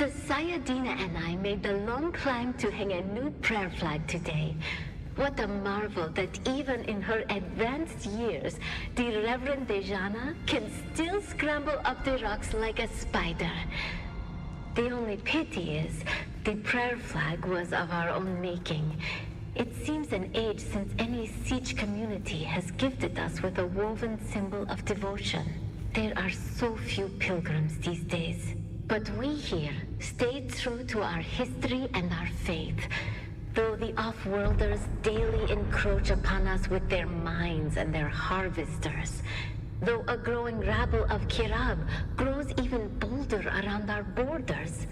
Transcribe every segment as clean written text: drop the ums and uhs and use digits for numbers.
The Sayadina and I made the long climb to hang a new prayer flag today. What a marvel that even in her advanced years, the Reverend Dejana can still scramble up the rocks like a spider. The only pity is, the prayer flag was of our own making. It seems an age since any siege community has gifted us with a woven symbol of devotion. There are so few pilgrims these days. But we here stayed true to our history and our faith, though the off-worlders daily encroach upon us with their mines and their harvesters. Though a growing rabble of Kirab grows even bolder around our borders.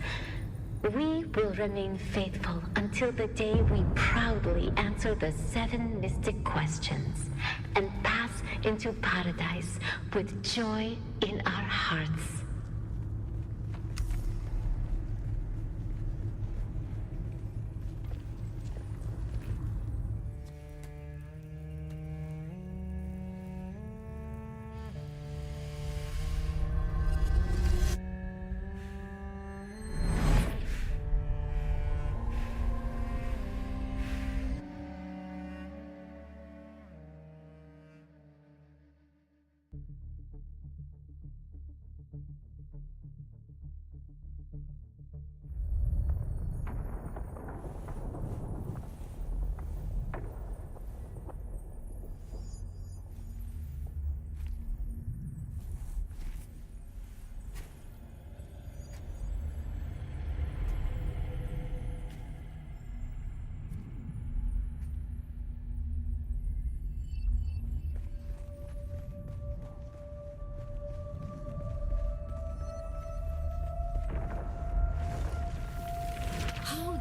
We will remain faithful until the day we proudly answer the 7 mystic questions and pass into paradise with joy in our hearts.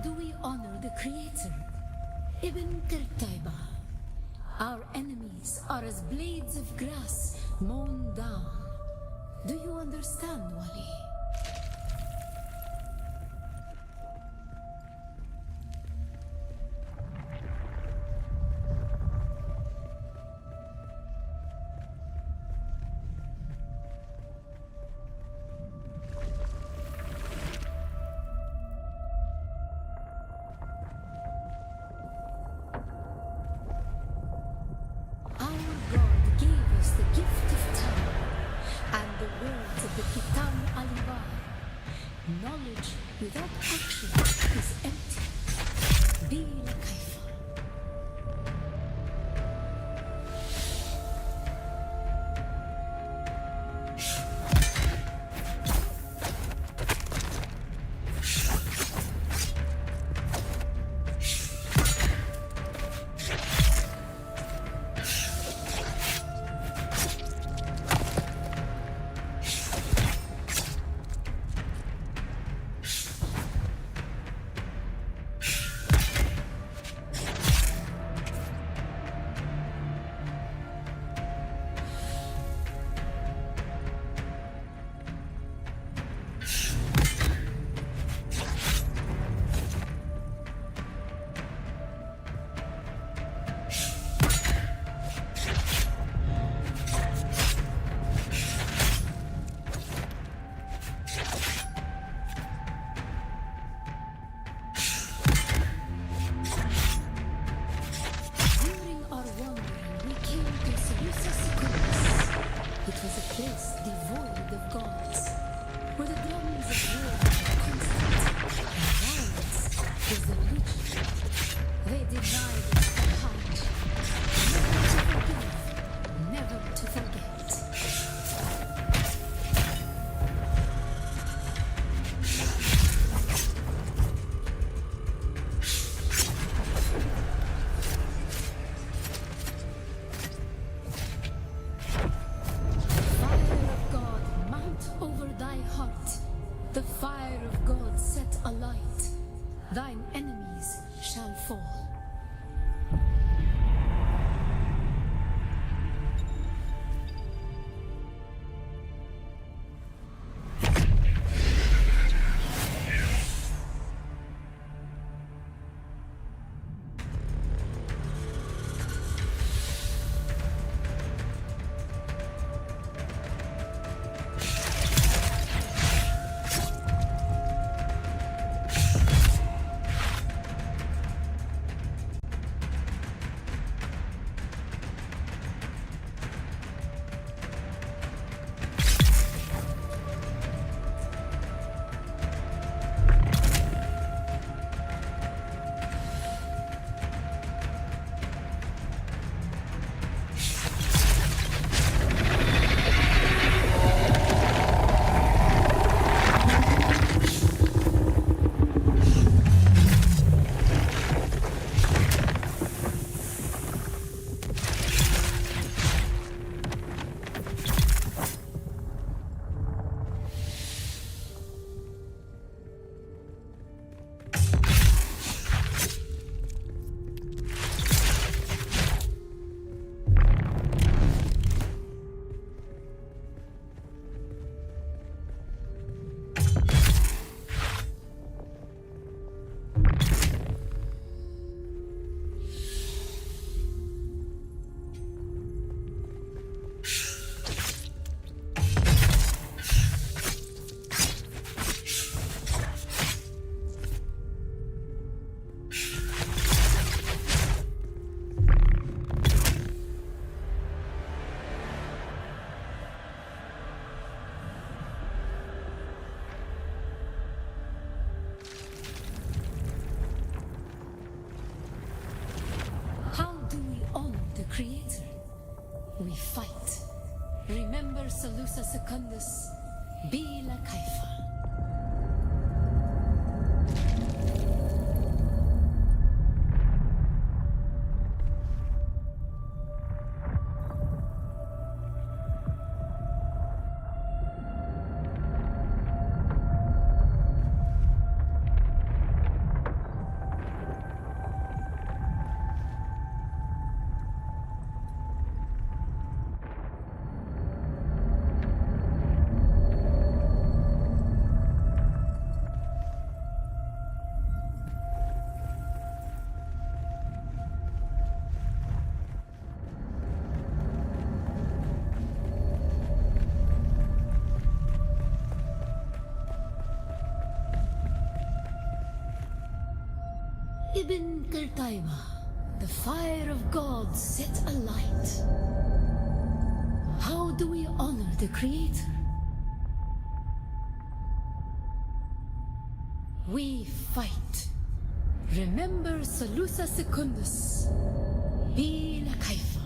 Do we honor the Creator? Ibn Qurtayba. Our enemies are as blades of grass mown down. Do you understand, Wali? Knowledge without action is empty. Be like We fight. Remember Salusa Secundus, Bila Kaifa. Ibn Qurtayba, the fire of God set alight. How do we honor the Creator? We fight. Remember Salusa Secundus, Bila Kaifa.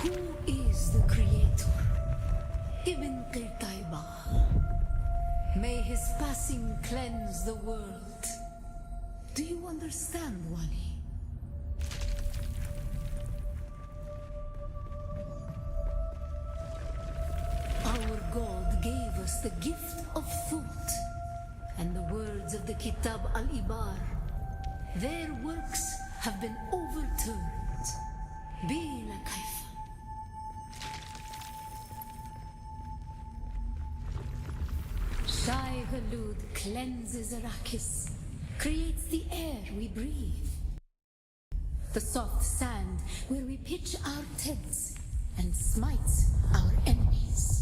Who is the creator? Ibn Qirtaiba. May his passing cleanse the world. Do you understand, Wali? Our God gave us the gift of thought, and the words of the Kitab al-Ibar, their works have been overturned. Bila kayfa. Shai-Hulud cleanses Arrakis, creates the air we breathe, the soft sand where we pitch our tents, and smites our enemies.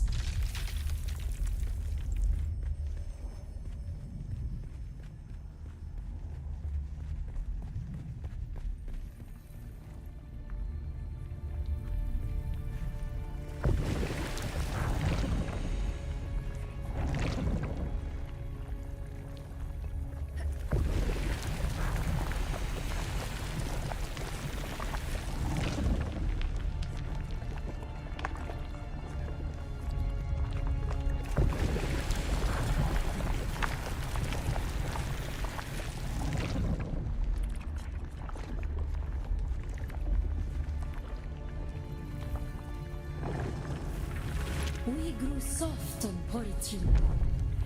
We grew soft on poetry,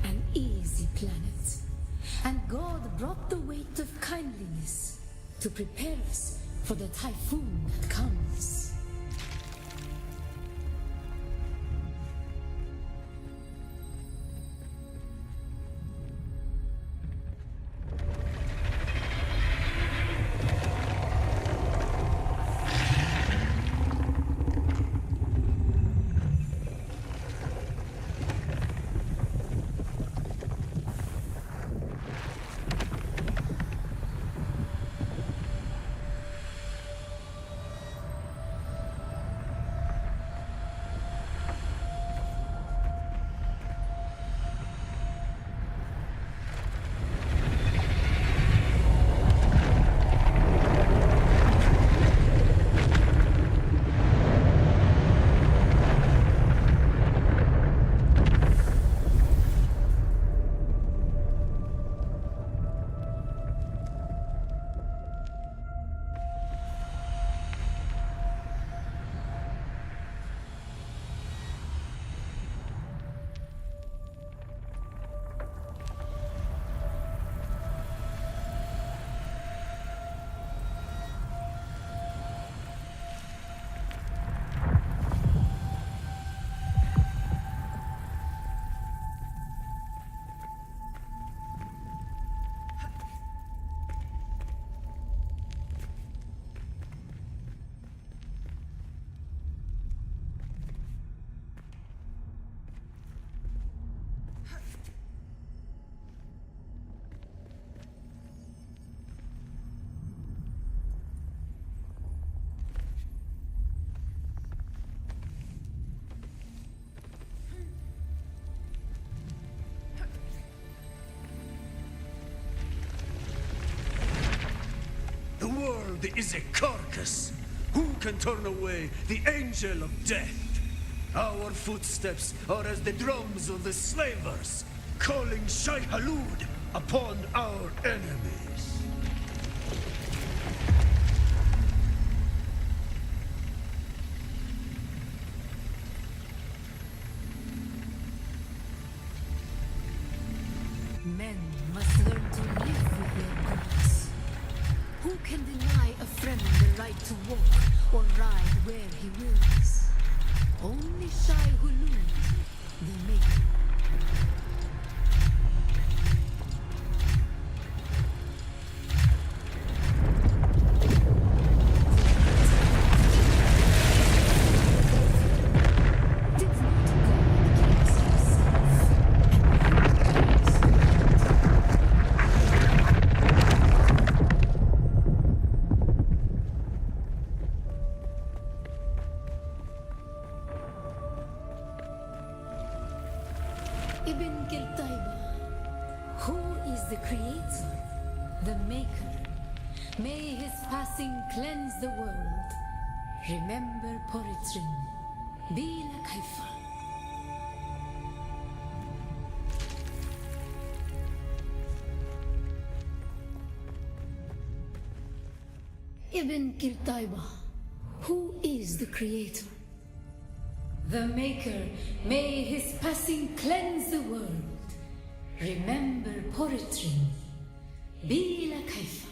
an easy planet, and God brought the weight of kindliness to prepare us for the typhoon that comes. The world is a carcass. Who can turn away the angel of death? Our footsteps are as the drums of the slavers, calling Shai-Hulud upon our enemies. Men must learn to live with their gods. Who can deny a Fremen the right to walk or ride where he wills? Only Shai-Hulud, the Maker. Ibn Qirtaiba, who is the creator, the maker? May his passing cleanse the world. Remember Poritrin. Bila Kaifa. Ibn Kirtaiba. Who is the creator? The Maker. May his passing cleanse the world. Remember Poritrin. Bila Kaifa.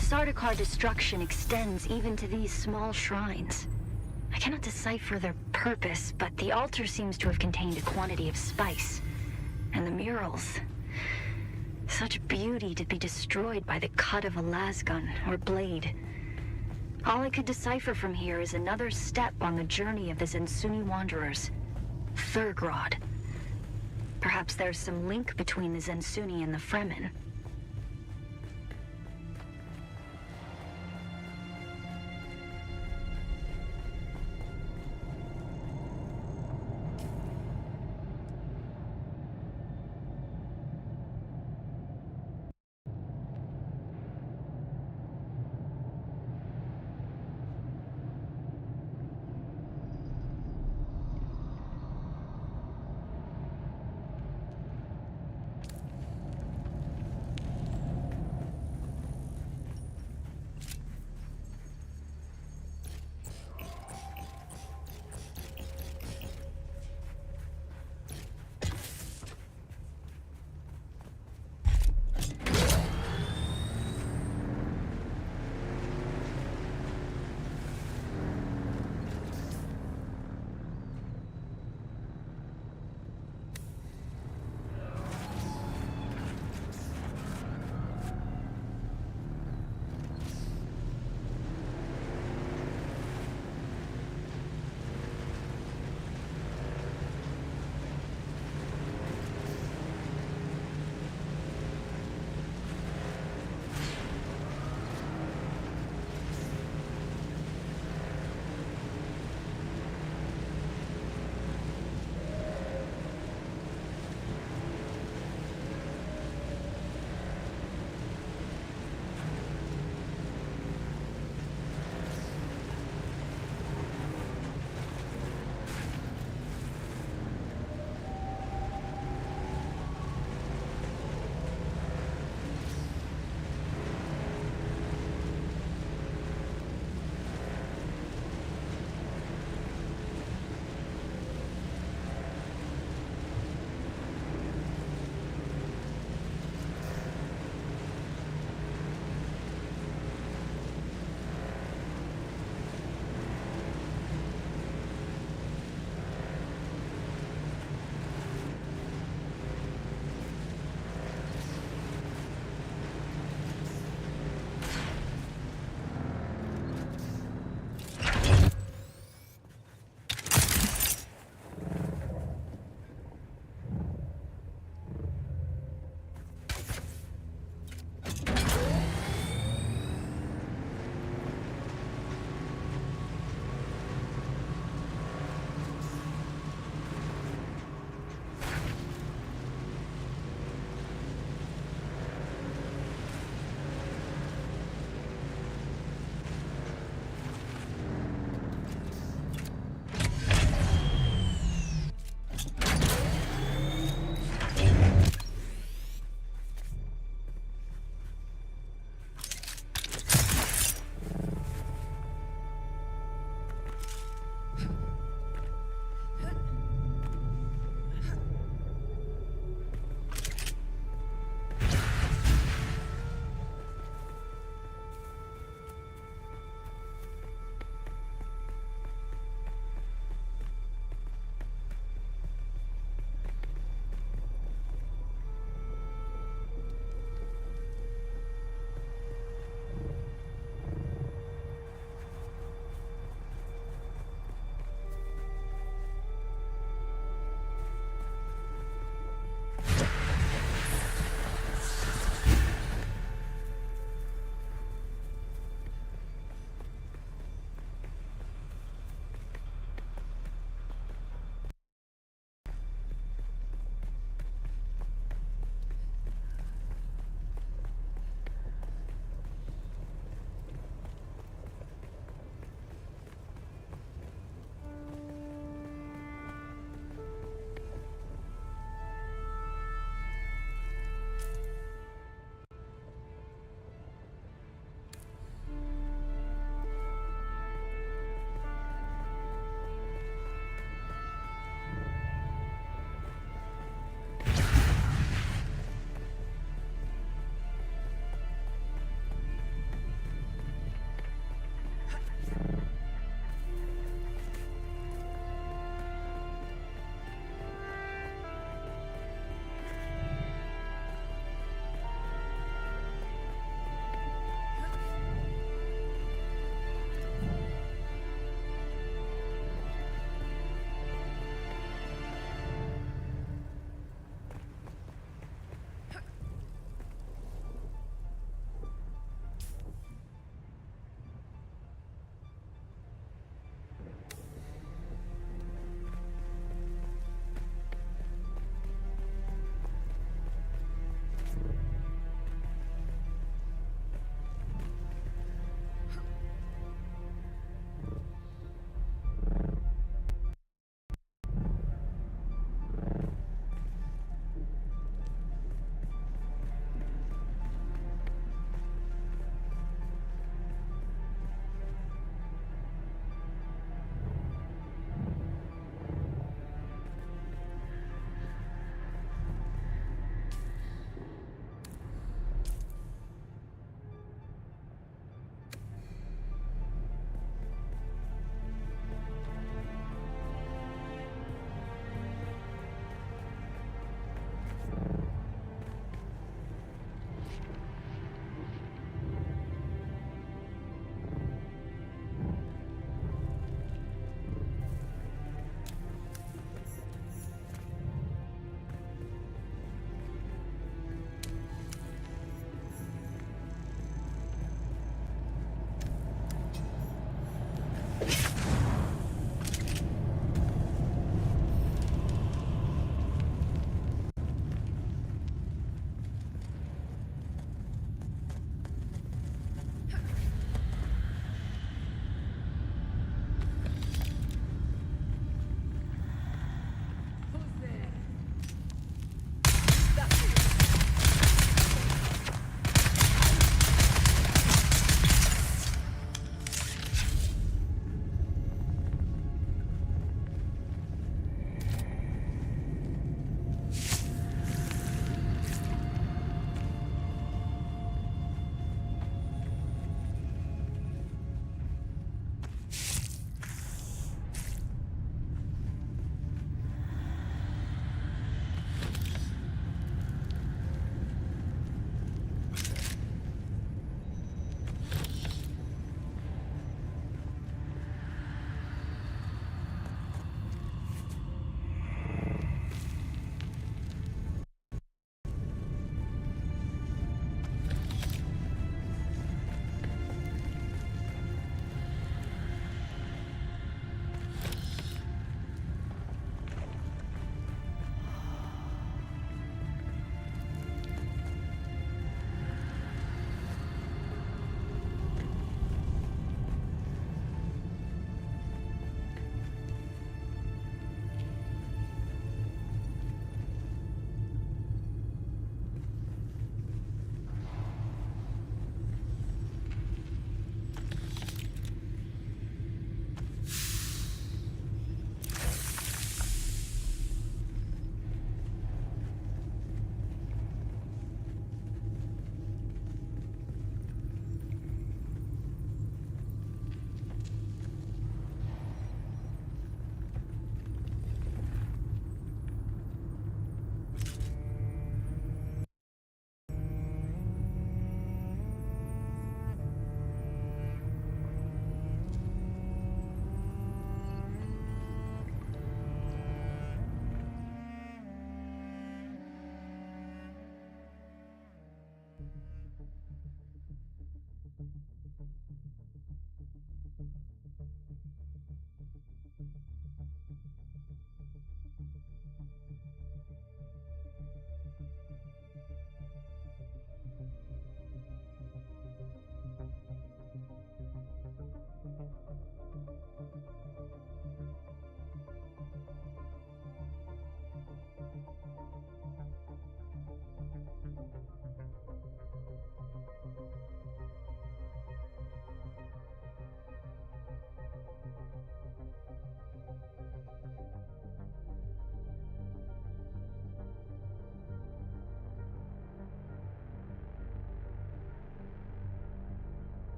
Sardaukar destruction extends even to these small shrines. I cannot decipher their purpose, but the altar seems to have contained a quantity of spice. And the murals... such beauty to be destroyed by the cut of a lasgun or blade. All I could decipher from here is another step on the journey of the Zensuni Wanderers. Thurgrod. Perhaps there's some link between the Zensuni and the Fremen.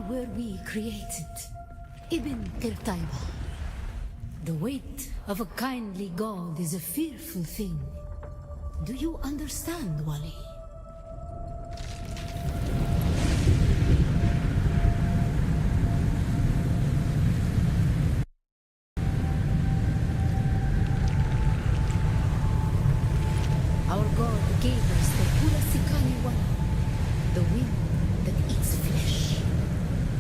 were we created? Ibn Kirtaiba. The weight of a kindly god is a fearful thing. Do you understand, Wali? Our god gave us the Purasikani Wala, the wind that eats flesh,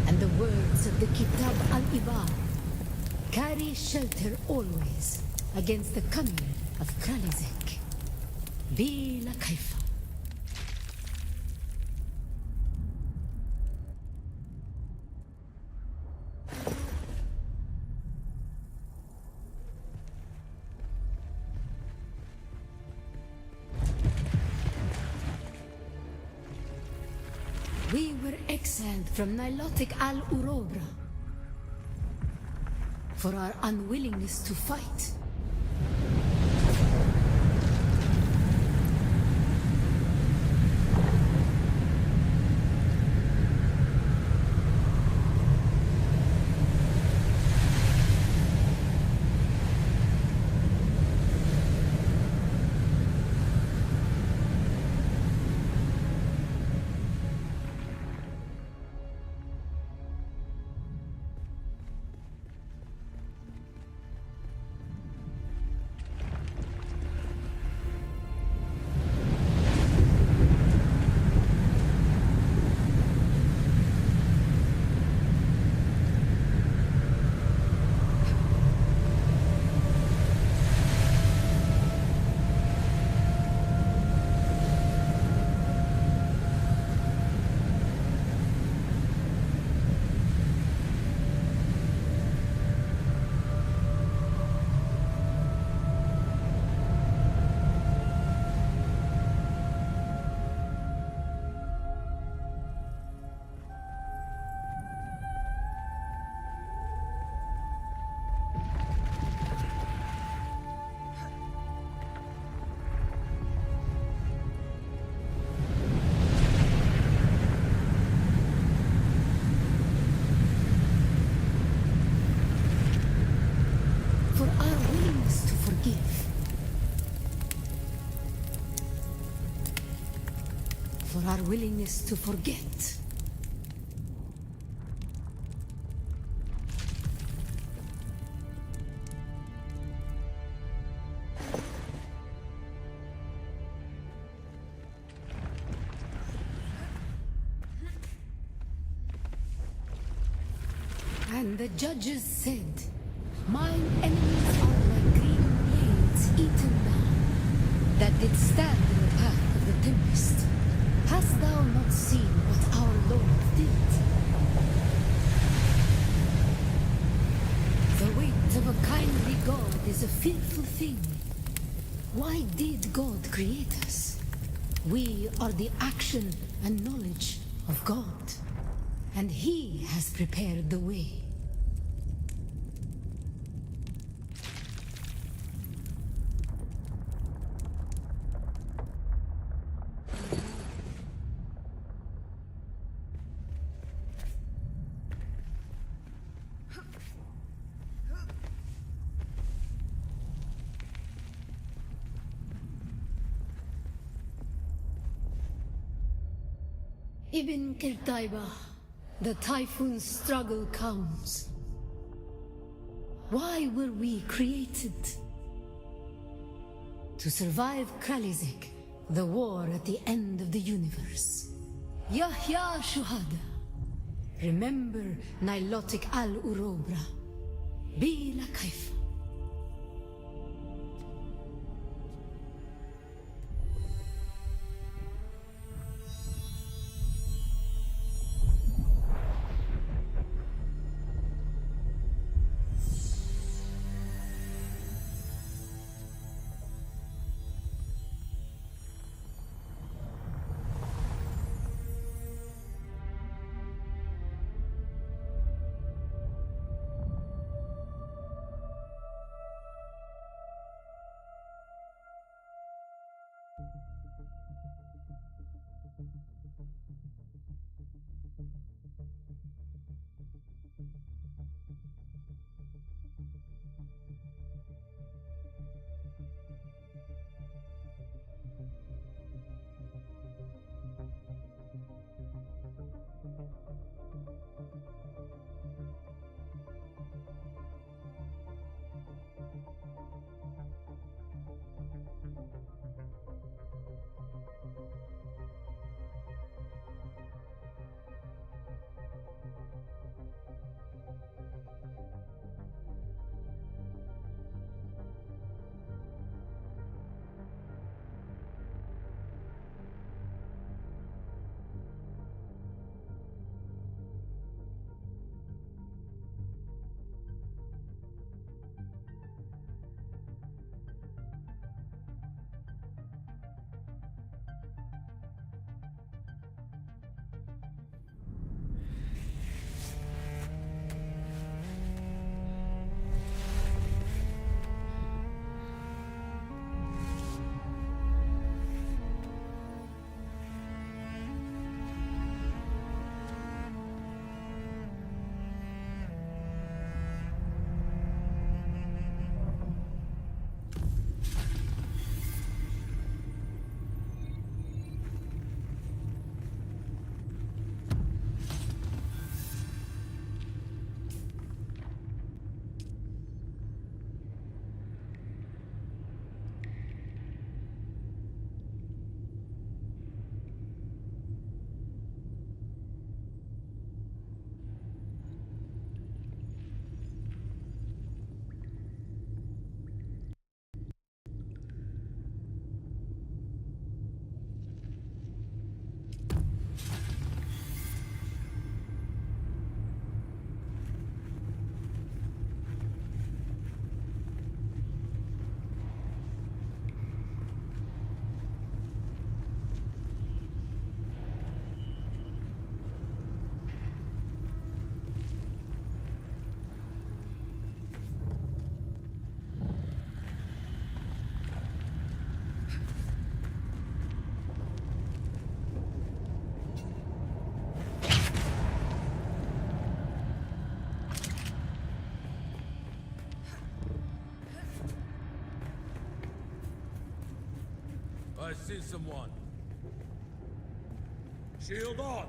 and the words of the Kitab al-Ibar carry shelter always against the coming of Kralizek. Bila Kaifa. We were exiled from Nilotic al-Urobra for our unwillingness to fight. For our willingness to forget. And the judges said, "Mine enemies are like green blades eaten down, that did stand in the path of the tempest. Hast thou not seen what our Lord did? The weight of a kindly God is a fearful thing. Why did God create us? We are the action and knowledge of God, and He has prepared the way." Ibn Kirtaiba, the typhoon's struggle comes. Why were we created? To survive Kralizek, the war at the end of the universe. Yahya Shuhada. Remember Nilotic al-Urobra. Bila Kaifa. I see someone. Shield on!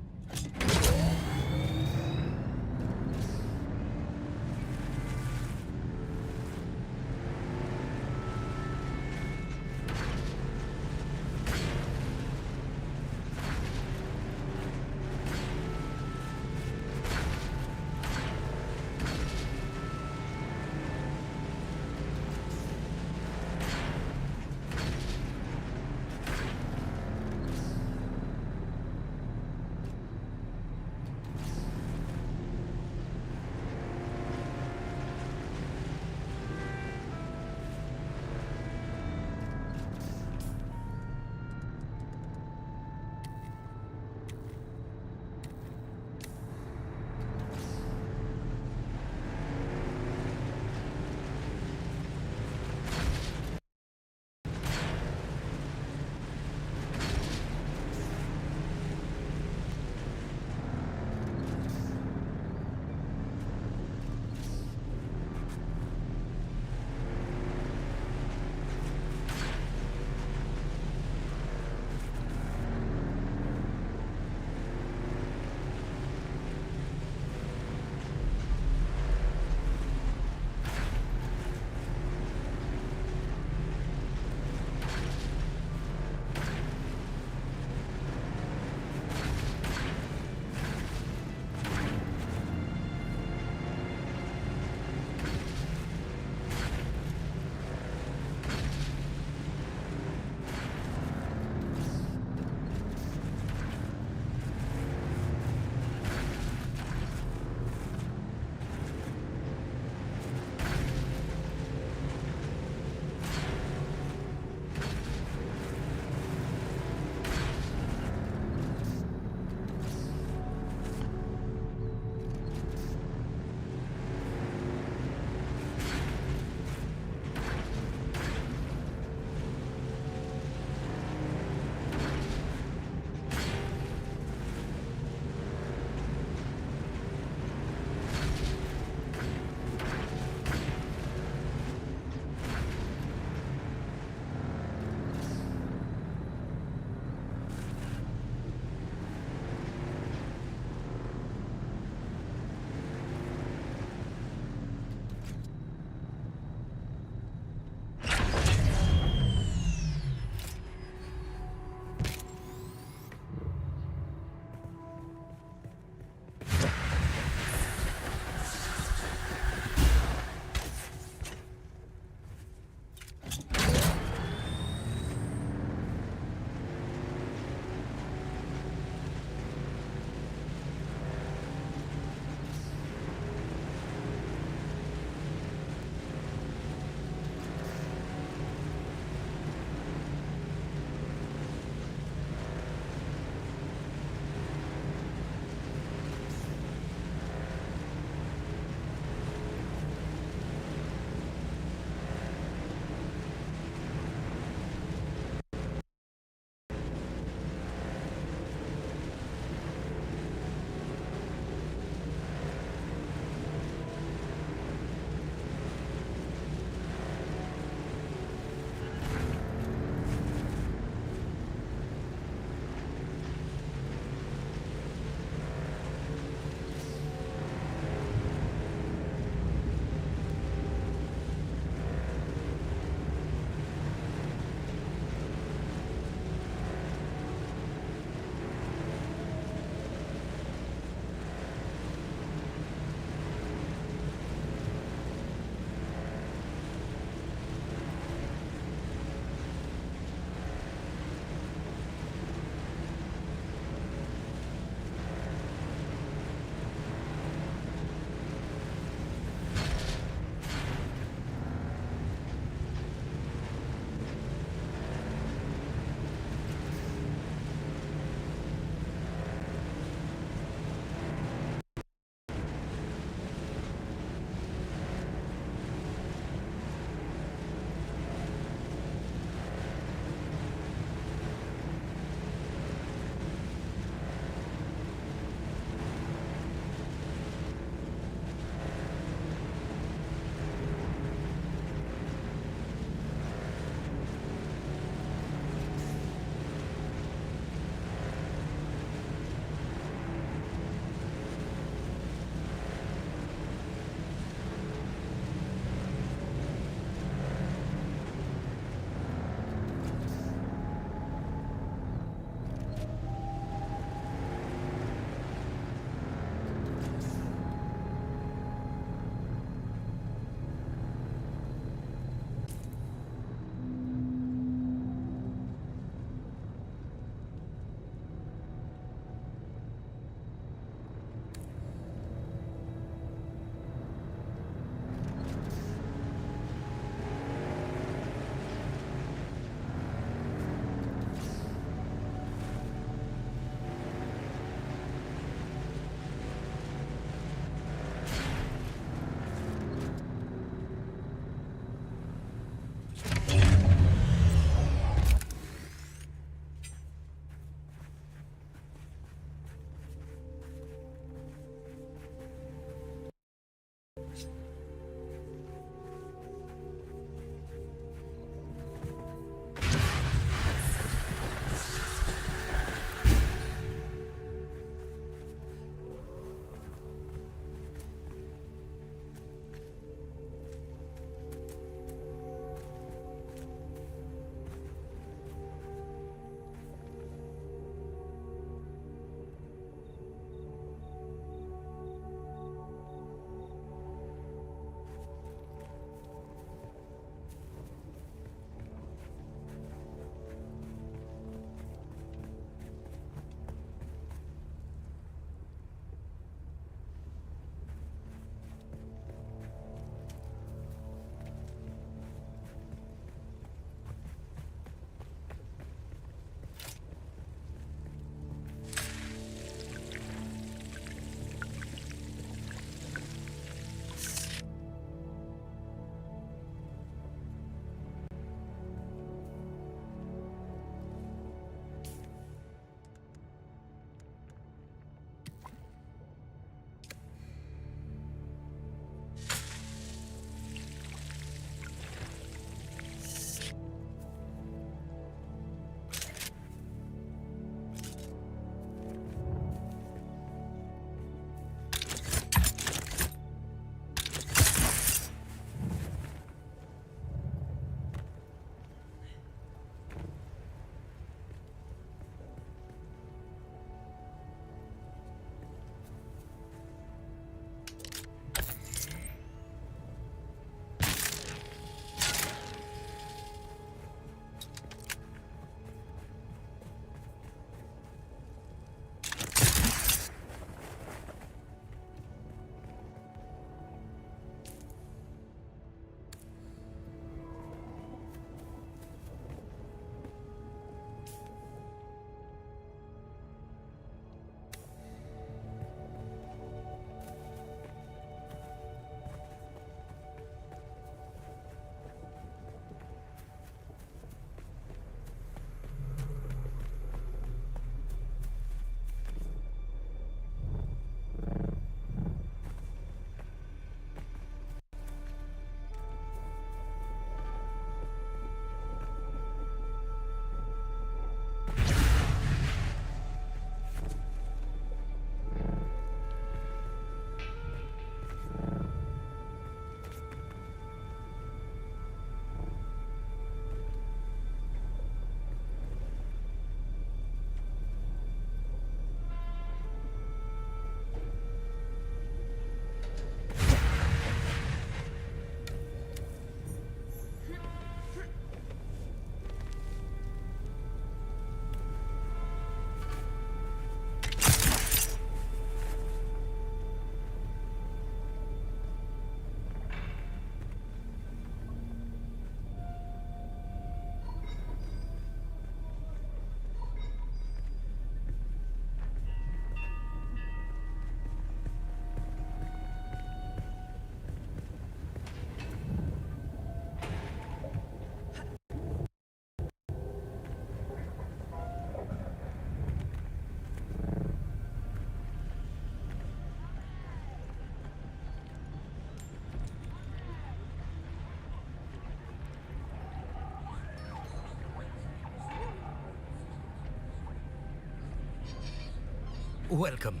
welcome.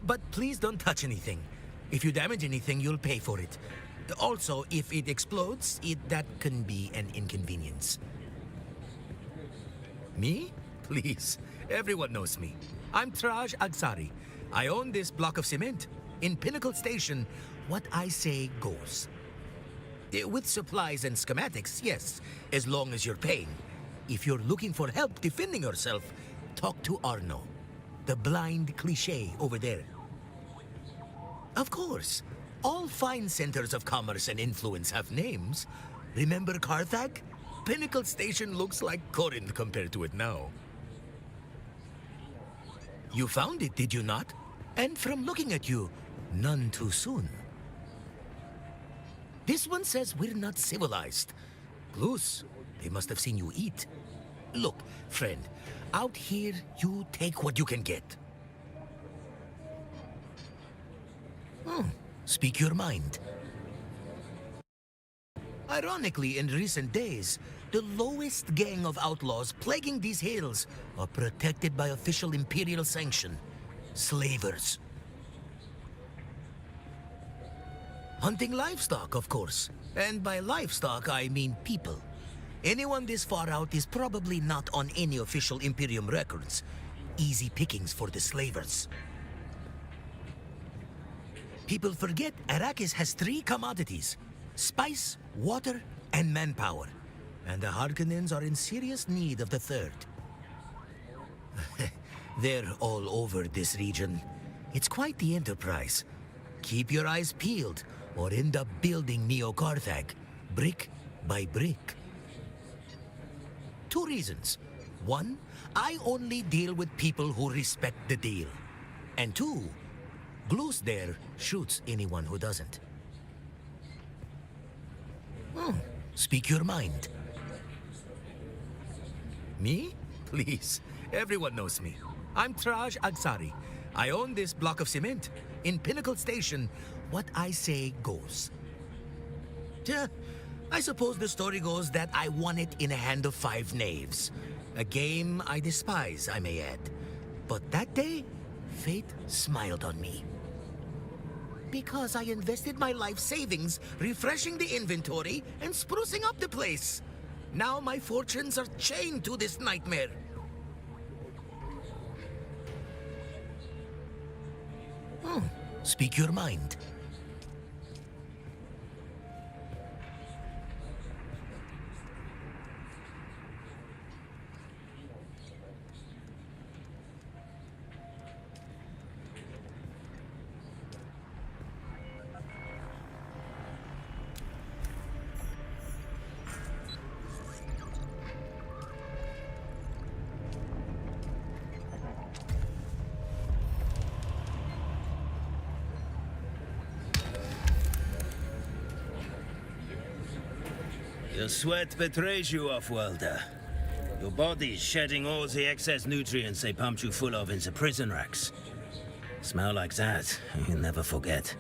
But please don't touch anything. If you damage anything, you'll pay for it. Also, if it explodes, that can be an inconvenience. Me? Please. Everyone knows me. I'm Traj Agsari. I own this block of cement. In Pinnacle Station, what I say goes. With supplies and schematics, yes, as long as you're paying. If you're looking for help defending yourself, talk to Arno. The blind cliché over there. Of course. All fine centers of commerce and influence have names. Remember Carthage? Pinnacle Station looks like Corinth compared to it now. You found it, did you not? And from looking at you, none too soon. This one says we're not civilized. Glus, they must have seen you eat. Look, friend, out here you take what you can get. Speak your mind. Ironically, in recent days, the lowest gang of outlaws plaguing these hills are protected by official imperial sanction. Slavers. Hunting livestock, of course. And by livestock, I mean people. Anyone this far out is probably not on any official Imperium records. Easy pickings for the slavers. People forget Arrakis has 3 commodities: spice, water, and manpower. And the Harkonnens are in serious need of the 3rd. They're all over this region. It's quite the enterprise. Keep your eyes peeled, or end up building Neo-Carthage, brick by brick. 2 reasons. 1, I only deal with people who respect the deal. And 2, Glus there shoots anyone who doesn't. Speak your mind. Me? Please. Everyone knows me. I'm Traj Agsari. I own this block of cement. In Pinnacle Station, what I say goes. I suppose the story goes that I won it in a hand of 5 knaves. A game I despise, I may add. But that day, fate smiled on me. Because I invested my life savings refreshing the inventory and sprucing up the place. Now my fortunes are chained to this nightmare. Speak your mind. Your sweat betrays you, off-worlder. Your body's shedding all the excess nutrients they pumped you full of in the prison racks. Smell like that, you'll never forget.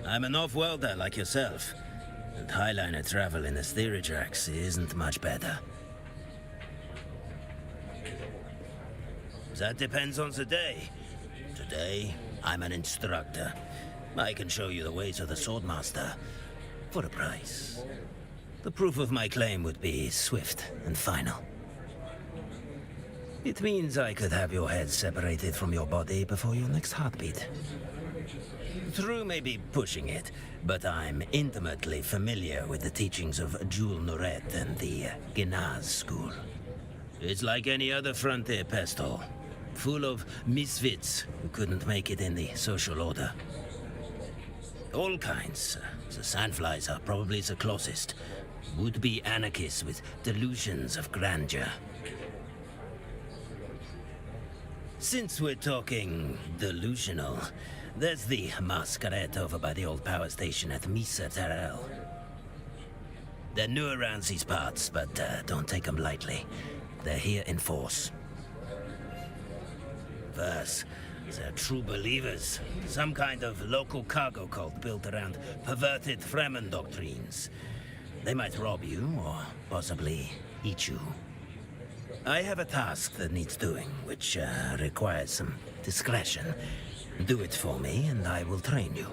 I'm an off-worlder like yourself, and highliner travel in the steerage racks isn't much better. That depends on the day. Today, I'm an instructor. I can show you the ways of the Swordmaster for a price. The proof of my claim would be swift and final. It means I could have your head separated from your body before your next heartbeat. True may be pushing it, but I'm intimately familiar with the teachings of Jules Nuret and the Genaz school. It's like any other frontier pestle, full of misfits who couldn't make it in the social order. All kinds. The sandflies are probably the closest. Would-be anarchists with delusions of grandeur. Since we're talking delusional, there's the masquerade over by the old power station at Misa Terrell. They're new around these parts, but don't take them lightly. They're here in force. First, they're true believers. Some kind of local cargo cult built around perverted Fremen doctrines. They might rob you, or possibly eat you. I have a task that needs doing, which requires some discretion. Do it for me, and I will train you.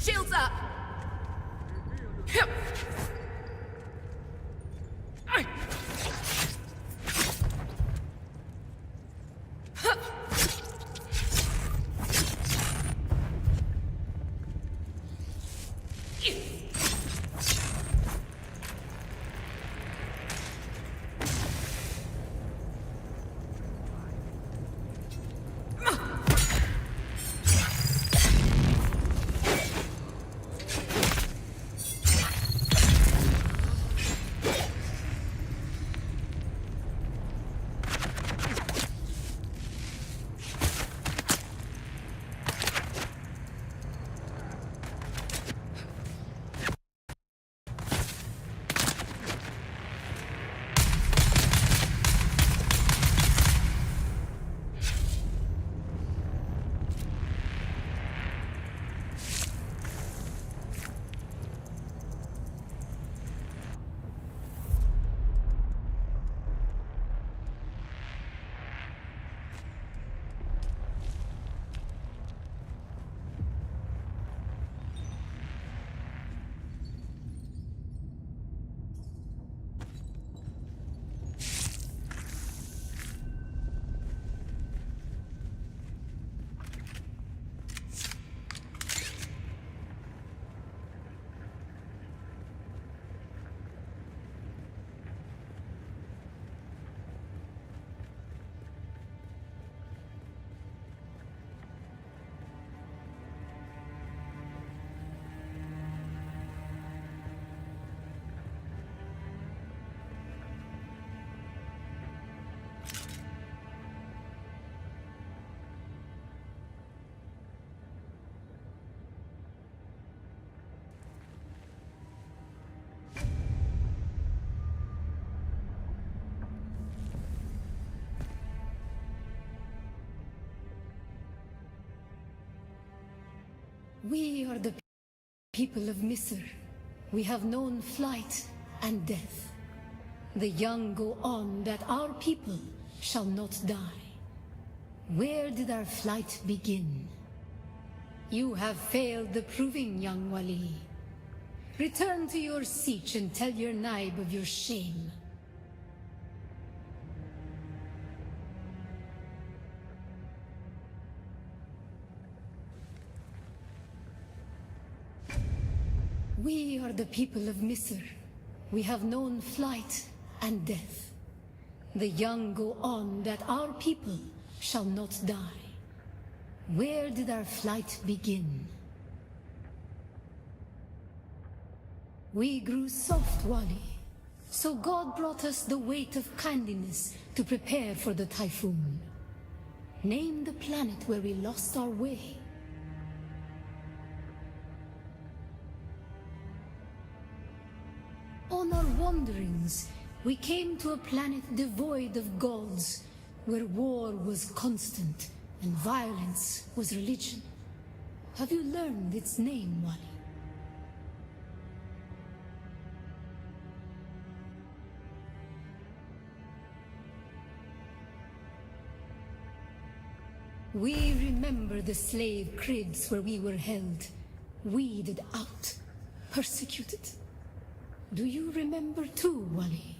Shields up! Hup. We are the people of Misr. We have known flight and death. The young go on that our people shall not die. Where did our flight begin? You have failed the proving, young Wali. Return to your siege and tell your Naib of your shame. We are the people of Misr. We have known flight and death. The young go on that our people shall not die. Where did our flight begin? We grew soft, Wali. So God brought us the weight of kindliness to prepare for the typhoon. Name the planet where we lost our way. On our wanderings, we came to a planet devoid of gods, where war was constant and violence was religion. Have you learned its name, Wali? We remember the slave cribs where we were held, weeded out, persecuted. Do you remember too, Wali?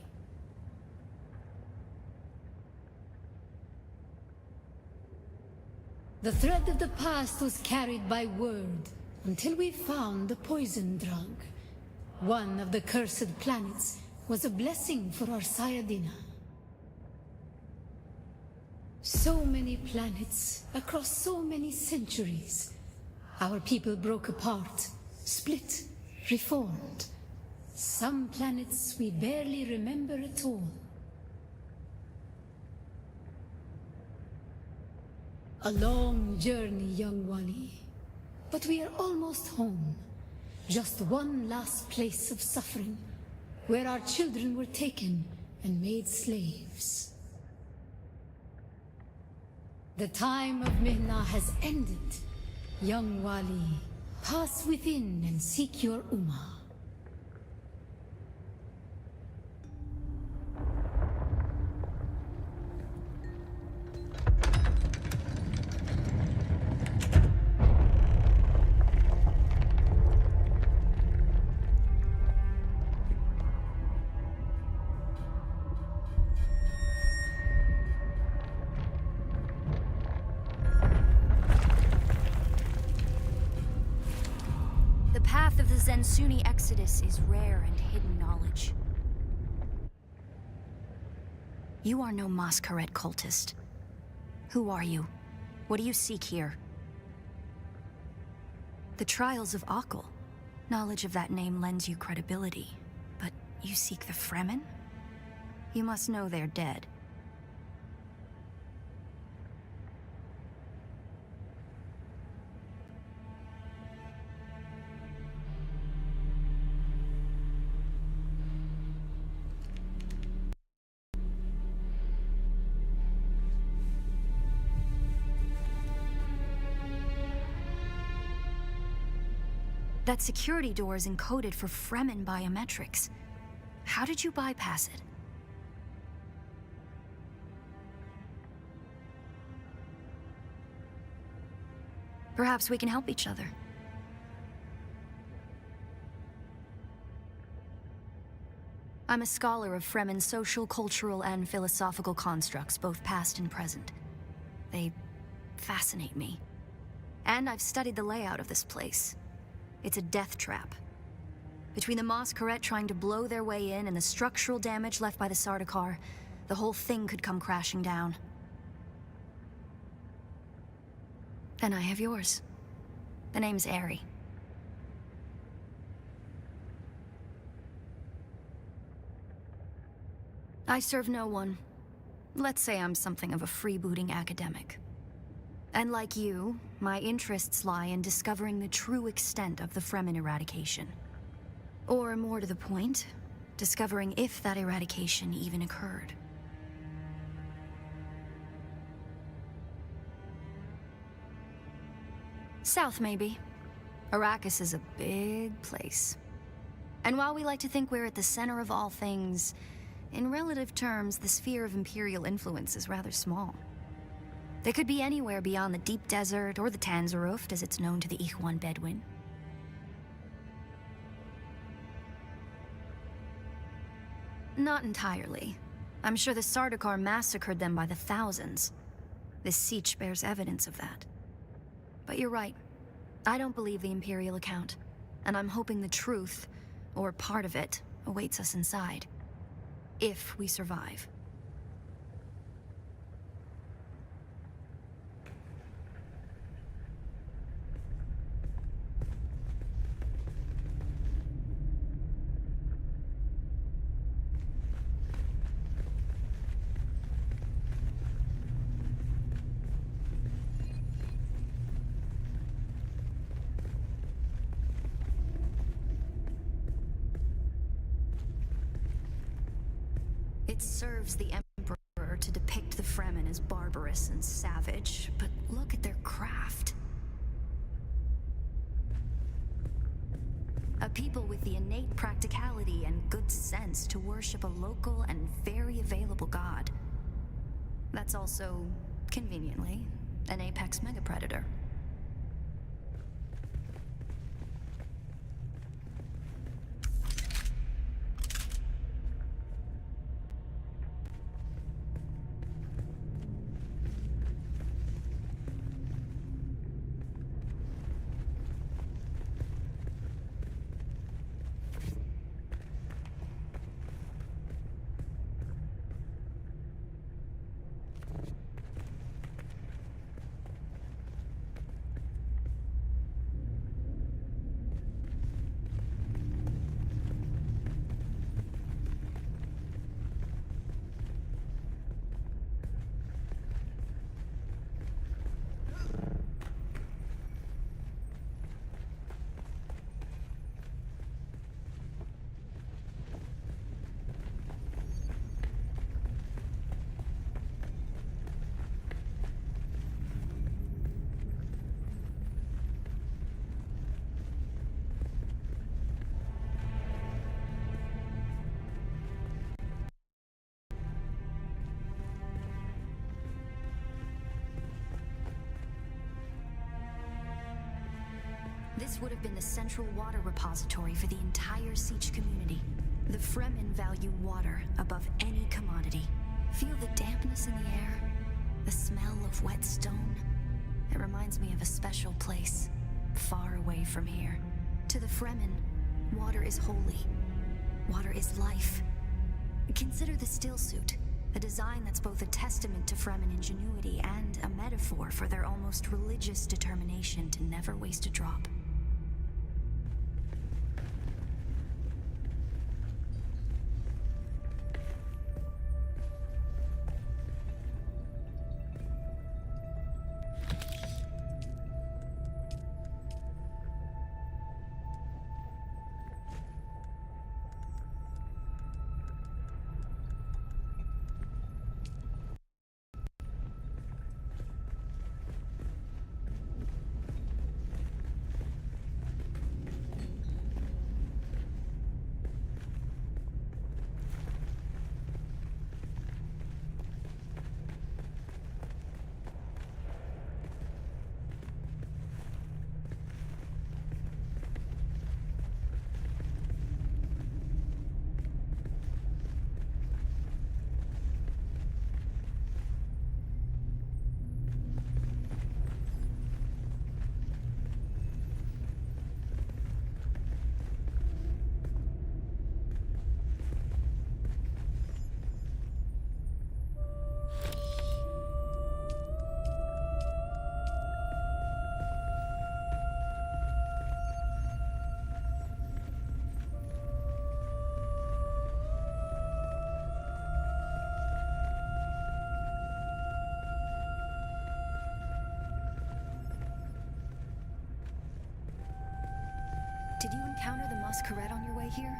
The thread of the past was carried by word until we found the poison drug. One of the cursed planets was a blessing for our Sayadina. So many planets across so many centuries. Our people broke apart, split, reformed. Some planets we barely remember at all. A long journey, young Wali. But we are almost home. Just one last place of suffering, where our children were taken and made slaves. The time of Mihna has ended. Young Wali, pass within and seek your Ummah. path of the Zensuni Exodus is rare and hidden knowledge. You are no Masquerade cultist. Who are you? What do you seek here? The Trials of Akil. Knowledge of that name lends you credibility. But you seek the Fremen? You must know they're dead. That security door is encoded for Fremen biometrics. How did you bypass it? Perhaps we can help each other. I'm a scholar of Fremen social, cultural, and philosophical constructs, both past and present. They fascinate me. And I've studied the layout of this place. It's a death trap. Between the Masquerade trying to blow their way in and the structural damage left by the Sardaukar, the whole thing could come crashing down. And I have yours. The name's Aerie. I serve no one. Let's say I'm something of a freebooting academic. And like you, my interests lie in discovering the true extent of the Fremen eradication. Or more to the point, discovering if that eradication even occurred. South, maybe. Arrakis is a big place. And while we like to think we're at the center of all things, in relative terms, the sphere of Imperial influence is rather small. They could be anywhere beyond the deep desert or the Tanzaruft, as it's known to the Ikhwan Bedouin. Not entirely. I'm sure the Sardaukar massacred them by the thousands. This siege bears evidence of that. But you're right. I don't believe the Imperial account. And I'm hoping the truth, or part of it, awaits us inside. If we survive. It serves the Emperor to depict the Fremen as barbarous and savage, but look at their craft. A people with the innate practicality and good sense to worship a local and very available god. That's also, conveniently, an apex megapredator. This would have been the central water repository for the entire Siege community. The Fremen value water above any commodity. Feel the dampness in the air? The smell of wet stone? It reminds me of a special place, far away from here. To the Fremen, water is holy. Water is life. Consider the still suit, a design that's both a testament to Fremen ingenuity and a metaphor for their almost religious determination to never waste a drop. Did you encounter the Masquerade on your way here?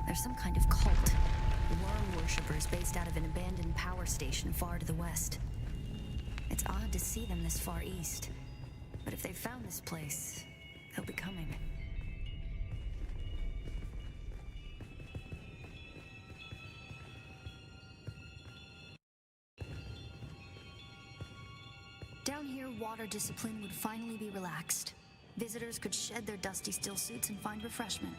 They're some kind of cult. Worm worshippers based out of an abandoned power station far to the west. It's odd to see them this far east. But if they've found this place, they'll be coming. Down here, water discipline would finally be relaxed. Visitors could shed their dusty still suits and find refreshment.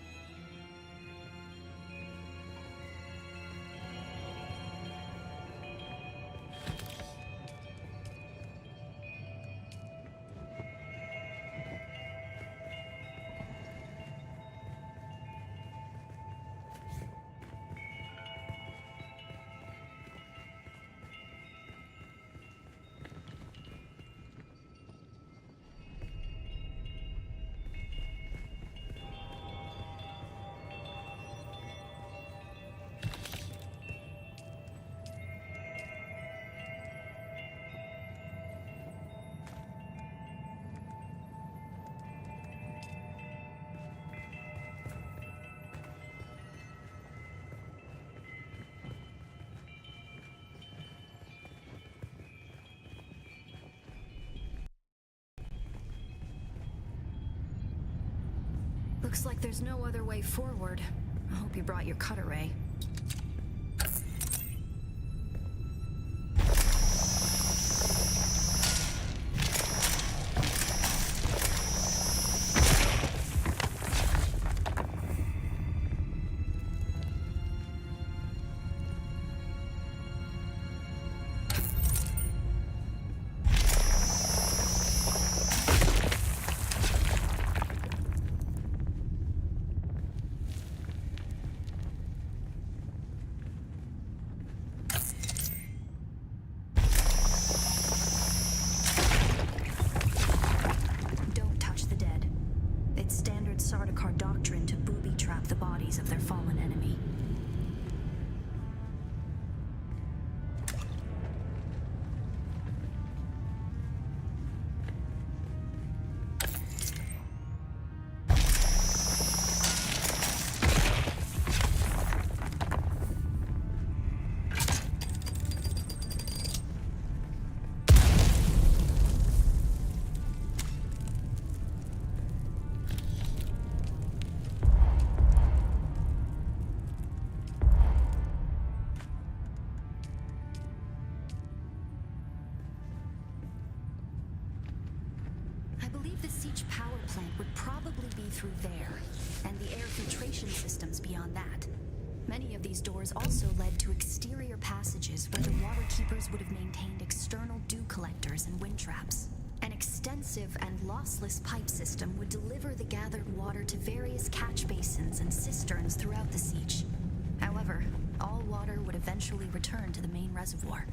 Looks like there's no other way forward. I hope you brought your cutter ray. Of their fallen enemy. Through there, and the air filtration systems beyond that. Many of these doors also led to exterior passages where the water keepers would have maintained external dew collectors and wind traps. An extensive and lossless pipe system would deliver the gathered water to various various catch basins and cisterns throughout the siege. However, all water would eventually return to the main reservoir.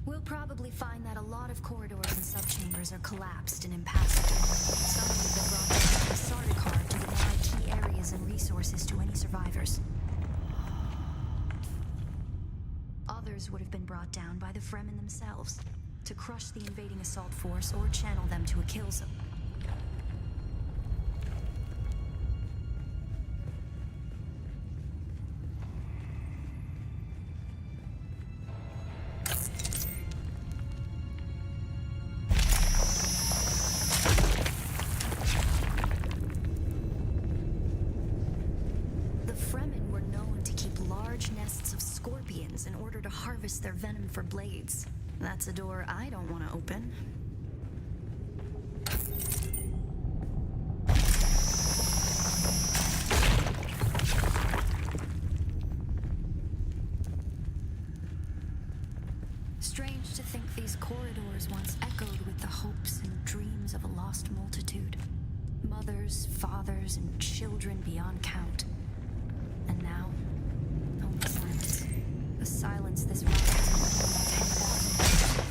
We'll probably find that a lot of corridors and subchambers are collapsed and impassable. Some have been brought down by Sardaukar to deny key areas and resources to any survivors. Others would have been brought down by the Fremen themselves, to crush the invading assault force or channel them to a kill zone. In order to harvest their venom for blades. That's a door I don't want to open. Strange to think these corridors once echoed with the hopes and dreams of a lost multitude. Mothers, fathers, and children beyond count. And now, only silence. The silence this rock has been 10,000 years.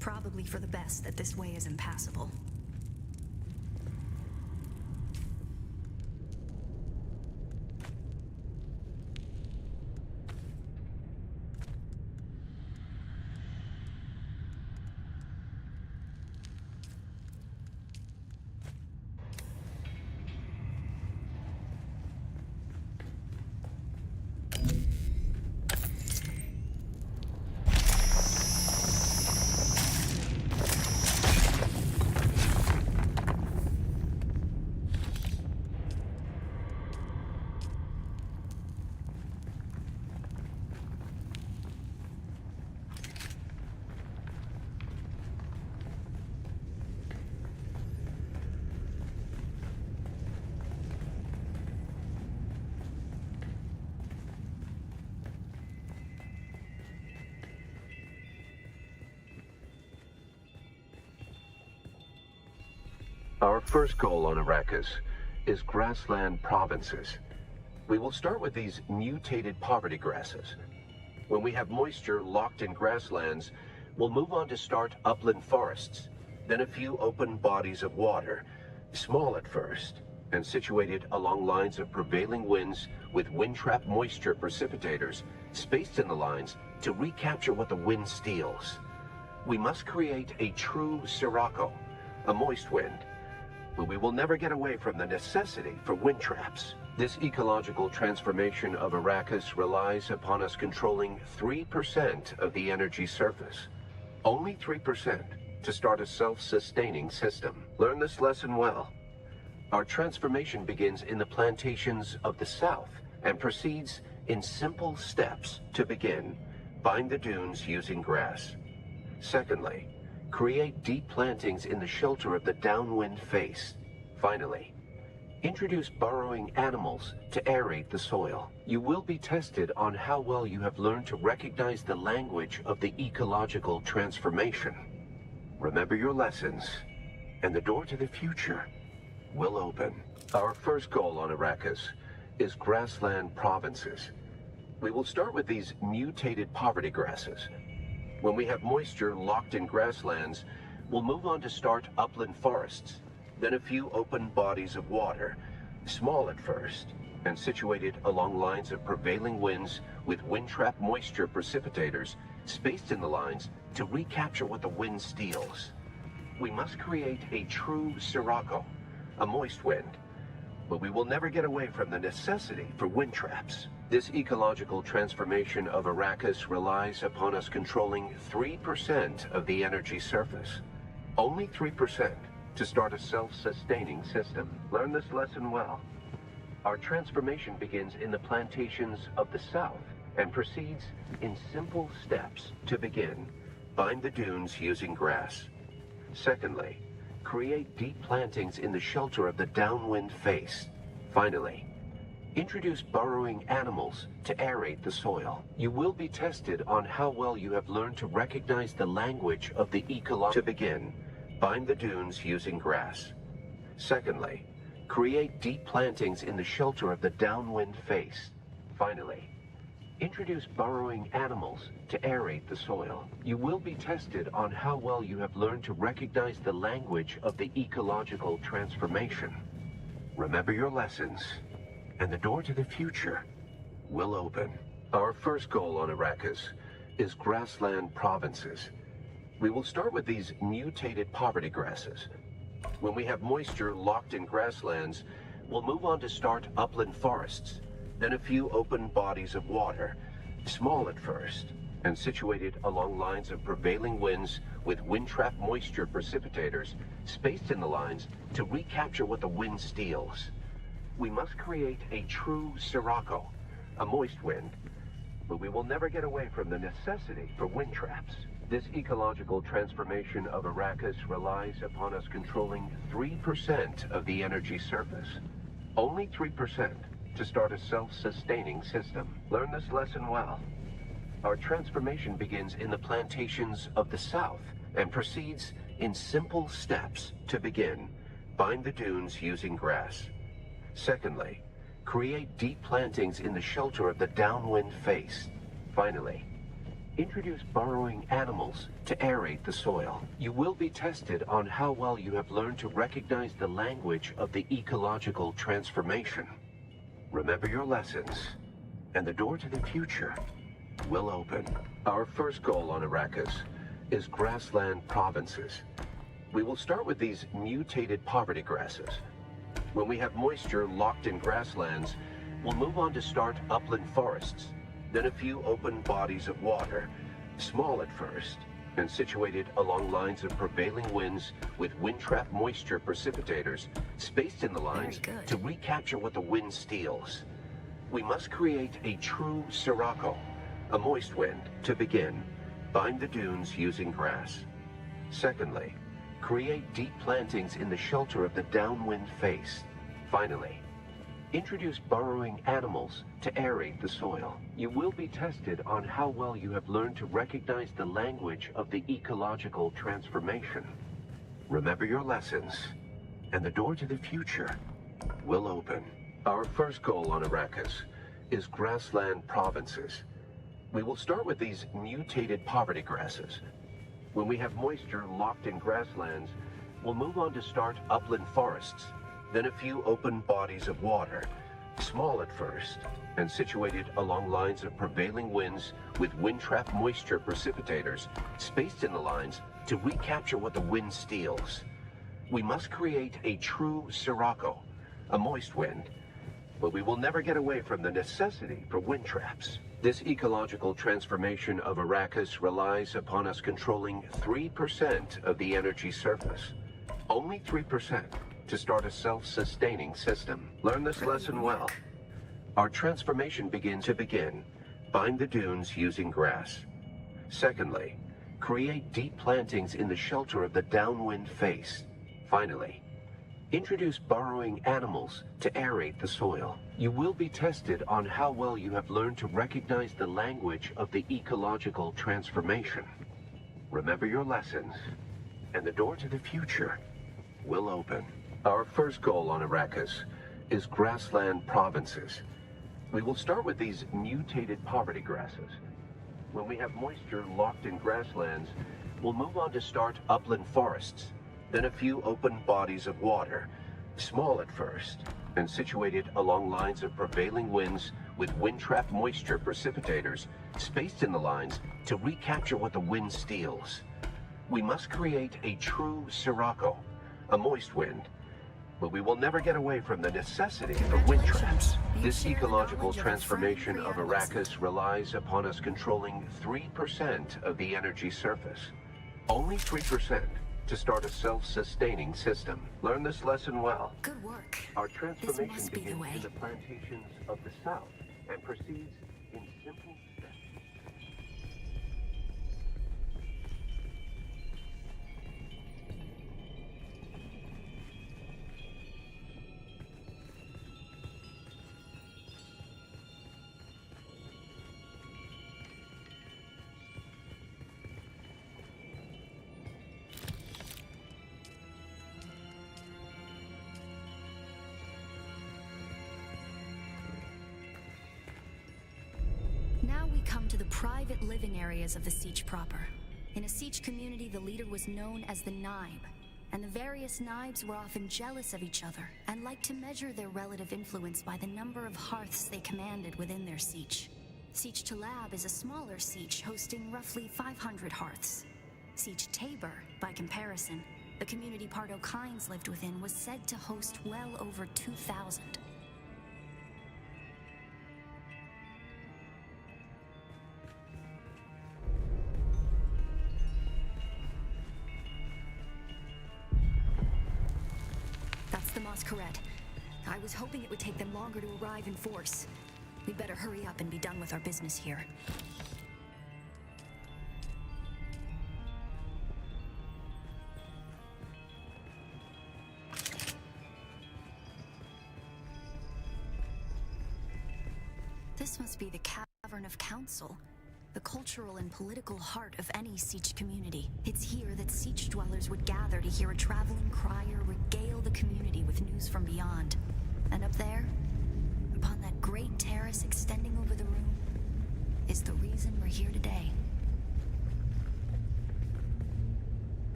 Probably for the best that this way is impassable. Our first goal on Arrakis is grassland provinces. We will start with these mutated poverty grasses. When we have moisture locked in grasslands, we'll move on to start upland forests, then a few open bodies of water, small at first, and situated along lines of prevailing winds with wind-trap moisture precipitators spaced in the lines to recapture what the wind steals. We must create a true sirocco, a moist wind, but we will never get away from the necessity for wind traps. This ecological transformation of Arrakis relies upon us controlling 3% of the energy surface. Only 3% to start a self-sustaining system. Learn this lesson well. Our transformation begins in the plantations of the south and proceeds in simple steps to begin. Bind the dunes using grass. Secondly, create deep plantings in the shelter of the downwind face. Finally, introduce burrowing animals to aerate the soil. You will be tested on how well you have learned to recognize the language of the ecological transformation. Remember your lessons, and the door to the future will open. Our first goal on Arrakis is grassland provinces. We will start with these mutated poverty grasses. When we have moisture locked in grasslands, we'll move on to start upland forests, then a few open bodies of water, small at first, and situated along lines of prevailing winds with wind-trap moisture precipitators spaced in the lines to recapture what the wind steals. We must create a true sirocco, a moist wind. But we will never get away from the necessity for wind traps. This ecological transformation of Arrakis relies upon us controlling 3% of the energy surface. Only 3% to start a self-sustaining system. Learn this lesson well. Our transformation begins in the plantations of the south and proceeds in simple steps. To begin, bind the dunes using grass. Secondly, create deep plantings in the shelter of the downwind face. Finally, introduce burrowing animals to aerate the soil. You will be tested on how well you have learned to recognize the language of the ecology. To begin, bind the dunes using grass. Secondly, create deep plantings in the shelter of the downwind face. Finally, introduce burrowing animals to aerate the soil. You will be tested on how well you have learned to recognize the language of the ecological transformation. Remember your lessons, and the door to the future will open. Our first goal on Arrakis is grassland provinces. We will start with these mutated poverty grasses. When we have moisture locked in grasslands, we'll move on to start upland forests, then a few open bodies of water, small at first, and situated along lines of prevailing winds with wind-trap moisture precipitators spaced in the lines to recapture what the wind steals. We must create a true sirocco, a moist wind, but we will never get away from the necessity for wind traps. This ecological transformation of Arrakis relies upon us controlling 3% of the energy surface. Only 3% to start a self-sustaining system. Learn this lesson well. Our transformation begins in the plantations of the south and proceeds in simple steps. To begin, bind the dunes using grass. Secondly, create deep plantings in the shelter of the downwind face. Finally, introduce burrowing animals to aerate the soil. You will be tested on how well you have learned to recognize the language of the ecological transformation. Remember your lessons, and the door to the future will open. Our first goal on Arrakis is grassland provinces. We will start with these mutated poverty grasses. When we have moisture locked in grasslands, we'll move on to start upland forests, then a few open bodies of water, small at first, and situated along lines of prevailing winds with wind-trap moisture precipitators spaced in the lines to recapture what the wind steals. We must create a true sirocco, a moist wind. To begin, bind the dunes using grass. Secondly, create deep plantings in the shelter of the downwind face. Finally, introduce burrowing animals to aerate the soil. You will be tested on how well you have learned to recognize the language of the ecological transformation. Remember your lessons, and the door to the future will open. Our first goal on Arrakis is grassland provinces. We will start with these mutated poverty grasses. When we have moisture locked in grasslands, we'll move on to start upland forests, then a few open bodies of water, small at first, and situated along lines of prevailing winds with wind-trap moisture precipitators spaced in the lines to recapture what the wind steals. We must create a true sirocco, a moist wind, but we will never get away from the necessity for wind traps. This ecological transformation of Arrakis relies upon us controlling 3% of the energy surface. Only 3% to start a self-sustaining system. Learn this lesson well. Our transformation begins. To begin, bind the dunes using grass. Secondly, create deep plantings in the shelter of the downwind face. Finally, introduce burrowing animals to aerate the soil. You will be tested on how well you have learned to recognize the language of the ecological transformation. Remember your lessons, and the door to the future will open. Our first goal on Arrakis is grassland provinces. We will start with these mutated poverty grasses. When we have moisture locked in grasslands, we'll move on to start upland forests, then a few open bodies of water, small at first, and situated along lines of prevailing winds with wind-trap moisture precipitators spaced in the lines to recapture what the wind steals. We must create a true sirocco, a moist wind, but we will never get away from the necessity of wind traps. This ecological transformation of Arrakis relies upon us controlling 3% of the energy surface. Only 3% to start a self-sustaining system. Learn this lesson well. Good work. Our transformation must be the begins way. in the plantations of the south and proceeds in simple steps. Now we come to the private living areas of the Siege proper. In a Siege community, the leader was known as the Naib, and the various Naibs were often jealous of each other and liked to measure their relative influence by the number of hearths they commanded within their Siege. Siege Talab is a smaller Siege hosting roughly 500 hearths. Siege Tabor, by comparison, the community Pardo Kynes lived within, was said to host well over 2,000. The Masquerade. I was hoping it would take them longer to arrive in force. We'd better hurry up and be done with our business here. This must be the Cavern of Council, the cultural and political heart of any Siege community. It's here that Siege dwellers would gather to hear a traveling crier regale the community with news from beyond. And up there, upon that great terrace extending over the room, is the reason we're here today.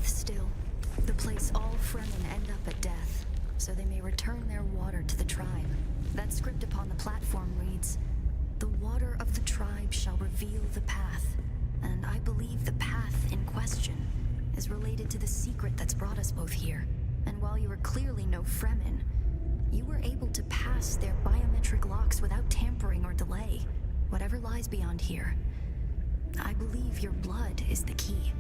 Still, the place all Fremen end up at death, so they may return their water to the tribe. That script upon the platform reads, "The water of the tribe shall reveal the path," and I believe the path in question is related to the secret that's brought us both here. And while you are clearly no Fremen, you were able to pass their biometric locks without tampering or delay. Whatever lies beyond here, I believe your blood is the key.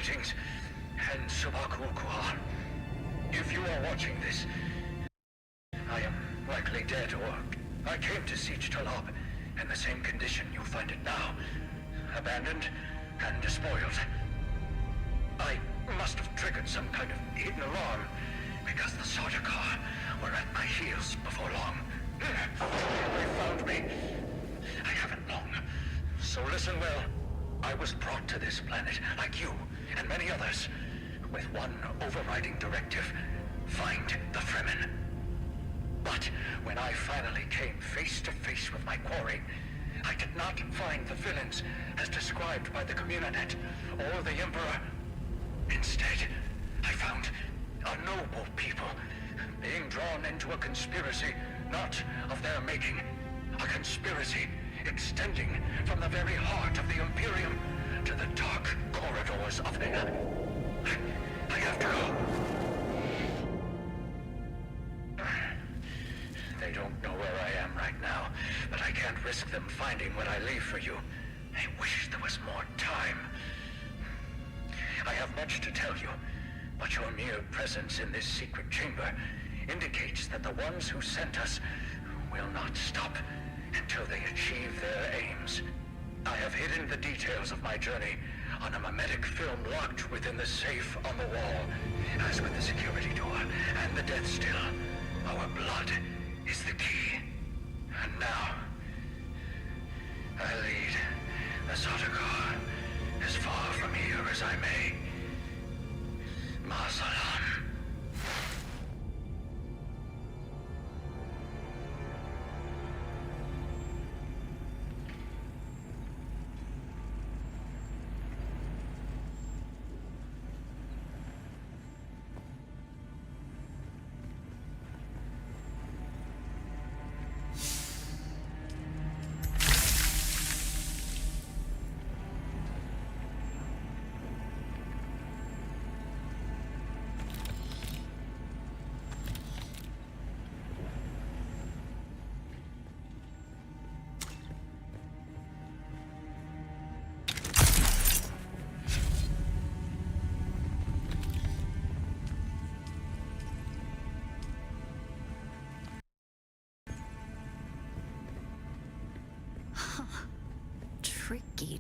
Greetings, and Subakukuar. If you are watching this, I am likely dead, or I came to Siege Talab in the same condition you find it now. Abandoned and despoiled. I must have triggered some kind of hidden alarm, because the Sardaukar were at my heels before long. They found me. I haven't long. So listen well. I was brought to this planet, like you and many others, with one overriding directive: find the Fremen. But when I finally came face to face with my quarry, I did not find the villains as described by the Communinet or the Emperor. Instead, I found a noble people being drawn into a conspiracy not of their making. A conspiracy extending from the very heart of the Imperium to the dark corridors of hell. I have to go. They don't know where I am right now, but I can't risk them finding what I leave for you. I wish there was more time. I have much to tell you, but your mere presence in this secret chamber indicates that the ones who sent us will not stop until they achieve their aims. I have hidden the details of my journey on a mimetic film locked within the safe on the wall. As with the security door and the death still, our blood is the key. And now, I lead the Sardaukar as far from here as I may. Ma salam.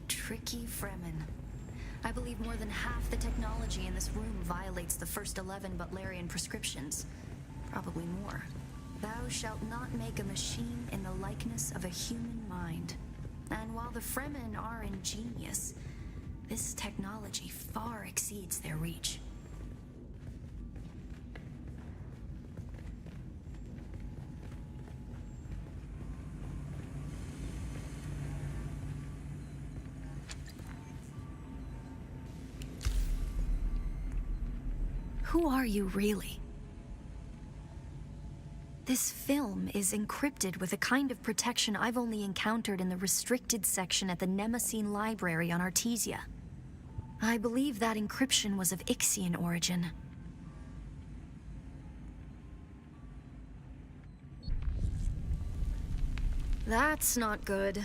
Tricky Fremen. I believe more than half the technology in this room violates the first 11 Butlerian prescriptions. Probably more. Thou shalt not make a machine in the likeness of a human mind. And while the Fremen are ingenious, this technology far exceeds their reach. Who are you really? This film is encrypted with a kind of protection I've only encountered in the restricted section at the Nemesine Library on Artesia. I believe that encryption was of Ixian origin. That's not good.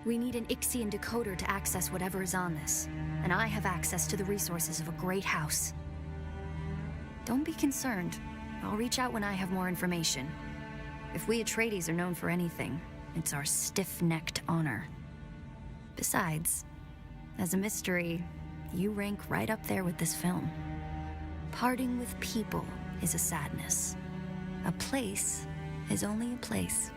We need an Ixian decoder to access whatever is on this, and I have access to the resources of a great house. Don't be concerned. I'll reach out when I have more information. If we Atreides are known for anything, it's our stiff-necked honor. Besides, as a mystery, you rank right up there with this film. Parting with people is a sadness. A place is only a place.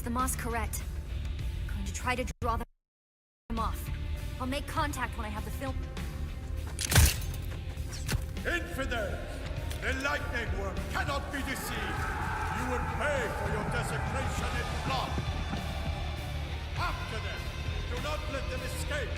the Moss correct? I'm going to try to draw them off. I'll make contact when I have the film. Infidels! The lightning worm cannot be deceived! You would pay for your desecration in blood! After them! Do not let them escape!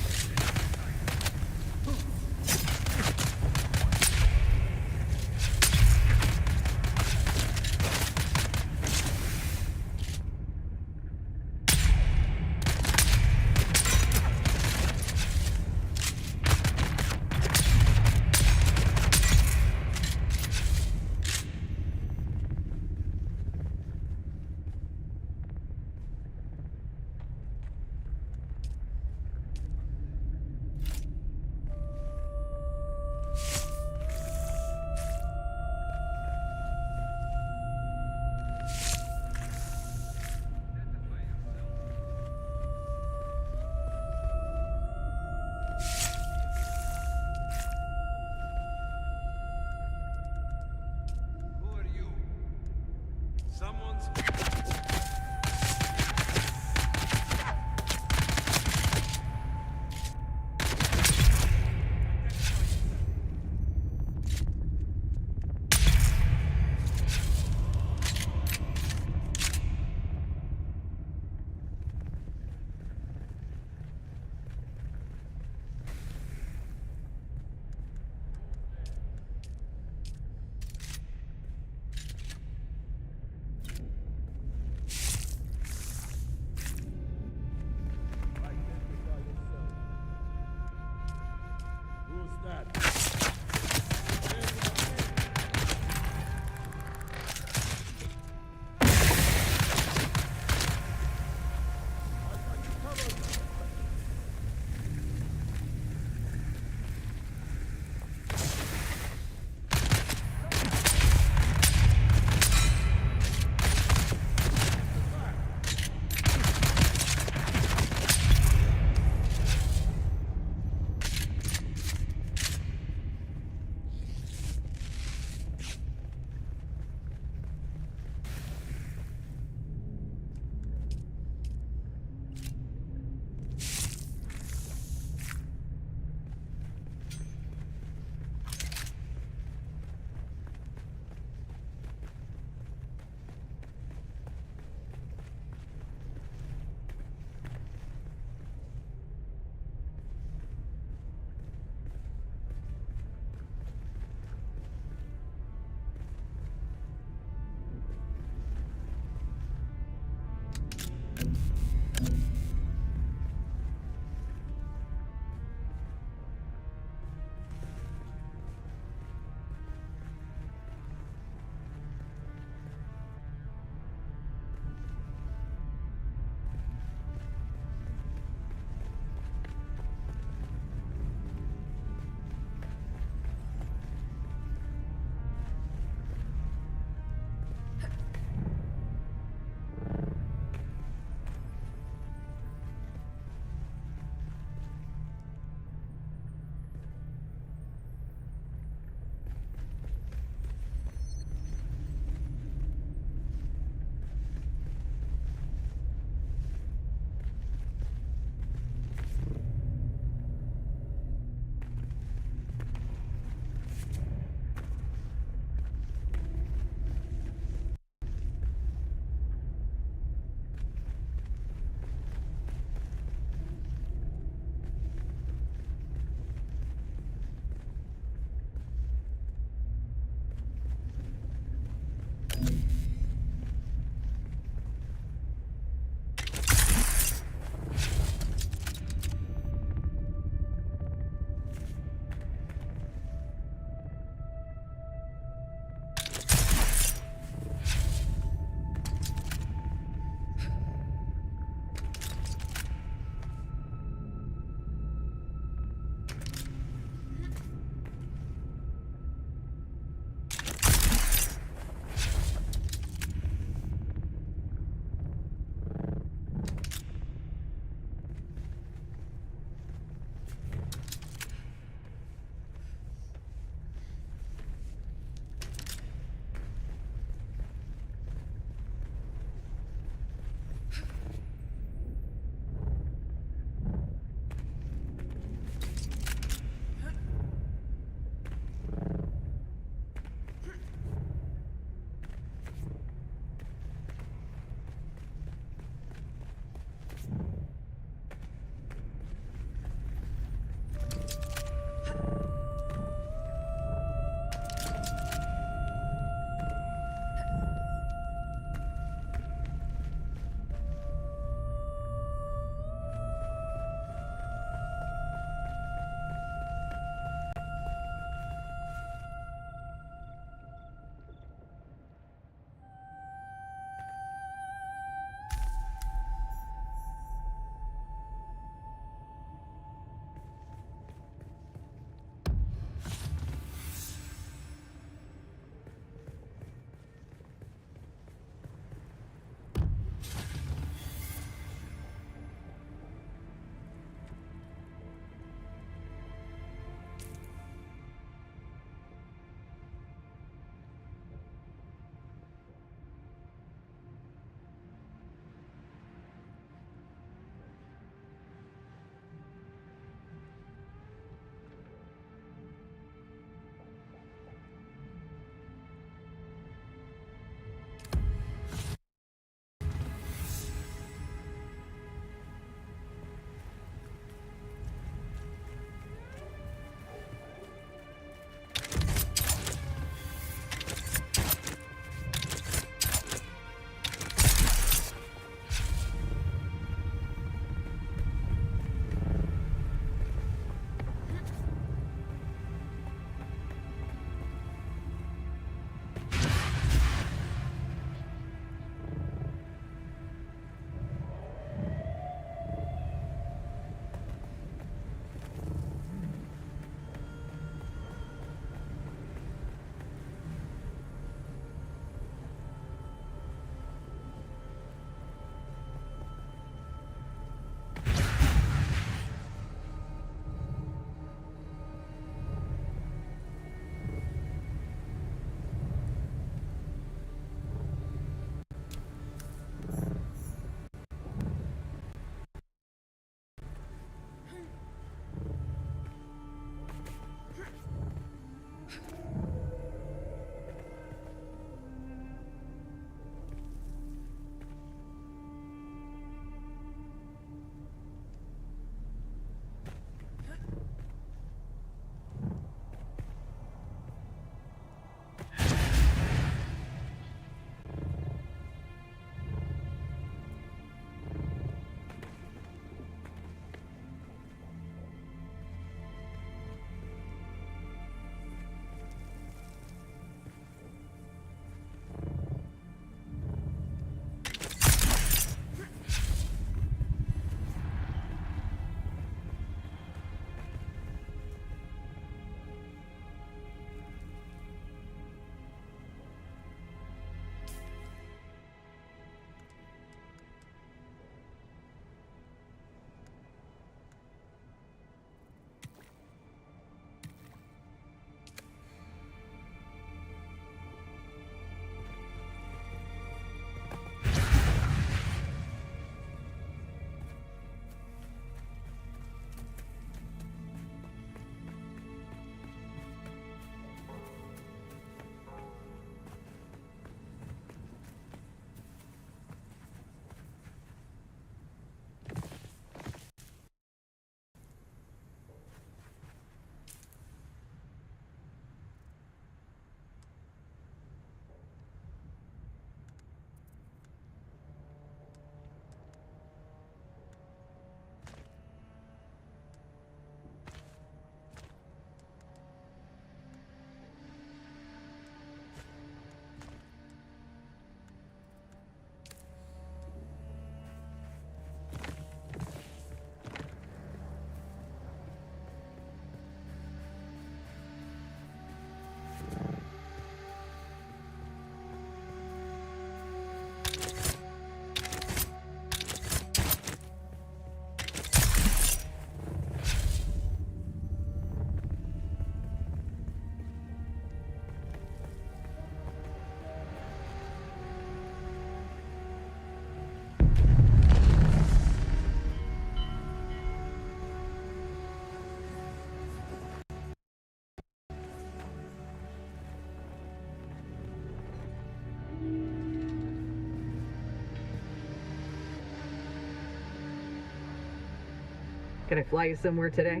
Can I fly you somewhere today?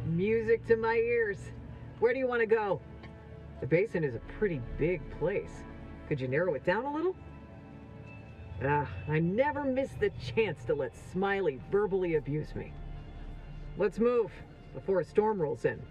Music to my ears. Where do you want to go? The basin is a pretty big place. Could you narrow it down a little? I never miss the chance to let Smiley verbally abuse me. Let's move before a storm rolls in.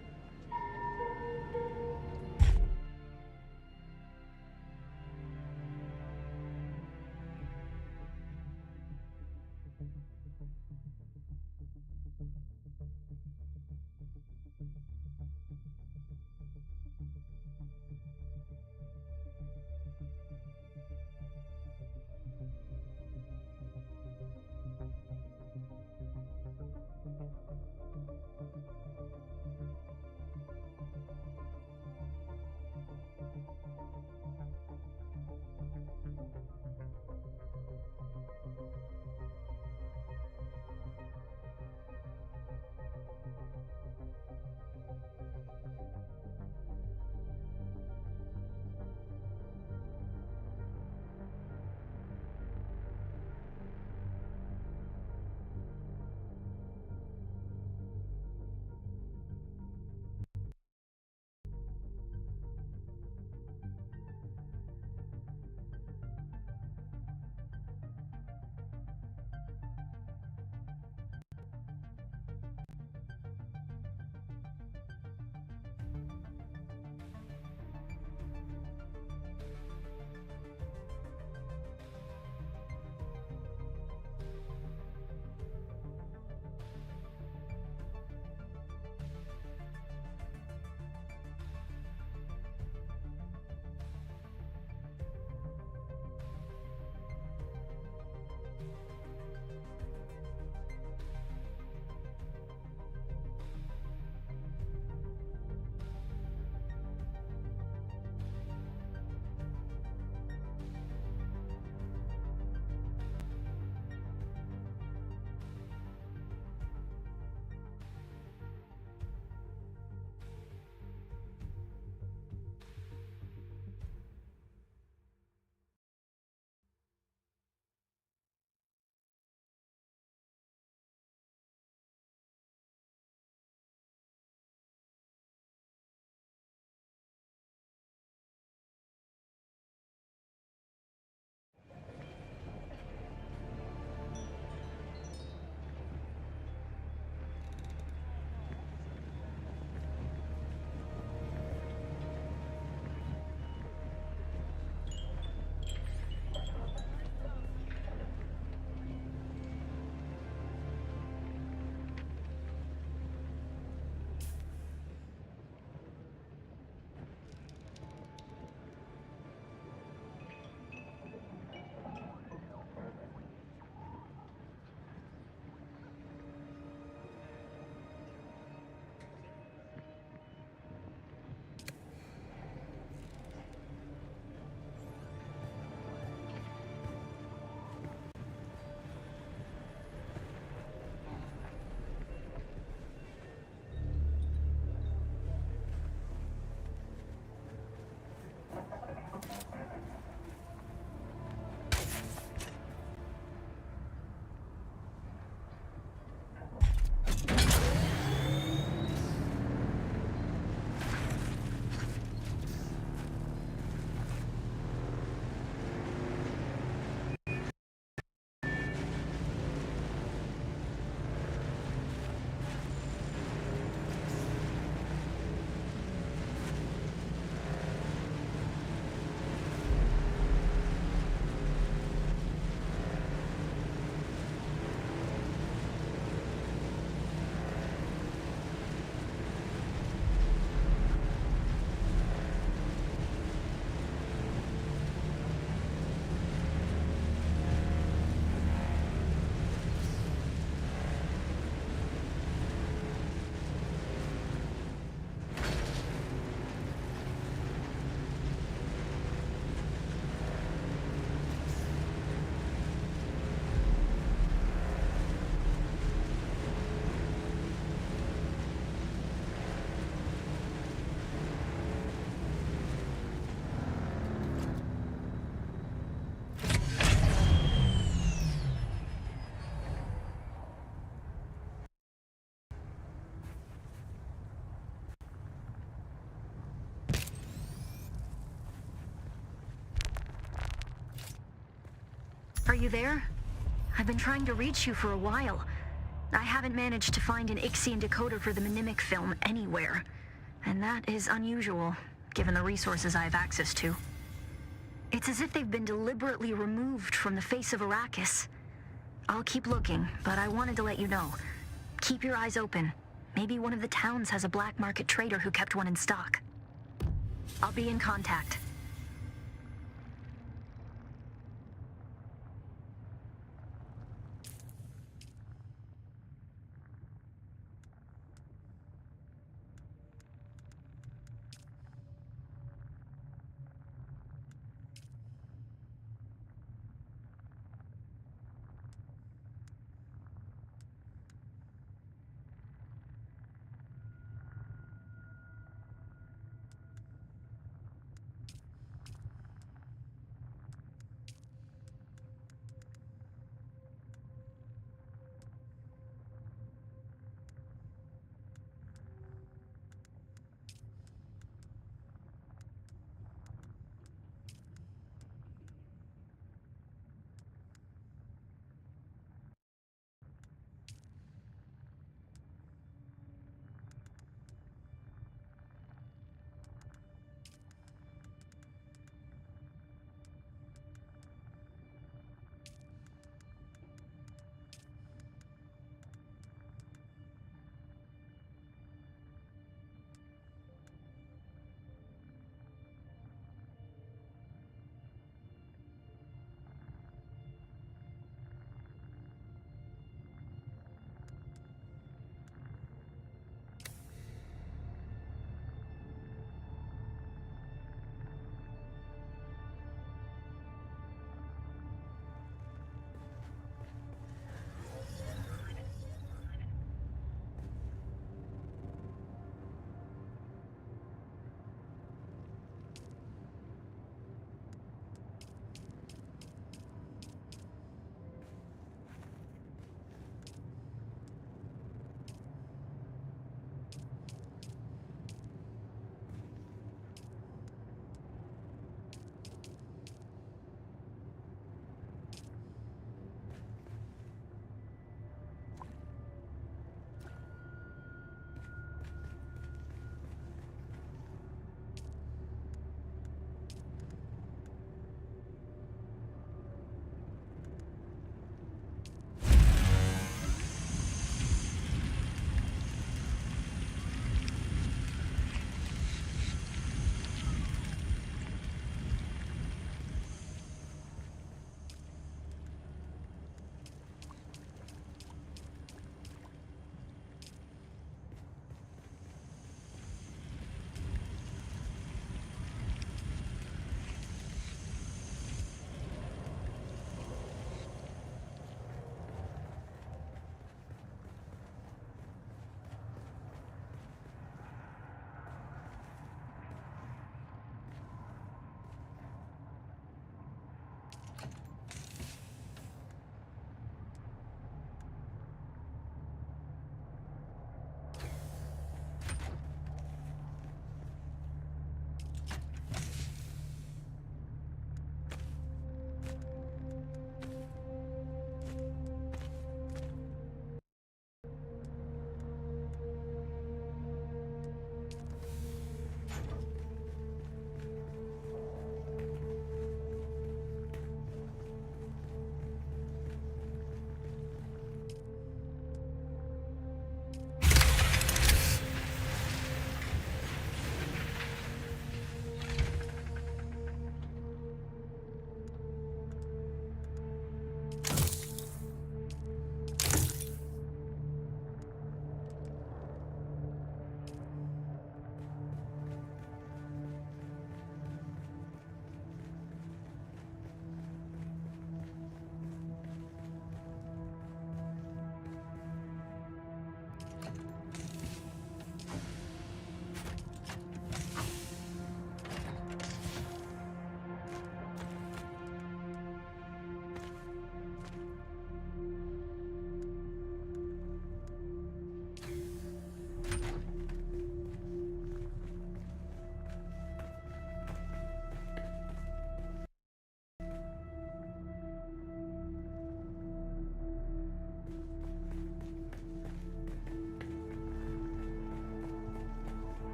Are you there? I've been trying to reach you for a while. I haven't managed to find an Ixian decoder for the Mnemic film anywhere. And that is unusual, given the resources I have access to. It's as if they've been deliberately removed from the face of Arrakis. I'll keep looking, but I wanted to let you know. Keep your eyes open. Maybe one of the towns has a black market trader who kept one in stock. I'll be in contact.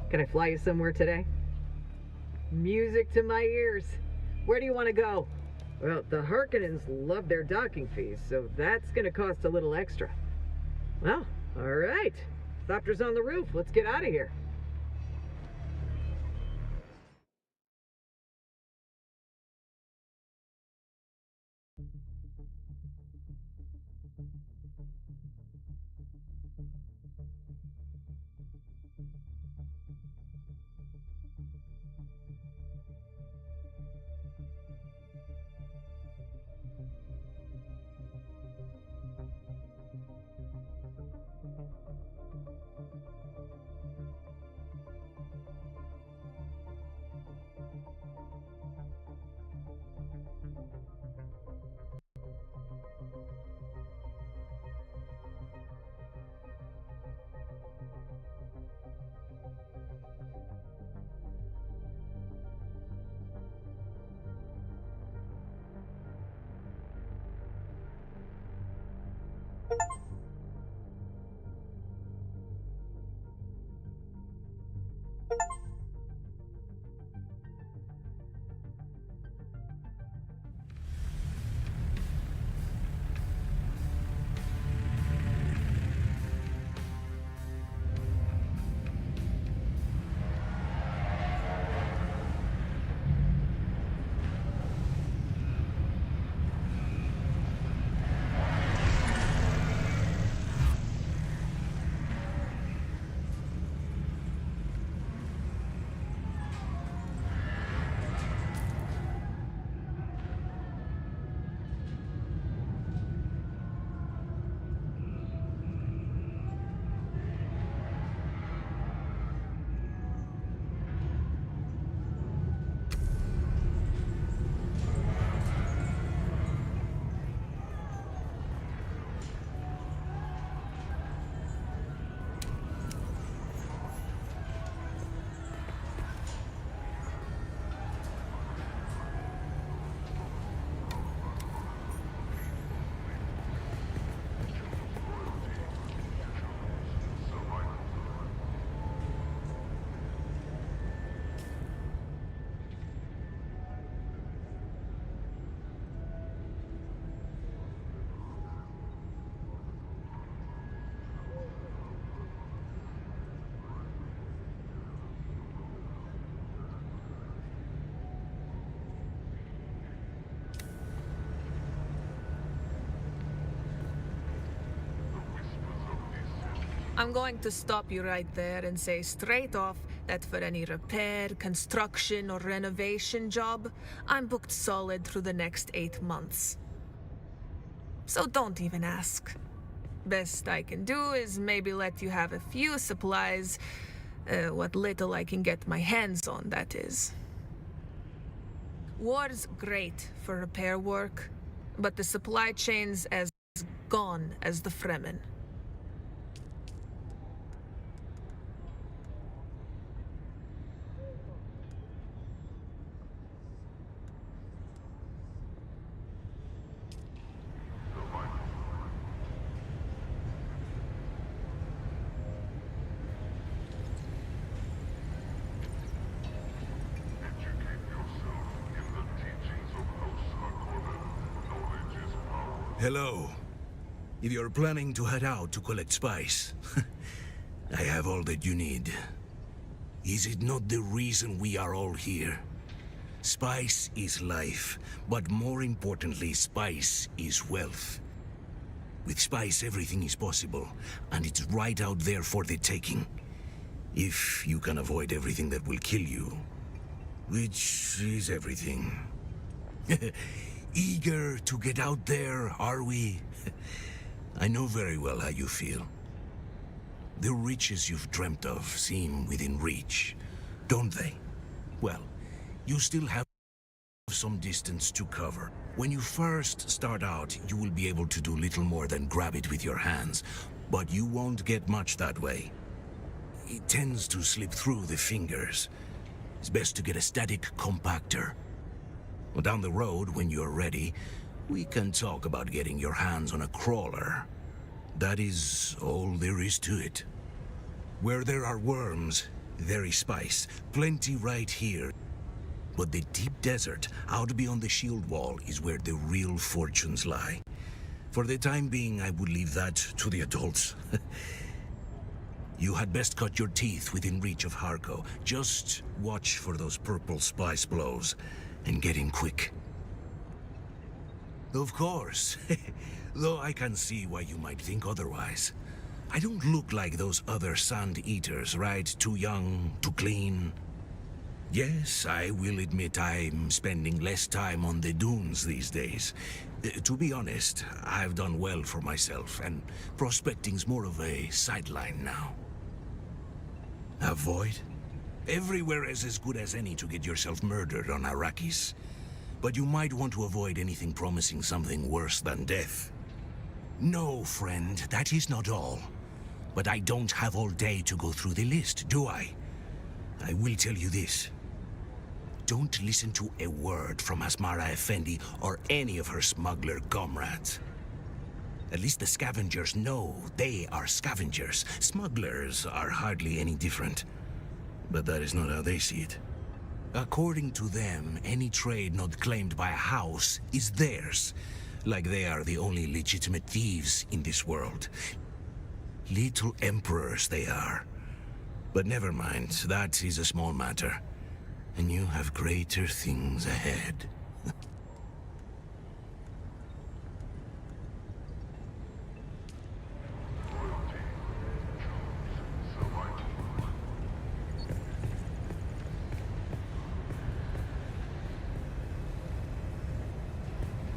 Can I fly you somewhere today? Music to my ears. Where do you want to go? Well, the Harkonnens love their docking fees, so that's gonna cost a little extra. Well, alright. Thopter's on the roof. Let's get out of here. I'm going to stop you right there and say straight off that for any repair, construction, or renovation job, I'm booked solid through the next 8 months. So don't even ask. Best I can do is maybe let you have a few supplies, what little I can get my hands on, that is. War's great for repair work, but the supply chain's as gone as the Fremen. Hello. If you're planning to head out to collect spice, I have all that you need. Is it not the reason we are all here? Spice is life, but more importantly, spice is wealth. With spice, everything is possible, and it's right out there for the taking. If you can avoid everything that will kill you, which is everything. Eager to get out there, are we? I know very well how you feel. The riches you've dreamt of seem within reach, don't they? Well, you still have some distance to cover. When you first start out, you will be able to do little more than grab it with your hands, but you won't get much that way. It tends to slip through the fingers. It's best to get a static compactor. Well, down the road, when you're ready, we can talk about getting your hands on a crawler. That is all there is to it. Where there are worms, There is spice, plenty right here. But the deep desert, out beyond the shield wall, is where the real fortunes lie. For the time being, I would leave that to the adults. You had best cut your teeth within reach of Harko. Just watch for those purple spice blows, and get in quick. Of course. Though I can see why you might think otherwise. I don't look like those other sand eaters, right? Too young, too clean. Yes, I will admit I'm spending less time on the dunes these days. To be honest, I've done well for myself, and prospecting's more of a sideline now. Avoid? Everywhere is as good as any to get yourself murdered on Arrakis. But you might want to avoid anything promising something worse than death. No, friend, that is not all. But I don't have all day to go through the list, do I? I will tell you this. Don't listen to a word from Asmara Effendi or any of her smuggler comrades. At least the scavengers know they are scavengers. Smugglers are hardly any different. But that is not how they see it. According to them, any trade not claimed by a house is theirs. Like they are the only legitimate thieves in this world. Little emperors they are. But never mind, that is a small matter. And you have greater things ahead.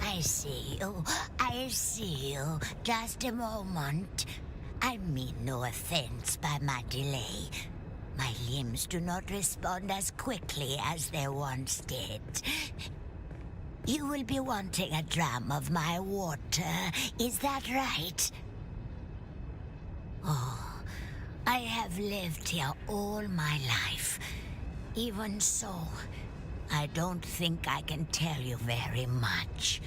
I see you. I see you. Just a moment. I mean no offense by my delay. My limbs do not respond as quickly as they once did. You will be wanting a dram of my water, is that right? Oh, I have lived here all my life. Even so, I don't think I can tell you very much.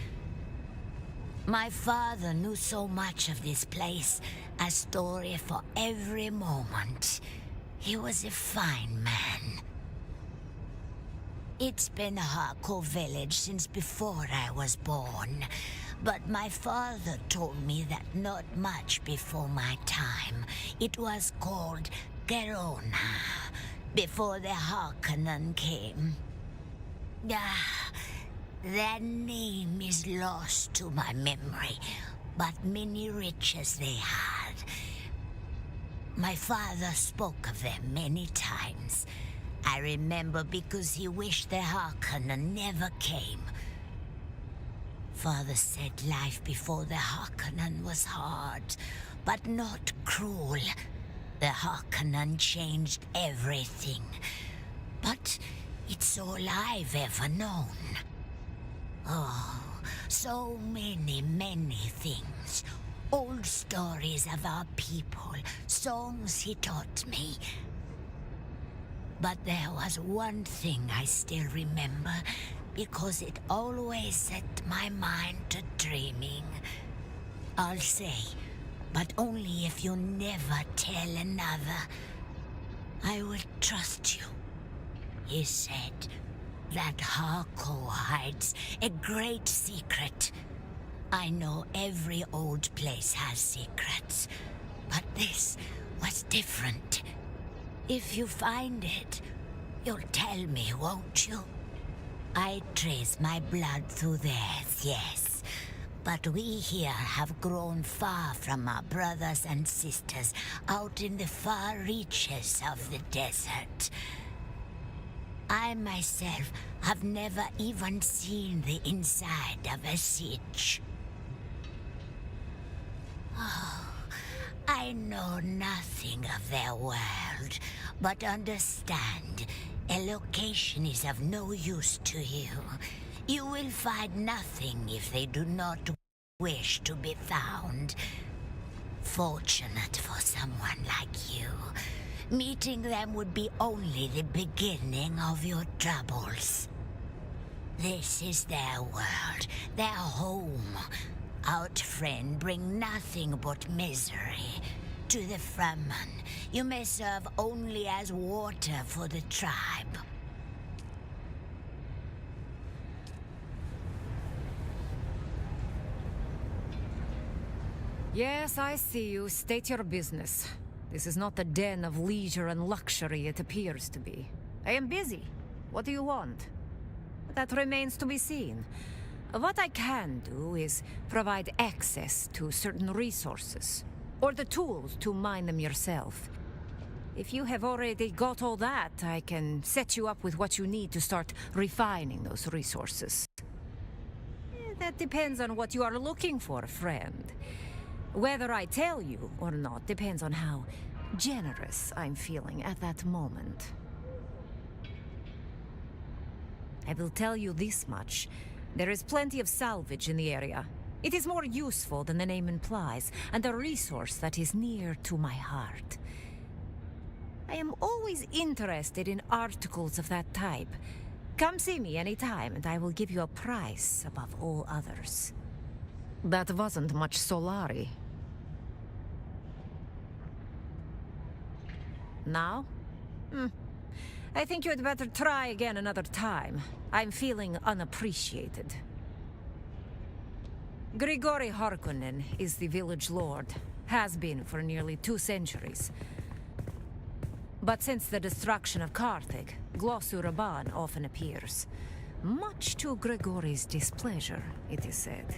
My father knew so much of this place, a story for every moment. He was a fine man. It's been a Harko village since before I was born, but my father told me that not much before my time. It was called Gerona, before the Harkonnen came. Their name is lost to my memory, but many riches they had. My father spoke of them many times. I remember because he wished the Harkonnen never came. Father said life before the Harkonnen was hard, but not cruel. The Harkonnen changed everything, but it's all I've ever known. Oh, so many things. Old stories of our people, songs he taught me. But there was one thing I still remember, because it always set my mind to dreaming. I'll say, but only if you never tell another. I will trust you. He said that Harko hides a great secret. I know every old place has secrets, but this was different. If you find it, you'll tell me, won't you? I trace my blood through theirs, yes. But we here have grown far from our brothers and sisters out in the far reaches of the desert. I myself have never even seen the inside of a siege. Oh, I know nothing of their world, but understand, a location is of no use to you. You will find nothing if they do not wish to be found. Fortunate for someone like you. Meeting them would be only the beginning of your troubles. This is their world, their home. Outfriend bring nothing but misery. to the Fremen. You may serve only as water for the tribe. Yes, I see you. State your business. This is not the den of leisure and luxury it appears to be. I am busy. What do you want? That remains to be seen. What I can do is provide access to certain resources, or the tools to mine them yourself. If you have already got all that, I can set you up with what you need to start refining those resources. That depends on what you are looking for, friend. Whether I tell you or not depends on how generous I'm feeling at that moment. I will tell you this much. There is plenty of salvage in the area. It is more useful than the name implies, and a resource that is near to my heart. I am always interested in articles of that type. Come see me anytime, and I will give you a price above all others. That wasn't much Solari. Now? I think you had better try again another time. I'm feeling unappreciated. Grigori Harkonnen is the village lord. Has been for nearly 2 centuries. But since the destruction of Karthag, Glossu-Raban often appears. Much to Grigori's displeasure, it is said.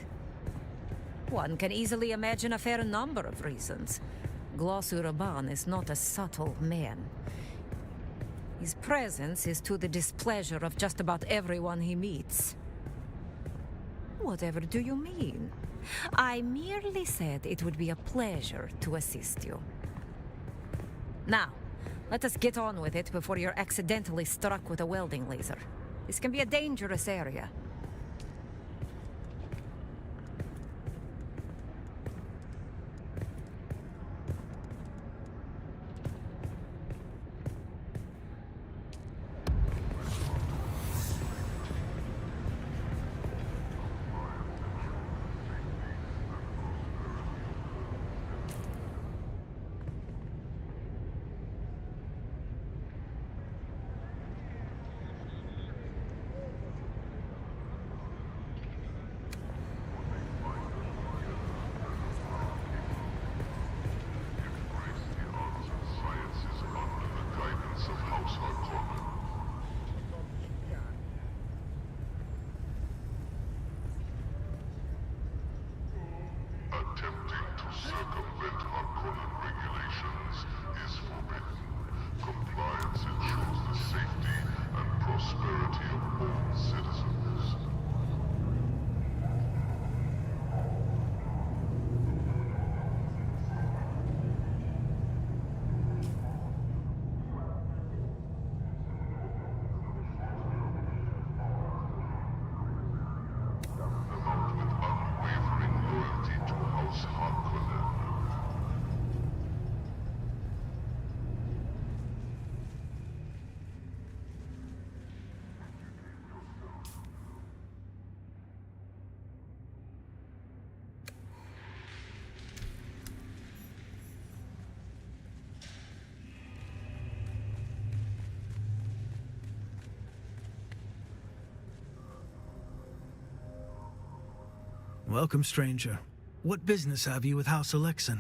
One can easily imagine a fair number of reasons. Glossu-Raban is not a subtle man. His presence is to the displeasure of just about everyone he meets. Whatever do you mean? I merely said it would be a pleasure to assist you. Now, let us get on with it before you're accidentally struck with a welding laser. This can be a dangerous area. Attempting to circumvent Harkonnen regulations is forbidden. Compliance ensures the safety and prosperity of all citizens. Welcome, stranger. What business have you with House Alexan?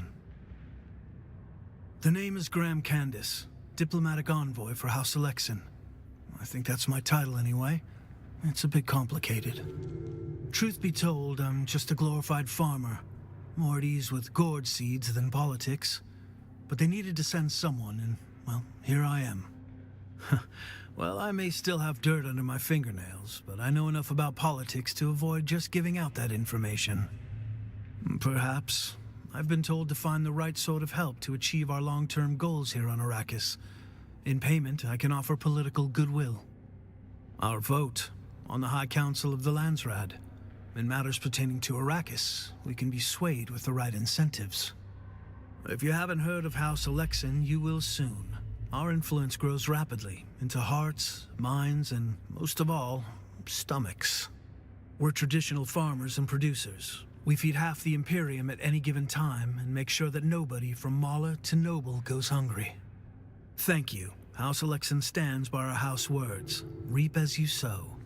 The name is Graham Candace, diplomatic envoy for House Alexan. I think that's my title anyway. It's a bit complicated. Truth be told, I'm just a glorified farmer, more at ease with gourd seeds than politics. But they needed to send someone, and, well, here I am. Well, I may still have dirt under my fingernails, but I know enough about politics to avoid just giving out that information. Perhaps. I've been told to find the right sort of help to achieve our long-term goals here on Arrakis. In payment, I can offer political goodwill. Our vote on the High Council of the Landsraad. In matters pertaining to Arrakis, we can be swayed with the right incentives. If you haven't heard of House Alexan, you will soon. Our influence grows rapidly into hearts, minds, and most of all, stomachs. We're traditional farmers and producers, We feed half the Imperium at any given time and make sure that nobody from Mala to noble goes hungry. Thank you. House Alexan stands by our house words. Reap as you sow.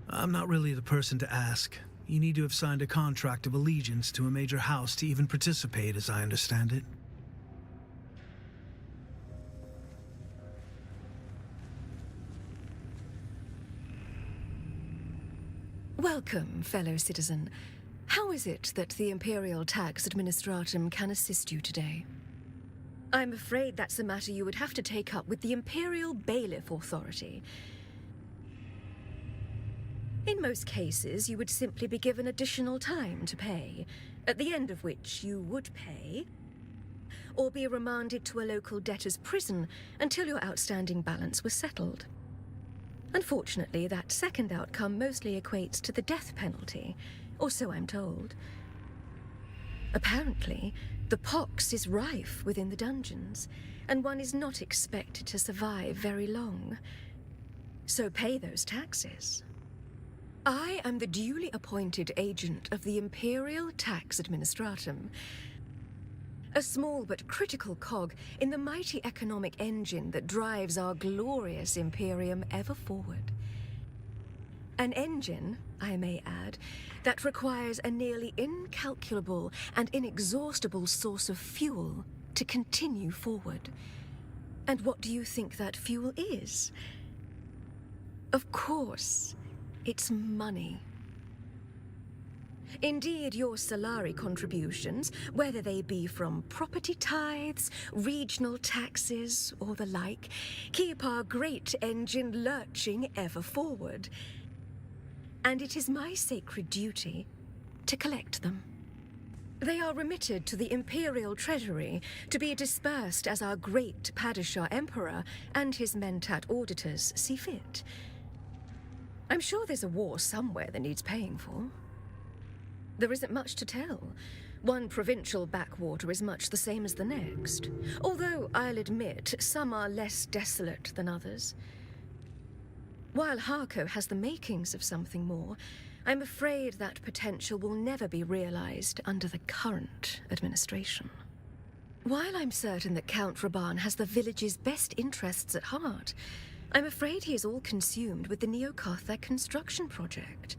I'm not really the person to ask. You need to have signed a contract of allegiance to a major house to even participate, as I understand it. Welcome, fellow citizen. How is it that the Imperial Tax Administratum can assist you today? I'm afraid that's a matter you would have to take up with the Imperial Bailiff Authority. In most cases, you would simply be given additional time to pay, at the end of which you would pay, or be remanded to a local debtor's prison until your outstanding balance was settled. Unfortunately, that second outcome mostly equates to the death penalty, or so I'm told. Apparently, the pox is rife within the dungeons, and one is not expected to survive very long. So pay those taxes. I am the duly appointed agent of the Imperial Tax Administratum, a small but critical cog in the mighty economic engine that drives our glorious Imperium ever forward. An engine, I may add, that requires a nearly incalculable and inexhaustible source of fuel to continue forward. And what do you think that fuel is? Of course, it's money. Indeed, your salary contributions, whether they be from property tithes, regional taxes, or the like, keep our great engine lurching ever forward. And it is my sacred duty to collect them. They are remitted to the Imperial Treasury to be dispersed as our great Padishah Emperor and his Mentat auditors see fit. I'm sure there's a war somewhere that needs paying for. There isn't much to tell. One provincial backwater is much the same as the next, although I'll admit some are less desolate than others. While Harko has the makings of something more, I'm afraid that potential will never be realized under the current administration. While I'm certain that Count Raban has the village's best interests at heart, I'm afraid he is all consumed with the Neo-Carthag construction project.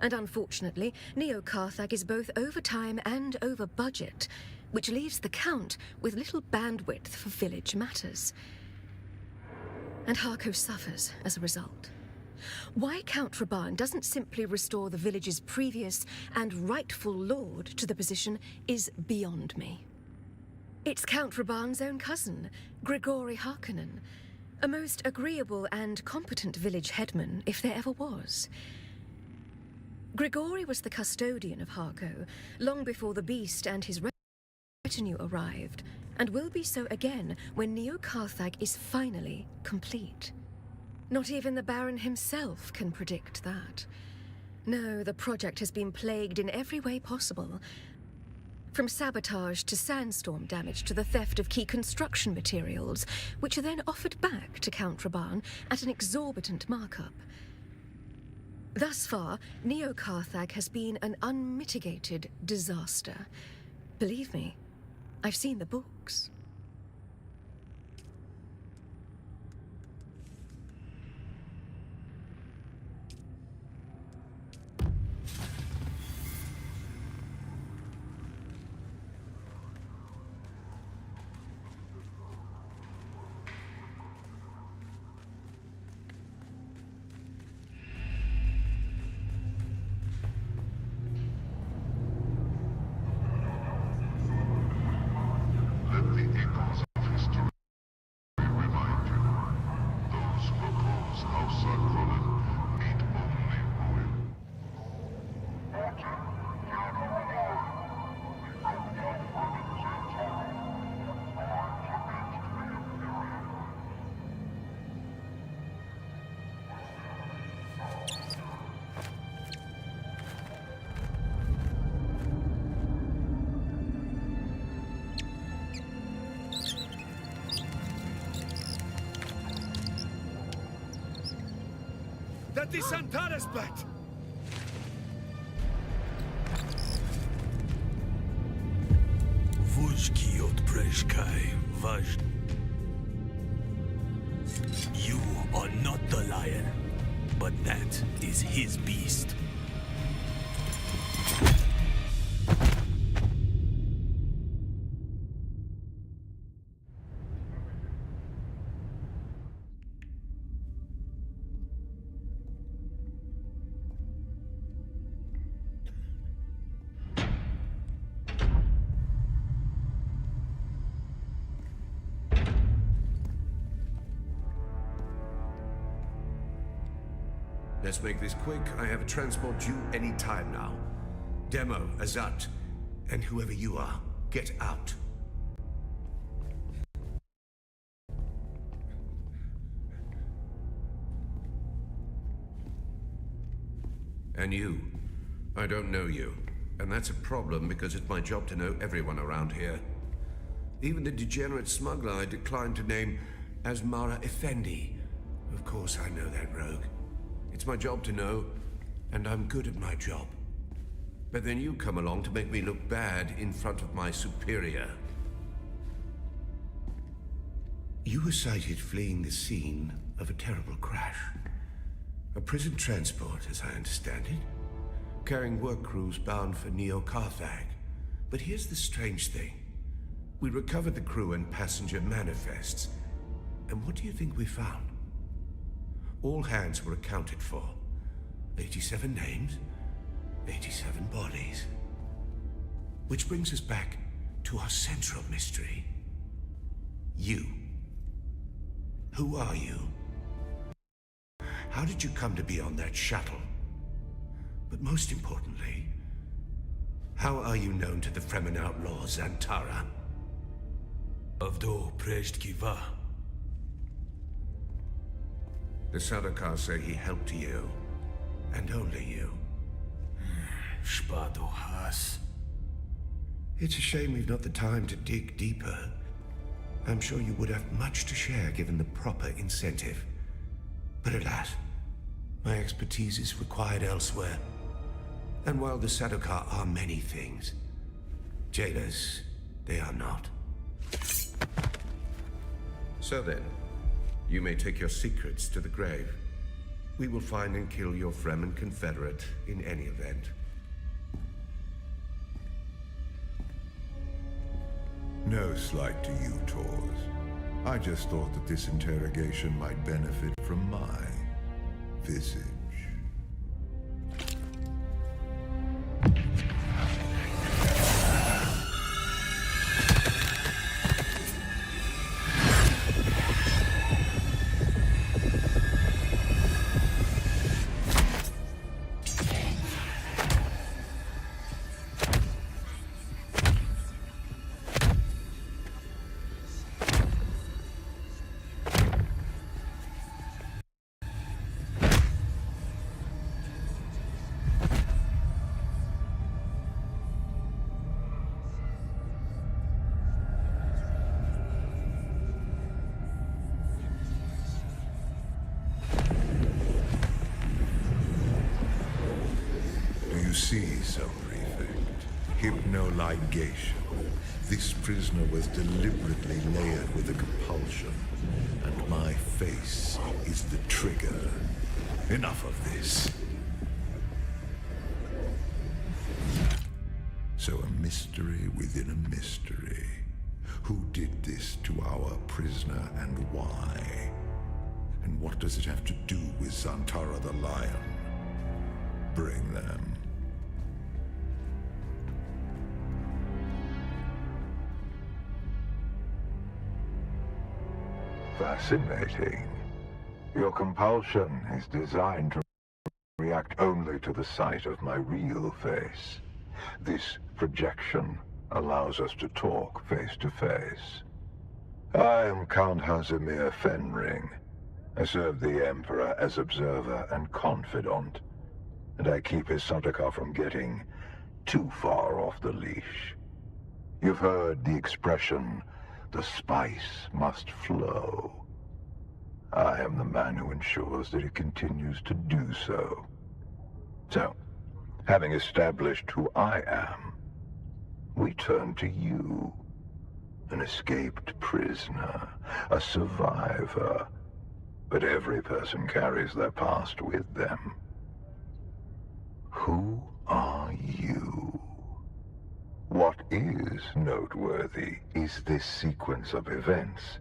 And unfortunately, Neo-Carthag is both over time and over budget, which leaves the Count with little bandwidth for village matters. And Harko suffers as a result. Why Count Raban doesn't simply restore the village's previous and rightful lord to the position is beyond me. It's Count Raban's own cousin, Grigori Harkonnen, a most agreeable and competent village headman, if there ever was. Grigori was the custodian of Harko long before the beast and his retinue arrived, and will be so again when Neo-Carthag is finally complete. Not even the Baron himself can predict that. No, the project has been plagued in every way possible, from sabotage to sandstorm damage to the theft of key construction materials, which are then offered back to Count Raban at an exorbitant markup. Thus far, Neo-Carthag has been an unmitigated disaster. Believe me, I've seen the books. That is Antares bat! You are not the lion, but that is his beast. Let's make this quick. I have a transport due any time now. Demo, Azat, and whoever you are, get out. And you. I don't know you. And that's a problem because it's my job to know everyone around here. Even the degenerate smuggler I declined to name as Mara Effendi. Of course I know that rogue. It's my job to know, and I'm good at my job. But then you come along to make me look bad in front of my superior. You were sighted fleeing the scene of a terrible crash. A prison transport, as I understand it, carrying work crews bound for Neo-Carthag. But here's the strange thing. We recovered the crew and passenger manifests. And what do you think we found? All hands were accounted for. 87 names, 87 bodies. Which brings us back to our central mystery. You. Who are you? How did you come to be on that shuttle? But most importantly, how are you known to the Fremen outlaw Zantara? Avdo Prejdkiva. The Sardaukar say he helped you, and only you. Spado Has. It's a shame we've not the time to dig deeper. I'm sure you would have much to share given the proper incentive. But alas, my expertise is required elsewhere. And while the Sardaukar are many things, jailers, they are not. So then, you may take your secrets to the grave. We will find and kill your Fremen confederate in any event. No slight to you, Tors. I just thought that this interrogation might benefit from my visage. See, Sub-Prefect. Hypnoligation. This prisoner was deliberately layered with a compulsion, and my face is the trigger. Enough of this. So a mystery within a mystery. Who did this to our prisoner and why? And what does it have to do with Zantara the Lion? Bring them. Fascinating. Your compulsion is designed to react only to the sight of my real face. This projection allows us to talk face to face. I am Count Hazimir Fenring. I serve the Emperor as observer and confidant, and I keep his Sardaukar from getting too far off the leash. You've heard the expression, the spice must flow. I am the man who ensures that it continues to do so. So, having established who I am, we turn to you. an escaped prisoner, a survivor. But every person carries their past with them. Who are you? What is noteworthy is this sequence of events.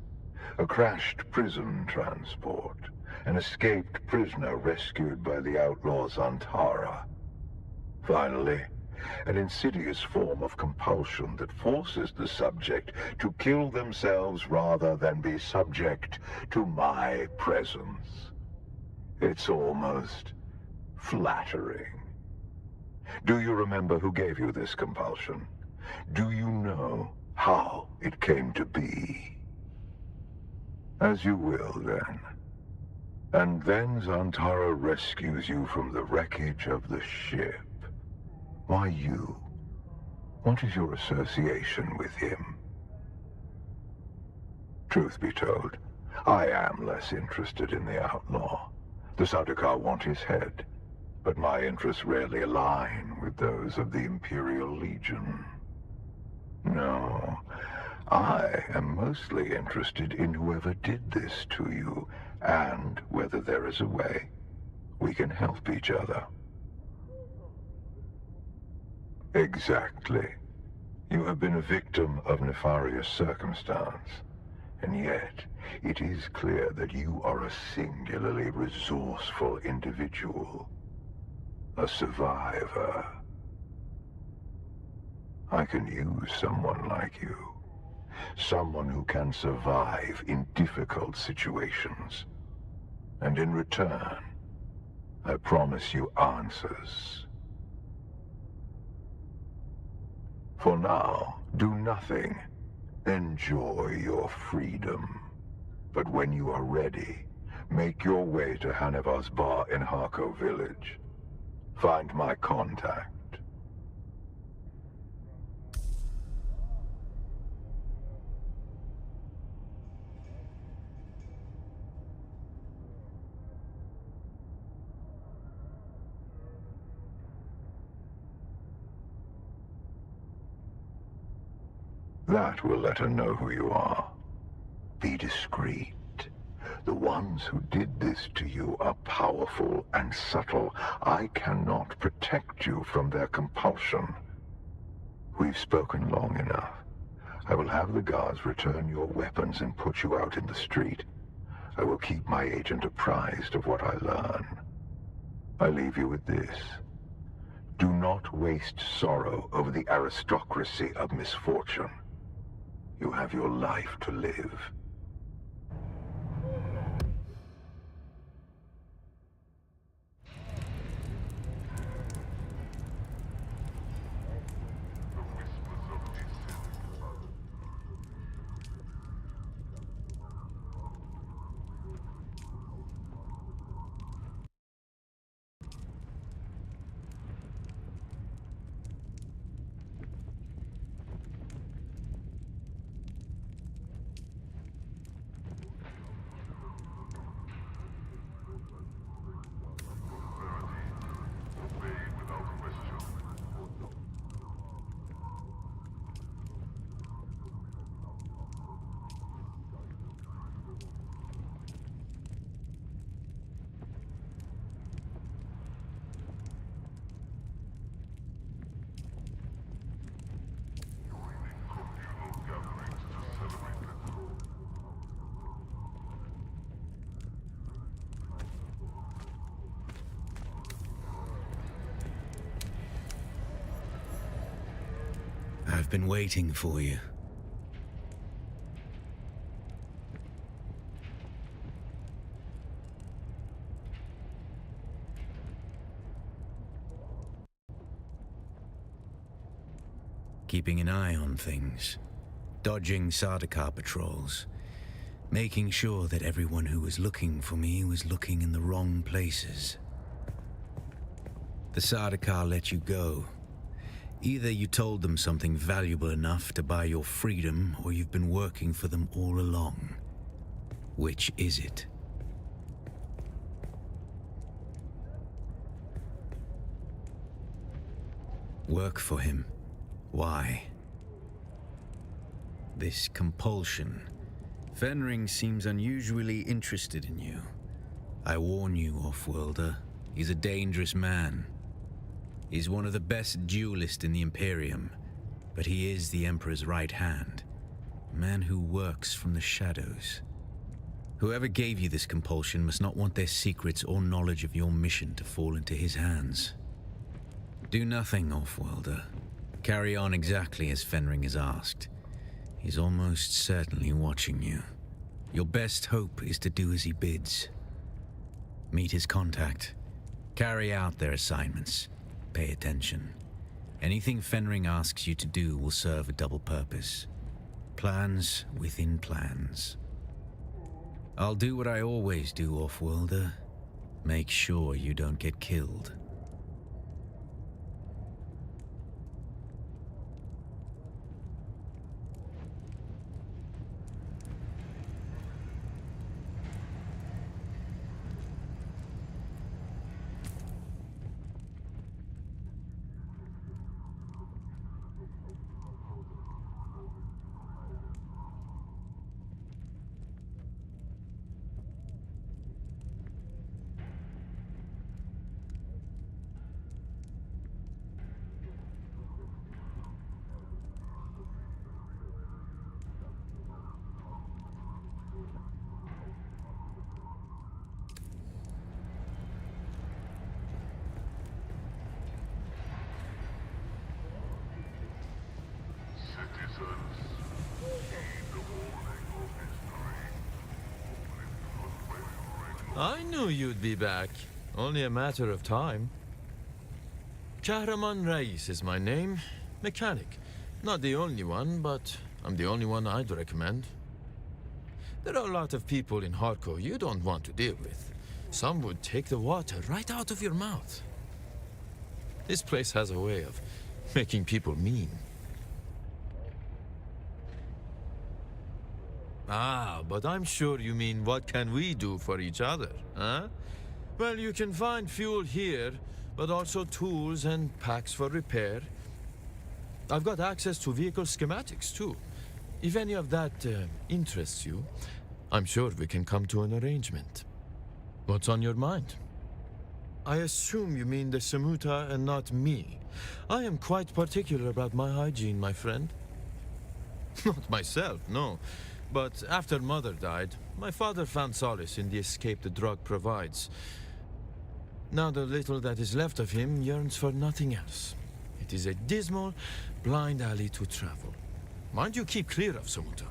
A crashed prison transport, an escaped prisoner rescued by the outlaws on Tara. Finally, an insidious form of compulsion that forces the subject to kill themselves rather than be subject to my presence. It's almost flattering. Do you remember who gave you this compulsion? Do you know how it came to be? As you will, then. And then Zantara rescues you from the wreckage of the ship. Why you? What is your association with him? Truth be told, I am less interested in the outlaw. The Sardaukar want his head, but my interests rarely align with those of the Imperial Legion. No, I am mostly interested in whoever did this to you, and whether there is a way we can help each other. Exactly. You have been a victim of nefarious circumstance, and yet it is clear that you are a singularly resourceful individual. A survivor. I can use someone like you. Someone who can survive in difficult situations. And in return, I promise you answers. For now, do nothing. Enjoy your freedom. But when you are ready, make your way to Hanevar's bar in Harko village. Find my contact. That will let her know who you are. Be discreet. The ones who did this to you are powerful and subtle. I cannot protect you from their compulsion. We've spoken long enough. I will have the guards return your weapons and put you out in the street. I will keep my agent apprised of what I learn. I leave you with this. Do not waste sorrow over the aristocracy of misfortune. You have your life to live. I've been waiting for you. Keeping an eye on things, dodging Sardaukar patrols, making sure that everyone who was looking for me was looking in the wrong places. The Sardaukar let you go. Either you told them something valuable enough to buy your freedom, or you've been working for them all along. Which is it? Work for him. Why? This compulsion. Fenring seems unusually interested in you. I warn you, Offworlder, he's a dangerous man. He's one of the best duelists in the Imperium, but he is the Emperor's right hand. A man who works from the shadows. Whoever gave you this compulsion must not want their secrets or knowledge of your mission to fall into his hands. Do nothing, Offworlder. Carry on exactly as Fenring has asked. He's almost certainly watching you. Your best hope is to do as he bids. Meet his contact. Carry out their assignments. Pay attention. Anything Fenring asks you to do will serve a double purpose. Plans within plans. I'll do what I always do, Offworlder. Make sure you don't get killed. I knew you'd be back. Only a matter of time. Kahraman Reis is my name. Mechanic. Not the only one, but I'm the only one I'd recommend. There are a lot of people in Harko you don't want to deal with. Some would take the water right out of your mouth. This place has a way of making people mean. Ah, but I'm sure you mean what can we do for each other, huh? Well, you can find fuel here, but also tools and packs for repair. I've got access to vehicle schematics, too. If any of that interests you, I'm sure we can come to an arrangement. What's on your mind? I assume you mean the Samuta and not me. I am quite particular about my hygiene, my friend. Not myself, no. But after Mother died, my father found solace in the escape the drug provides. Now the little that is left of him yearns for nothing else. It is a dismal, blind alley to travel. Mind you keep clear of Samuta.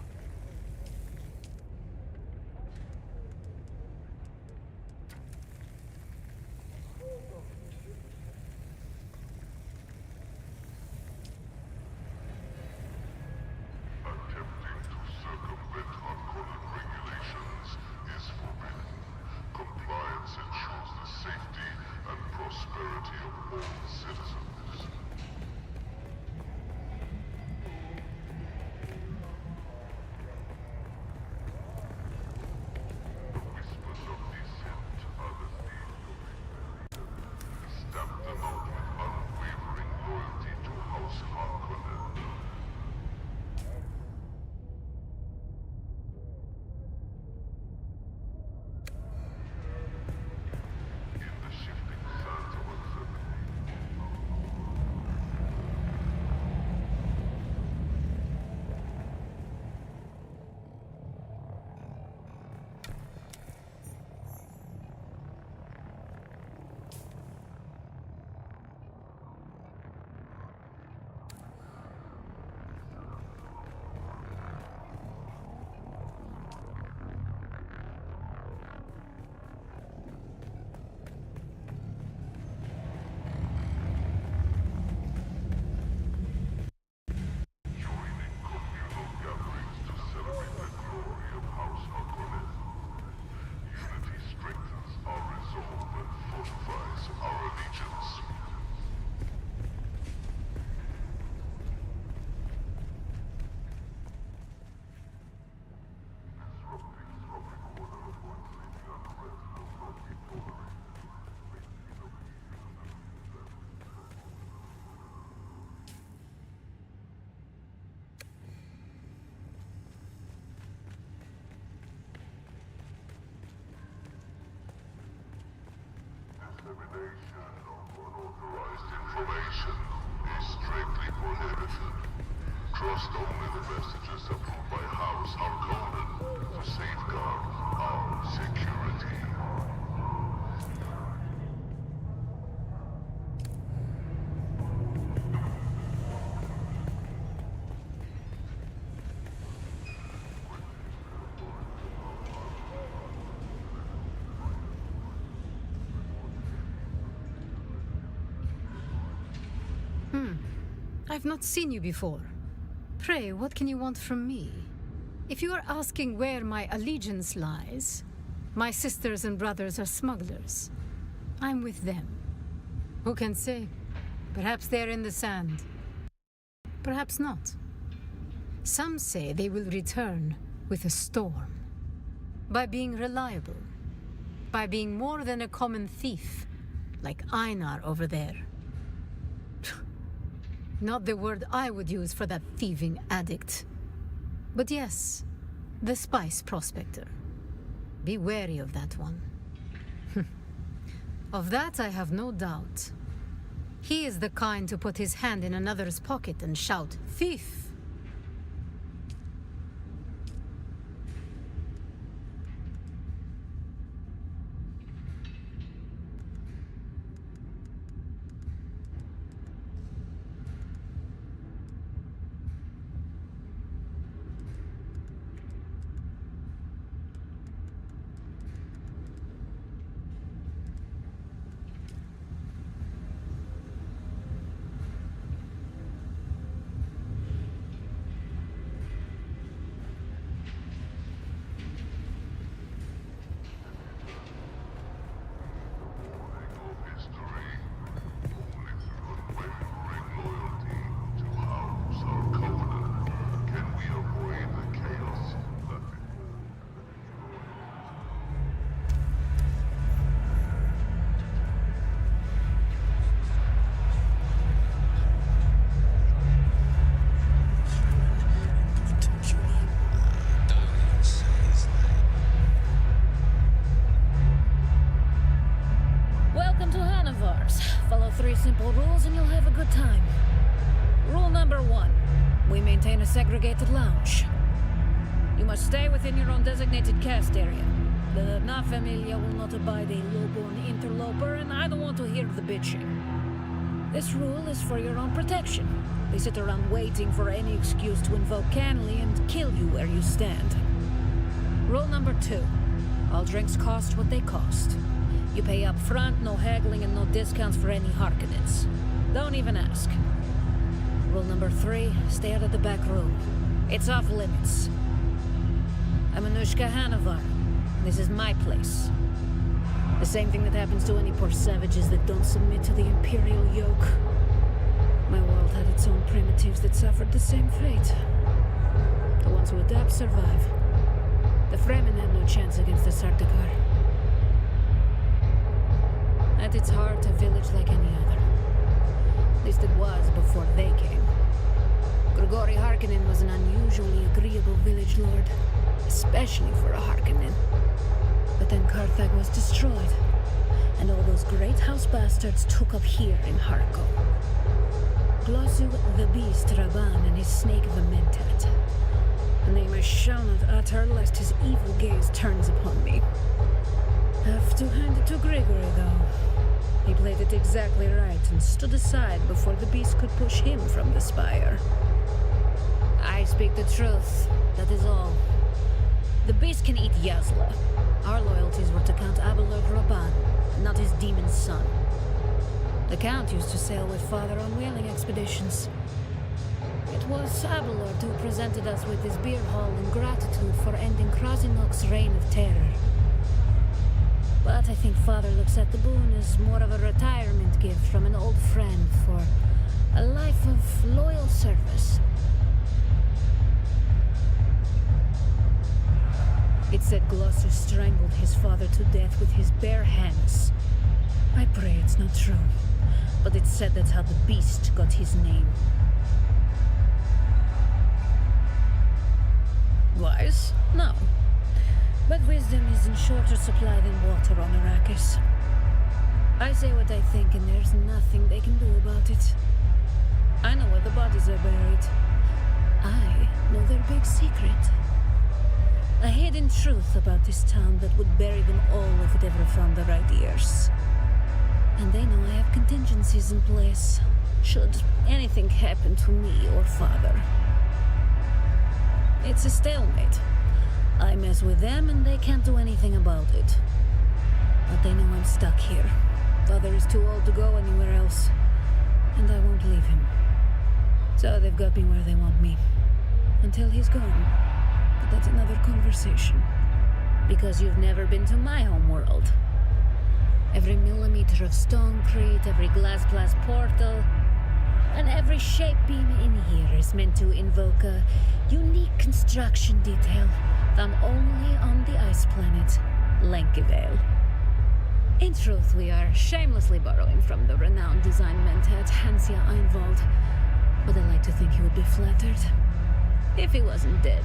Trust only the messages approved by House Harkonnen to safeguard our security. I've not seen you before. Pray, what can you want from me? If you are asking where my allegiance lies, my sisters and brothers are smugglers. I'm with them. Who can say? Perhaps they're in the sand. Perhaps not. Some say they will return with a storm. By being reliable. By being more than a common thief, like Einar over there. Not the word I would use for that thieving addict. But yes, the spice prospector. Be wary of that one. Of that I have no doubt. He is the kind to put his hand in another's pocket and shout, "Thief!" Follow 3 simple rules and you'll have a good time. Rule number 1. We maintain a segregated lounge. You must stay within your own designated cast area. The Na Familia will not abide a low-born interloper, and I don't want to hear the bitching. This rule is for your own protection. They sit around waiting for any excuse to invoke Canley and kill you where you stand. Rule number 2. All drinks cost what they cost. You pay up front, no haggling and no discounts for any Harkonnens. Don't even ask. Rule number 3, stay out of the back room. It's off limits. I'm Anushka Hanavar. This is my place. The same thing that happens to any poor savages that don't submit to the Imperial yoke. My world had its own primitives that suffered the same fate. The ones who adapt survive. The Fremen had no chance against the Sardaukar. At its heart, a village like any other. At least it was before they came. Grigori Harkonnen was an unusually agreeable village lord, especially for a Harkonnen. But then Carthage was destroyed, and all those great house bastards took up here in Harko. Glossu the Beast Raban and his snake of a mentat. A name I shall not utter lest his evil gaze turns upon me. Have to hand it to Grigory, though. He played it exactly right and stood aside before the beast could push him from the spire. I speak the truth, that is all. The beast can eat Yazla. Our loyalties were to Count Abelard Raban, not his demon son. The Count used to sail with Father on whaling expeditions. It was Abelard who presented us with his beer hall in gratitude for ending Krasinok's reign of terror. But I think Father looks at the boon as more of a retirement gift from an old friend for a life of loyal service. It said Glossu strangled his father to death with his bare hands. I pray it's not true, but it said that's how the beast got his name. Wise? No. But wisdom is in shorter supply than water on Arrakis. I say what I think, and there's nothing they can do about it. I know where the bodies are buried. I know their big secret. A hidden truth about this town that would bury them all if it ever found the right ears. And they know I have contingencies in place, should anything happen to me or father. It's a stalemate. I mess with them and they can't do anything about it. But they know I'm stuck here. Father is too old to go anywhere else, and I won't leave him. So they've got me where they want me. Until he's gone. But that's another conversation. Because you've never been to my homeworld. Every millimeter of stonecrete, every glass portal, and every shape beam in here is meant to invoke a unique construction detail found only on the ice planet, Lankivale. In truth, we are shamelessly borrowing from the renowned design mentat Hansia Einwald, but I like to think he would be flattered if he wasn't dead.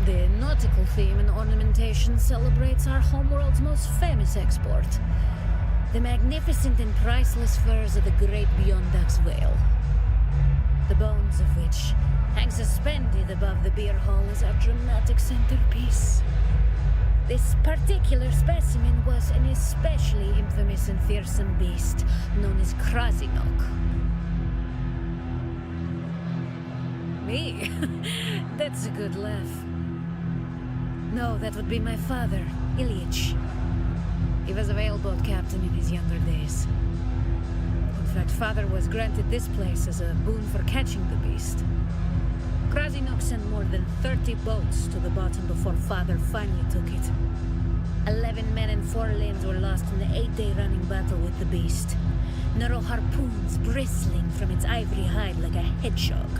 The nautical theme and ornamentation celebrates our homeworld's most famous export, the magnificent and priceless furs of the great Beyondak's whale, the bones of which hang suspended above the beer hall as our dramatic centerpiece. This particular specimen was an especially infamous and fearsome beast known as Krasinok. Me? That's a good laugh. No, that would be my father, Ilyich. He was a whaleboat captain in his younger days. In fact, father was granted this place as a boon for catching the beast. Krasinok sent more than 30 boats to the bottom before father finally took it. 11 men and 4 limbs were lost in the 8-day running battle with the beast. Neural harpoons bristling from its ivory hide like a hedgehog.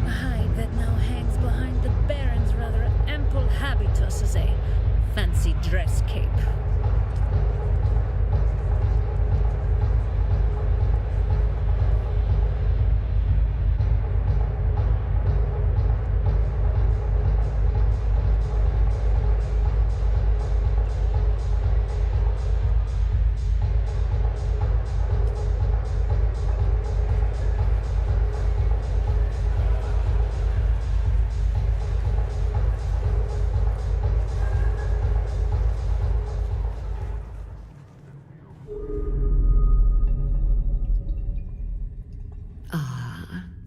A hide that now hangs behind the Baron's rather ample habitus as a fancy dress cape.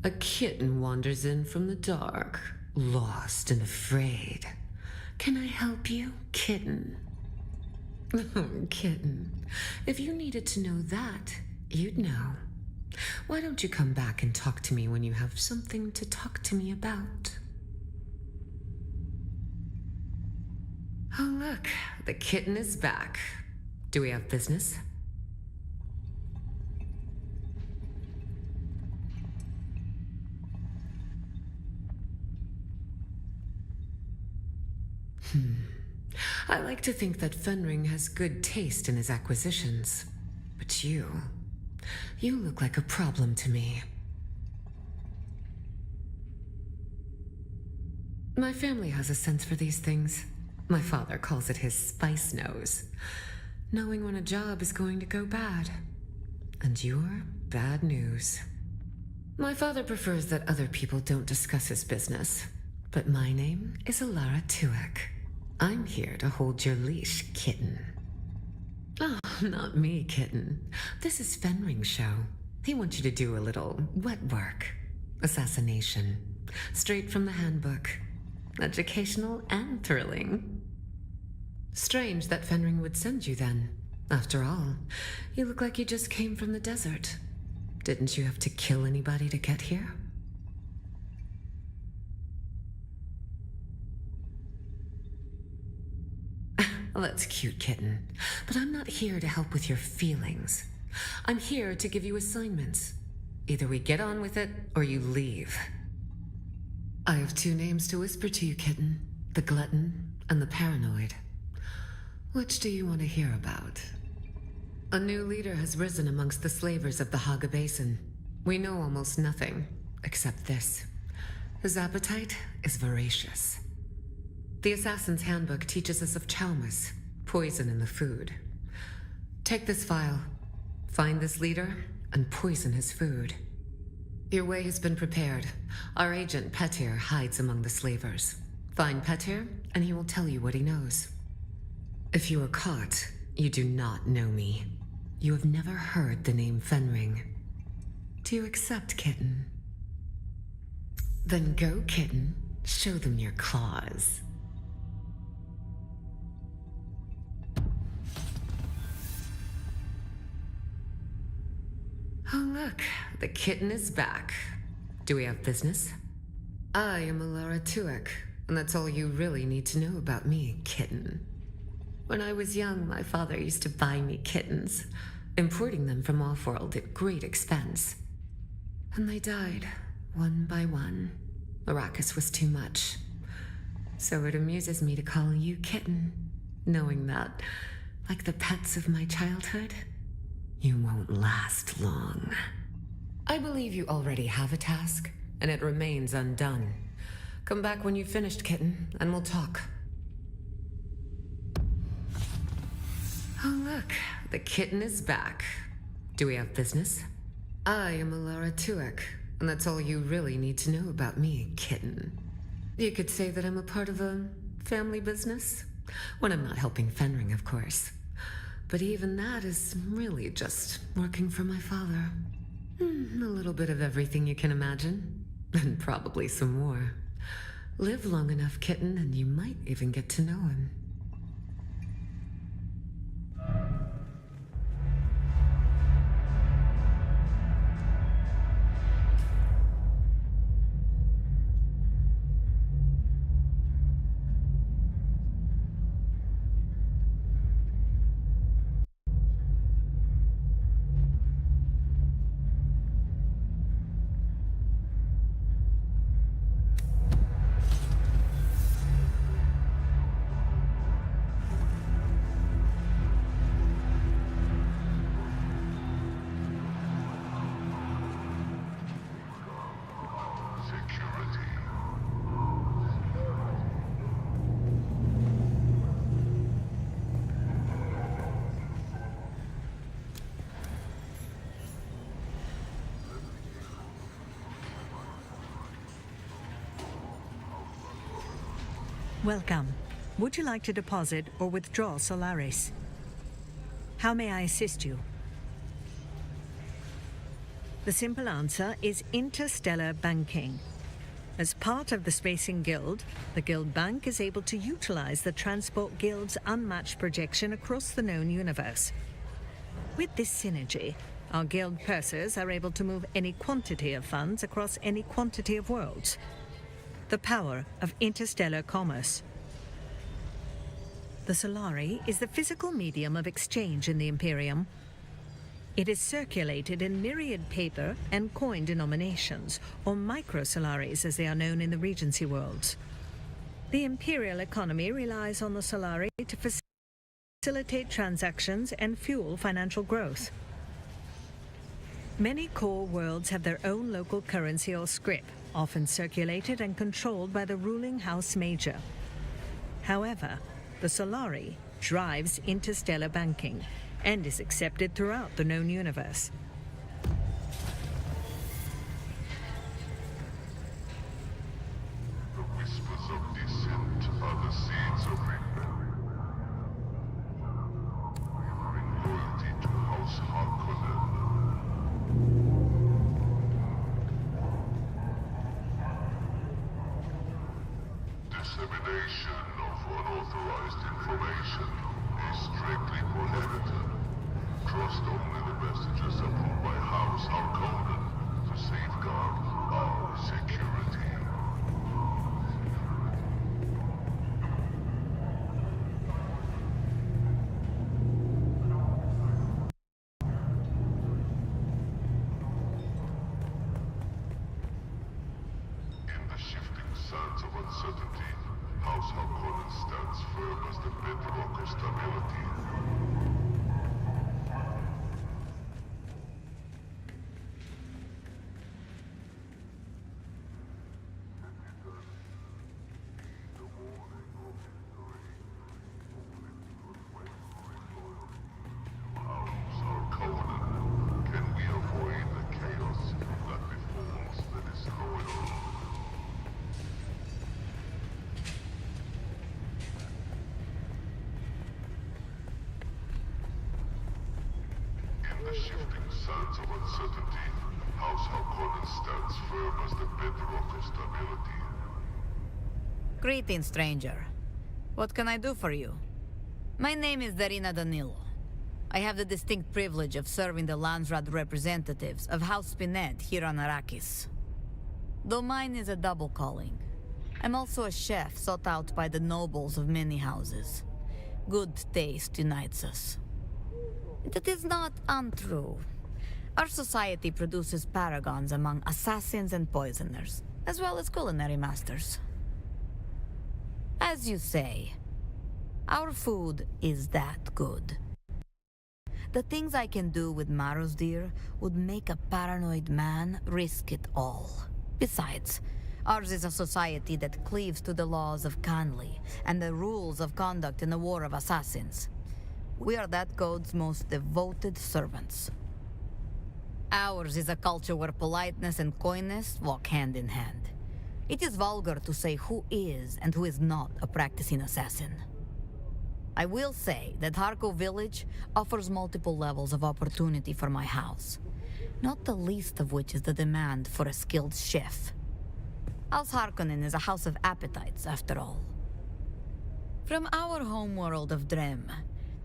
A kitten wanders in from the dark, lost and afraid. Can I help you, kitten? Kitten, if you needed to know that, you'd know. Why don't you come back and talk to me when you have something to talk to me about? Oh, look, the kitten is back. Do we have business? I like to think that Fenring has good taste in his acquisitions. But you look like a problem to me. My family has a sense for these things. My father calls it his spice nose. Knowing when a job is going to go bad. And you're bad news. My father prefers that other people don't discuss his business. But my name is Alara Tuek. I'm here to hold your leash, kitten. Oh, not me, kitten. This is Fenring's show. He wants you to do a little wet work. Assassination. Straight from the handbook. Educational and thrilling. Strange that Fenring would send you then. After all, you look like you just came from the desert. Didn't you have to kill anybody to get here? Well, that's cute, kitten. But I'm not here to help with your feelings. I'm here to give you assignments. Either we get on with it, or you leave. I have 2 names to whisper to you, kitten. The glutton and the paranoid. Which do you want to hear about? A new leader has risen amongst the slavers of the Haga Basin. We know almost nothing, except this. His appetite is voracious. The Assassin's Handbook teaches us of chaumas, poison in the food. Take this file, find this leader, and poison his food. Your way has been prepared. Our agent, Petir, hides among the slavers. Find Petir, and he will tell you what he knows. If you are caught, you do not know me. You have never heard the name Fenring. Do you accept, kitten? Then go, kitten. Show them your claws. Oh, look. The kitten is back. Do we have business? I am Alara Tuek, and that's all you really need to know about me, kitten. When I was young, my father used to buy me kittens, importing them from off-world at great expense. And they died, one by one. Arrakis was too much. So it amuses me to call you kitten, knowing that, like the pets of my childhood, you won't last long. I believe you already have a task, and it remains undone. Come back when you've finished, kitten, and we'll talk. Oh, look. The kitten is back. Do we have business? I am Alara Tuek, and that's all you really need to know about me, kitten. You could say that I'm a part of a family business. When I'm not helping Fenring, of course. But even that is really just working for my father. A little bit of everything you can imagine. And probably some more. Live long enough, kitten, and you might even get to know him. Welcome. Would you like to deposit or withdraw Solaris? How may I assist you? The simple answer is interstellar banking. As part of the Spacing Guild, the Guild Bank is able to utilize the Transport Guild's unmatched projection across the known universe. With this synergy, our Guild pursers are able to move any quantity of funds across any quantity of worlds. The power of interstellar commerce. The Solari is the physical medium of exchange in the Imperium. It is circulated in myriad paper and coin denominations, or microsolaris as they are known in the Regency worlds. The Imperial economy relies on the Solari to facilitate transactions and fuel financial growth. Many core worlds have their own local currency or scrip, often circulated and controlled by the ruling House Major. However, the Solari drives interstellar banking and is accepted throughout the known universe. The whispers of dissent are the seeds of rebellion. Bring loyalty to House Harkonnen. Dissemination of unauthorized information is strictly prohibited. Trust only the messages approved by House Harkonnen to safeguard our security. In the shifting sands of uncertainty, House Harkonnen stands firm as the bedrock of stability. House Harkonnen, can we avoid the chaos that befalls In the shifting sands of uncertainty, House Harkonnen stands firm as the bedrock of stability. Greetings, stranger. What can I do for you? My name is Darina Danilo. I have the distinct privilege of serving the Landsraad representatives of House Spinet here on Arrakis. Though mine is a double calling, I'm also a chef sought out by the nobles of many houses. Good taste unites us. It is not untrue. Our society produces paragons among assassins and poisoners, as well as culinary masters. As you say, our food is that good. The things I can do with Marosdir would make a paranoid man risk it all. Besides, ours is a society that cleaves to the laws of Kanli and the rules of conduct in the War of Assassins. We are that code's most devoted servants. Ours is a culture where politeness and coyness walk hand in hand. It is vulgar to say who is and who is not a practicing assassin. I will say that Harko Village offers multiple levels of opportunity for my house, not the least of which is the demand for a skilled chef. House Harkonnen is a house of appetites, after all. From our homeworld of Drem,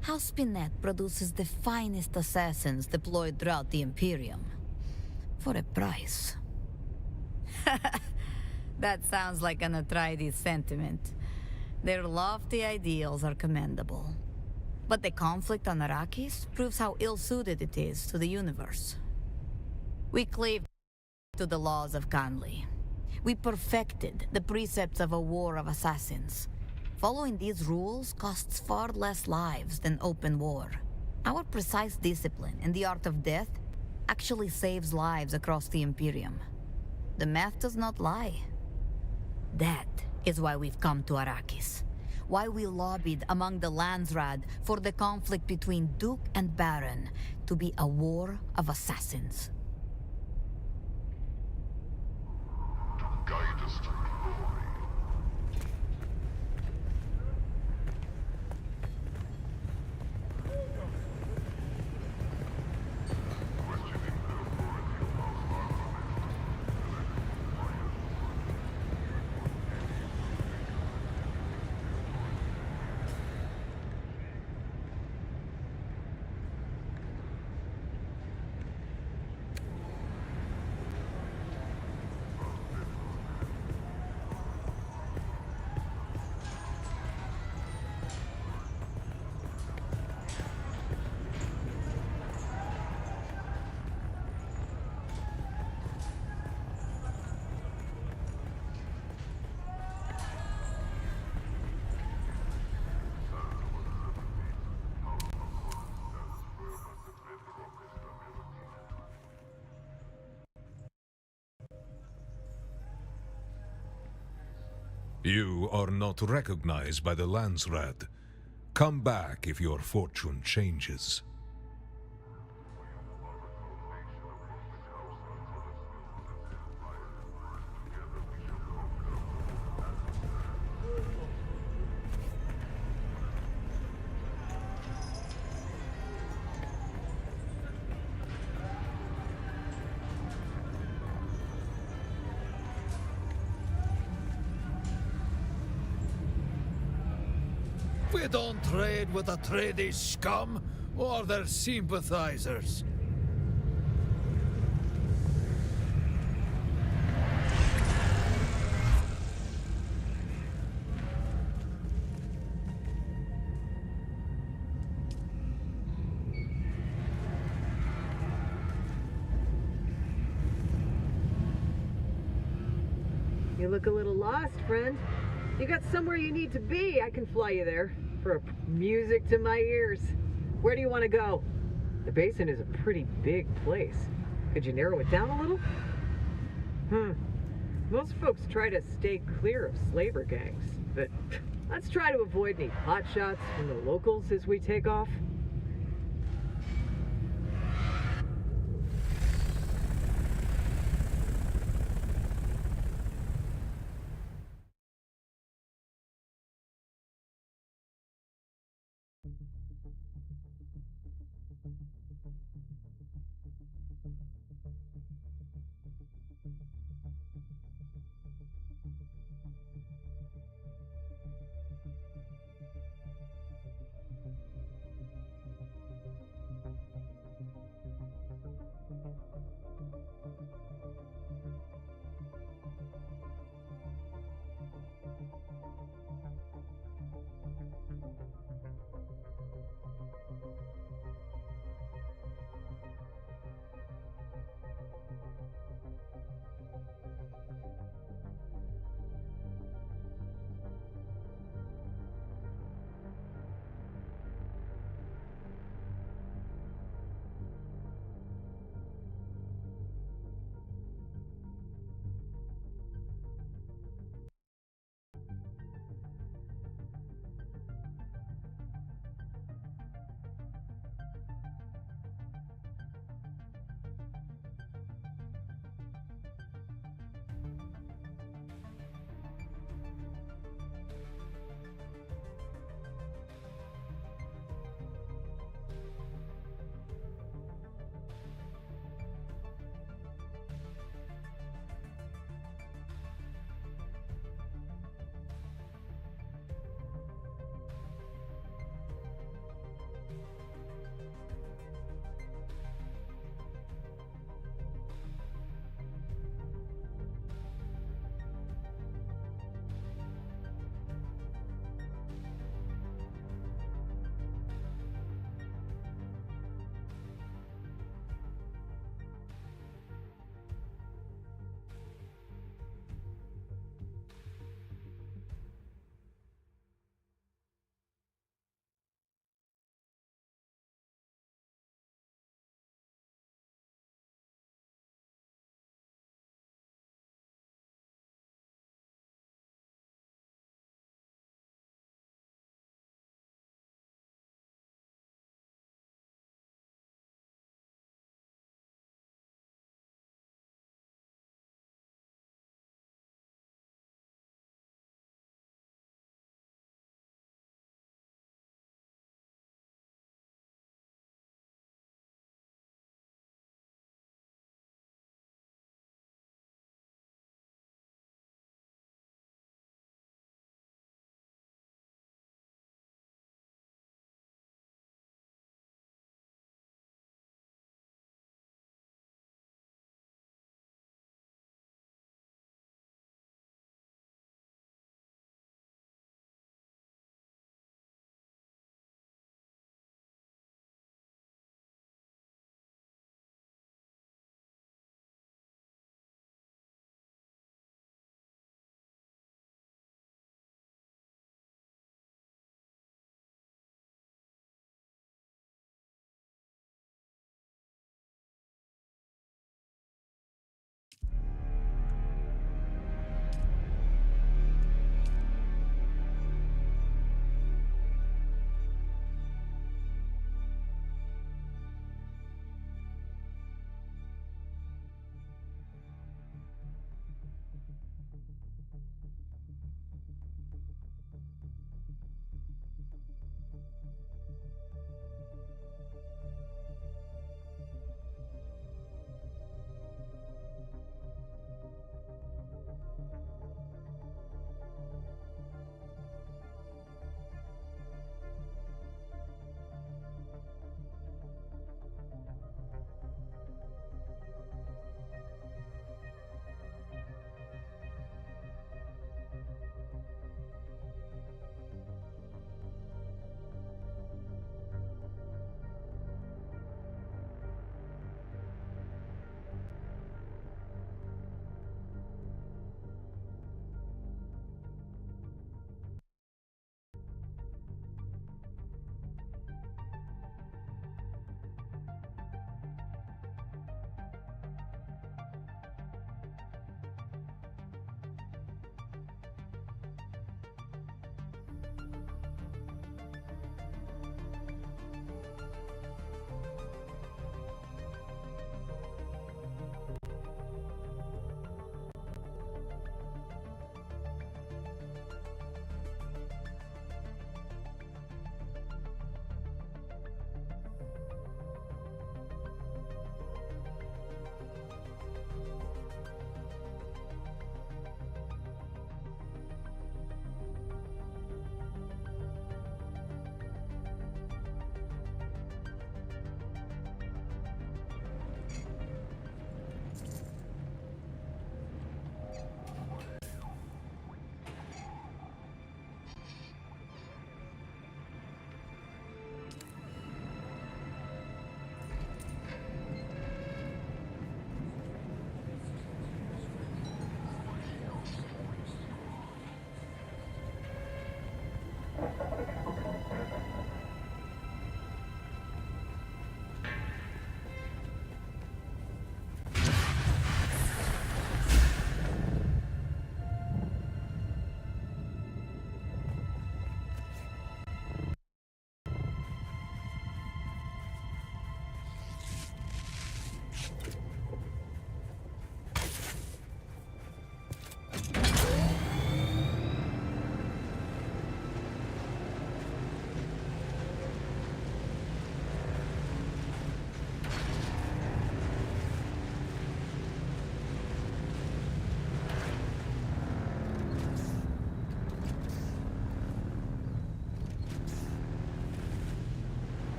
House Spinet produces the finest assassins deployed throughout the Imperium. For a price. That sounds like an Atreides sentiment. Their lofty ideals are commendable. But the conflict on Arrakis proves how ill-suited it is to the universe. We cleaved to the laws of Kanli. We perfected the precepts of a war of assassins. Following these rules costs far less lives than open war. Our precise discipline in the art of death actually saves lives across the Imperium. The math does not lie. That is why we've come to Arrakis. Why we lobbied among the Landsraad for the conflict between Duke and Baron to be a war of assassins. To guide us to glory. You are not recognized by the Landsraad. Come back if your fortune changes. We don't trade with Atreides scum or their sympathizers. You look a little lost, friend. You got somewhere you need to be. I can fly you there. For music to my ears. Where do you want to go? The basin is a pretty big place. Could you narrow it down a little? Most folks try to stay clear of slaver gangs, but let's try to avoid any hotshots from the locals as we take off.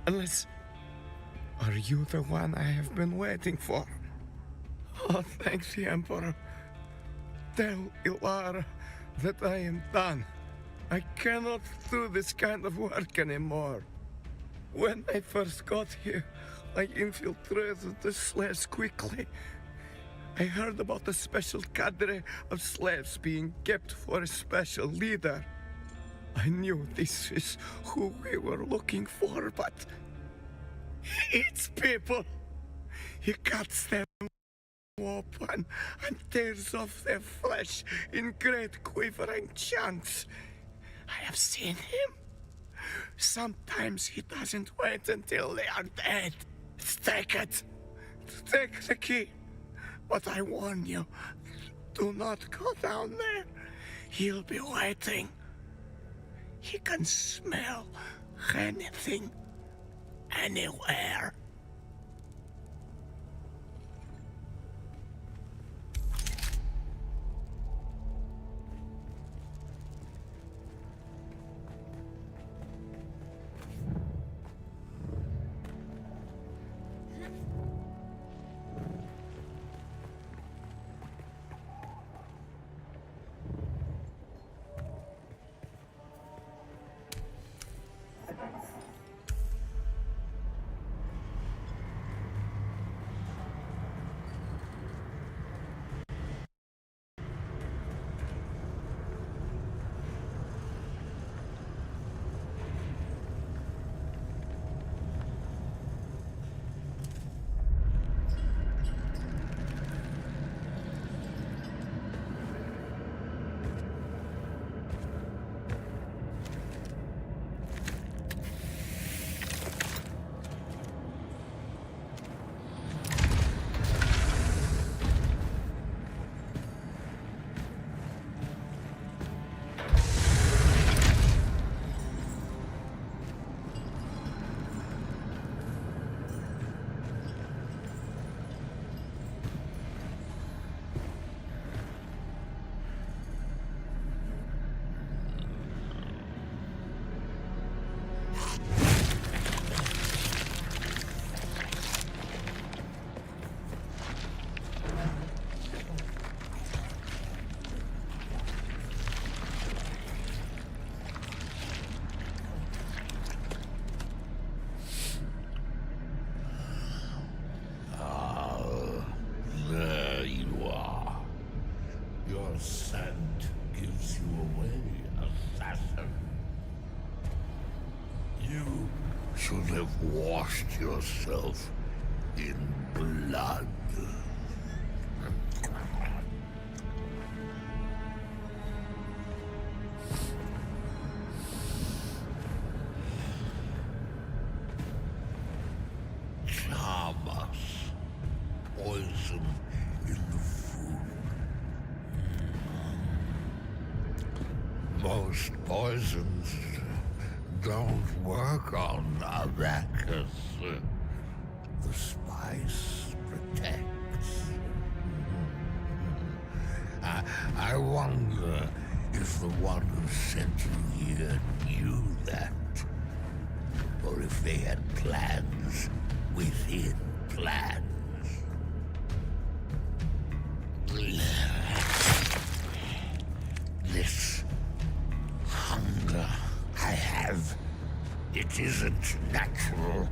Unless... Are you the one I have been waiting for? Oh, thanks, the Emperor. Tell Ilara that I am done. I cannot do this kind of work anymore. When I first got here, I infiltrated the slaves quickly. I heard about a special cadre of slaves being kept for a special leader. I knew this is who we were looking for, but... He eats people! He cuts them open and tears off their flesh in great quivering chunks. I have seen him. Sometimes he doesn't wait until they are dead. Take it. Take the key. But I warn you, do not go down there. He'll be waiting. He can smell anything, anywhere. Should have washed yourself in blood. Chamas, poison in the food. Most poisons don't work on Arrakis. The spice protects. I wonder if the one who sent you here knew that. Or if they had plans within plans. This hunger I have, it isn't natural.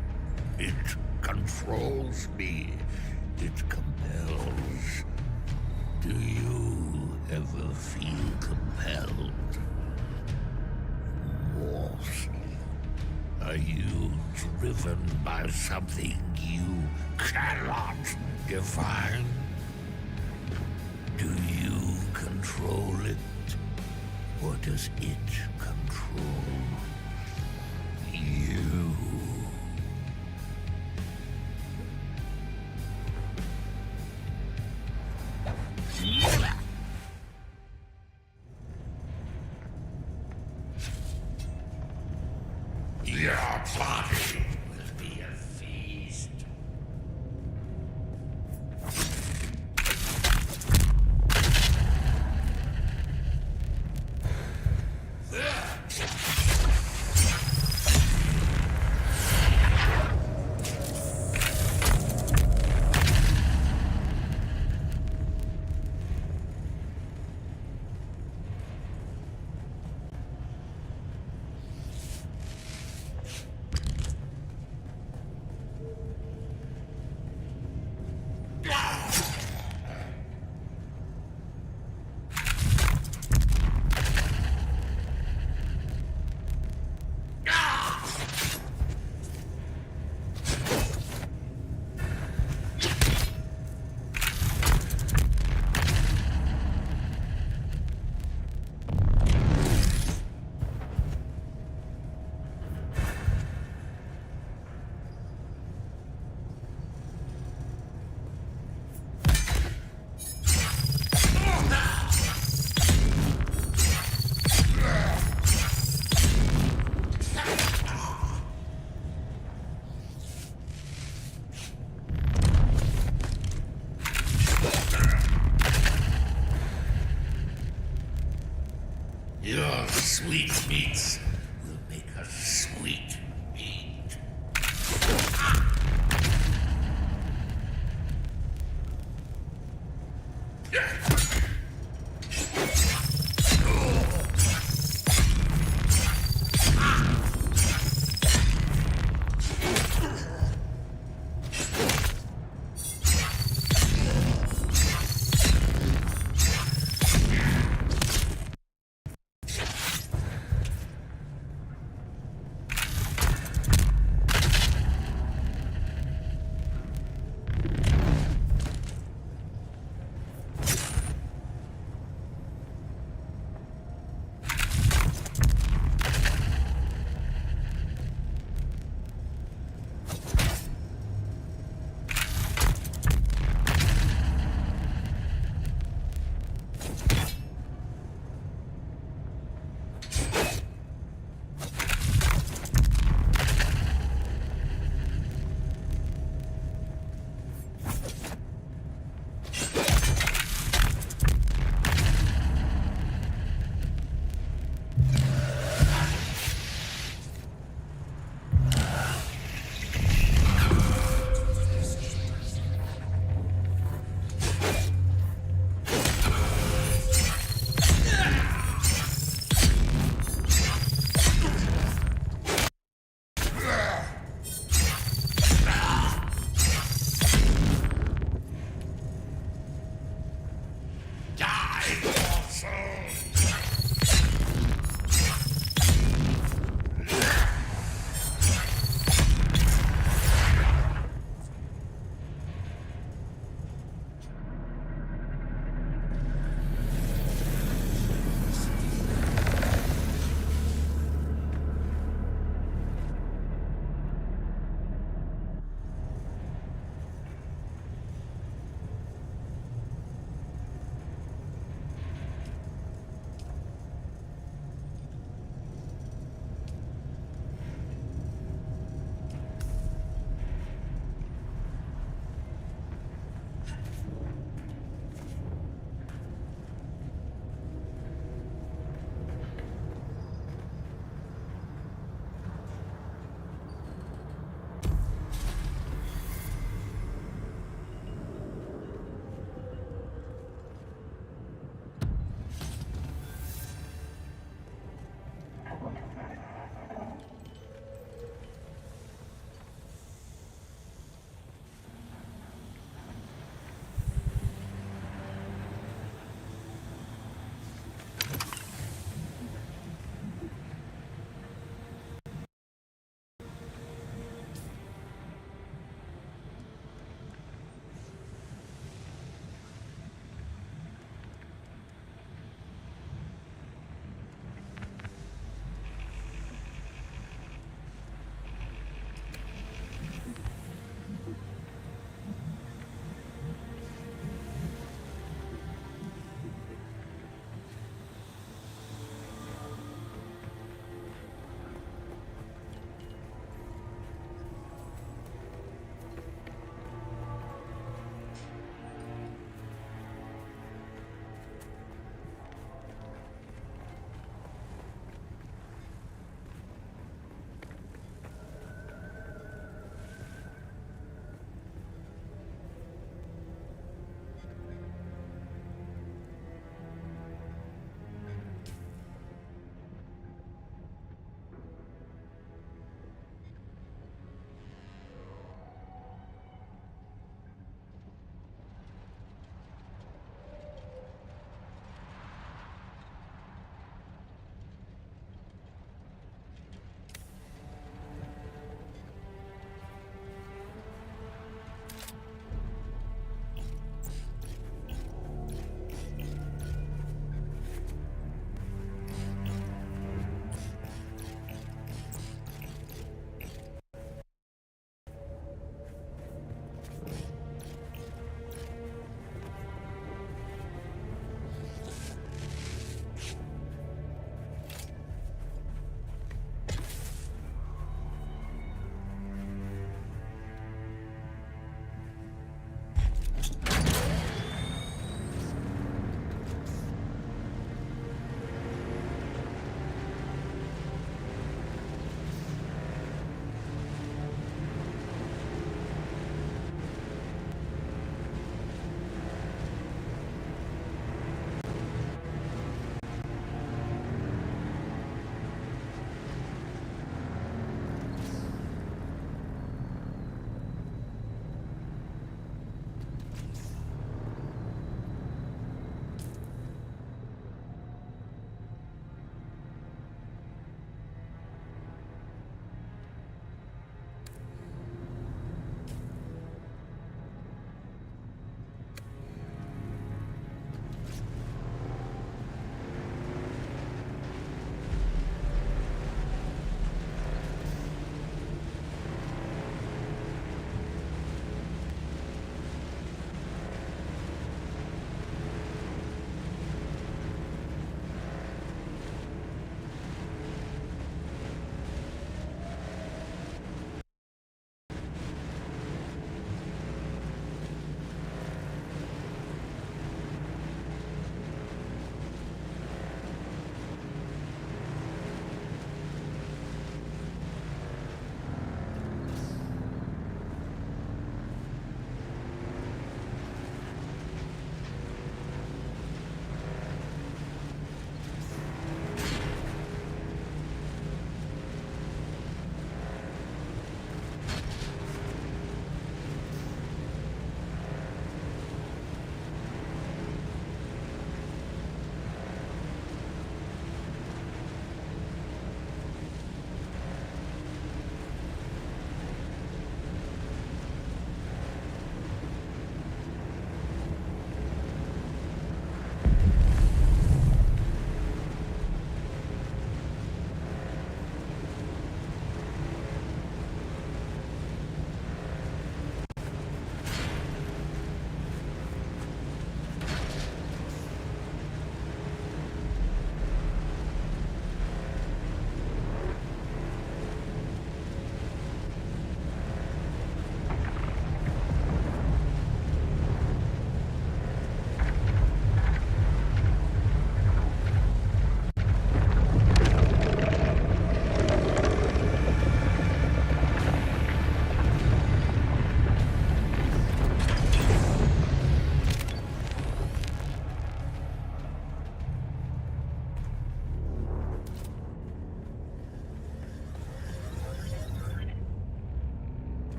It controls me. It compels. Do you ever feel compelled? Morsel. Are you driven by something you cannot define? Do you control it? Or does it control you? Your body will be a feast. Sweet meats will make us sweet meat.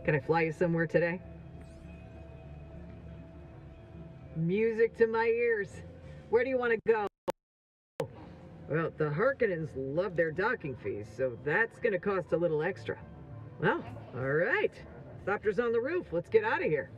Can I fly you somewhere today? Music to my ears. Where do you want to go? Well, the Harkonnens love their docking fees, so that's going to cost a little extra. Well, all right. Thopter's on the roof. Let's get out of here.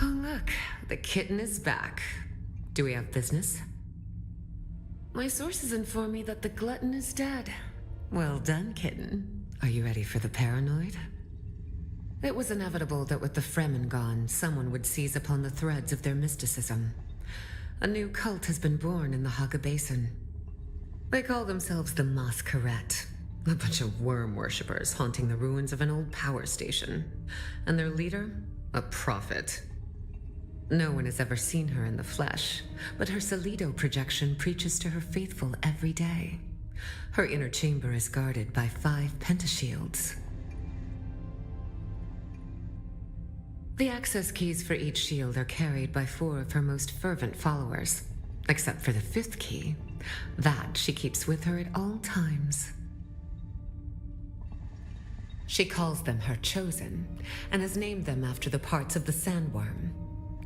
Look, the kitten is back. Do we have business? My sources inform me that the glutton is dead. Well done, kitten. Are you ready for the paranoid? It was inevitable that with the Fremen gone, someone would seize upon the threads of their mysticism. A new cult has been born in the Haga Basin. They call themselves the Masquerade, a bunch of worm worshippers haunting the ruins of an old power station. And their leader? A prophet. No one has ever seen her in the flesh, but her Solido projection preaches to her faithful every day. Her inner chamber is guarded by 5 pentashields. The access keys for each shield are carried by 4 of her most fervent followers, except for the 5th key. That she keeps with her at all times. She calls them her chosen, and has named them after the parts of the sandworm.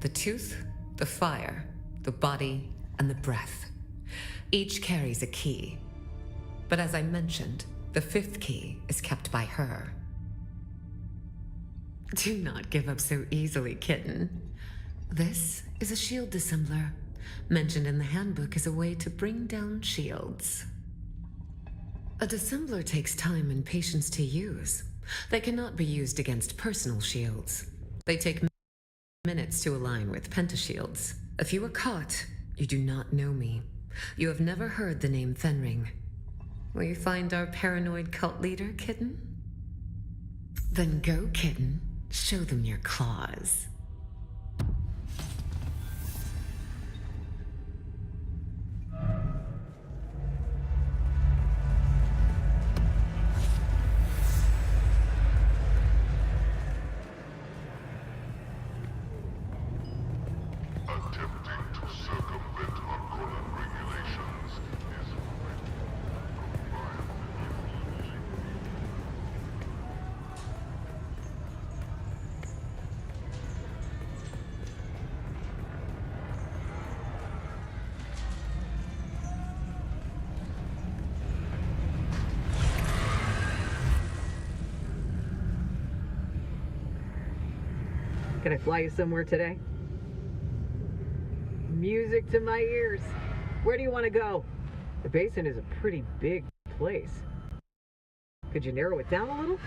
The tooth, the fire, the body, and the breath. Each carries a key. But as I mentioned, the 5th key is kept by her. Do not give up so easily, kitten. This is a shield dissembler, mentioned in the handbook as a way to bring down shields. A dissembler takes time and patience to use. They cannot be used against personal shields. They take minutes to align with pentashields. If you are caught, you do not know me. You have never heard the name Fenring. Will you find our paranoid cult leader, kitten? Then go, kitten. Show them your claws. Attempting to circumvent Harkonnen regulations is Can I fly you somewhere today? Music to my ears. Where do you want to go? The basin is a pretty big place. Could you narrow it down a little?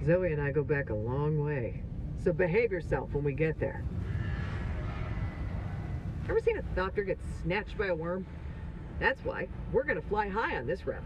Zoe and I go back a long way, so behave yourself when we get there. Ever seen a doctor get snatched by a worm? That's why we're gonna fly high on this route.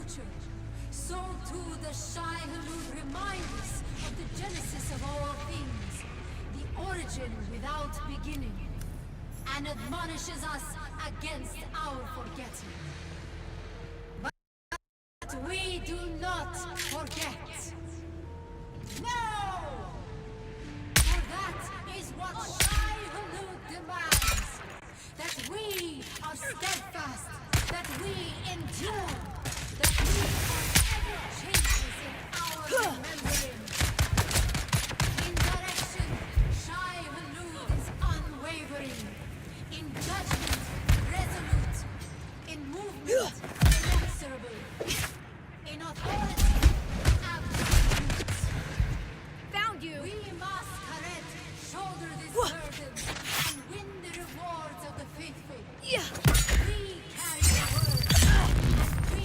future, so too the Shai-Hulud remind us of the genesis of all things, the origin without beginning, and admonishes us against our forgetting. But we do not forget. No! For that is what Shai-Hulud demands. That we are steadfast, that we endure, that we are ever changes in our remembering. In direction, Shai-Hulud is unwavering. In judgment, resolute. In movement, inexorable. In authority, absolute. Found you! We must, Karet, shoulder this burden and win the rewards of the faithful. Yeah. We carry the word, and we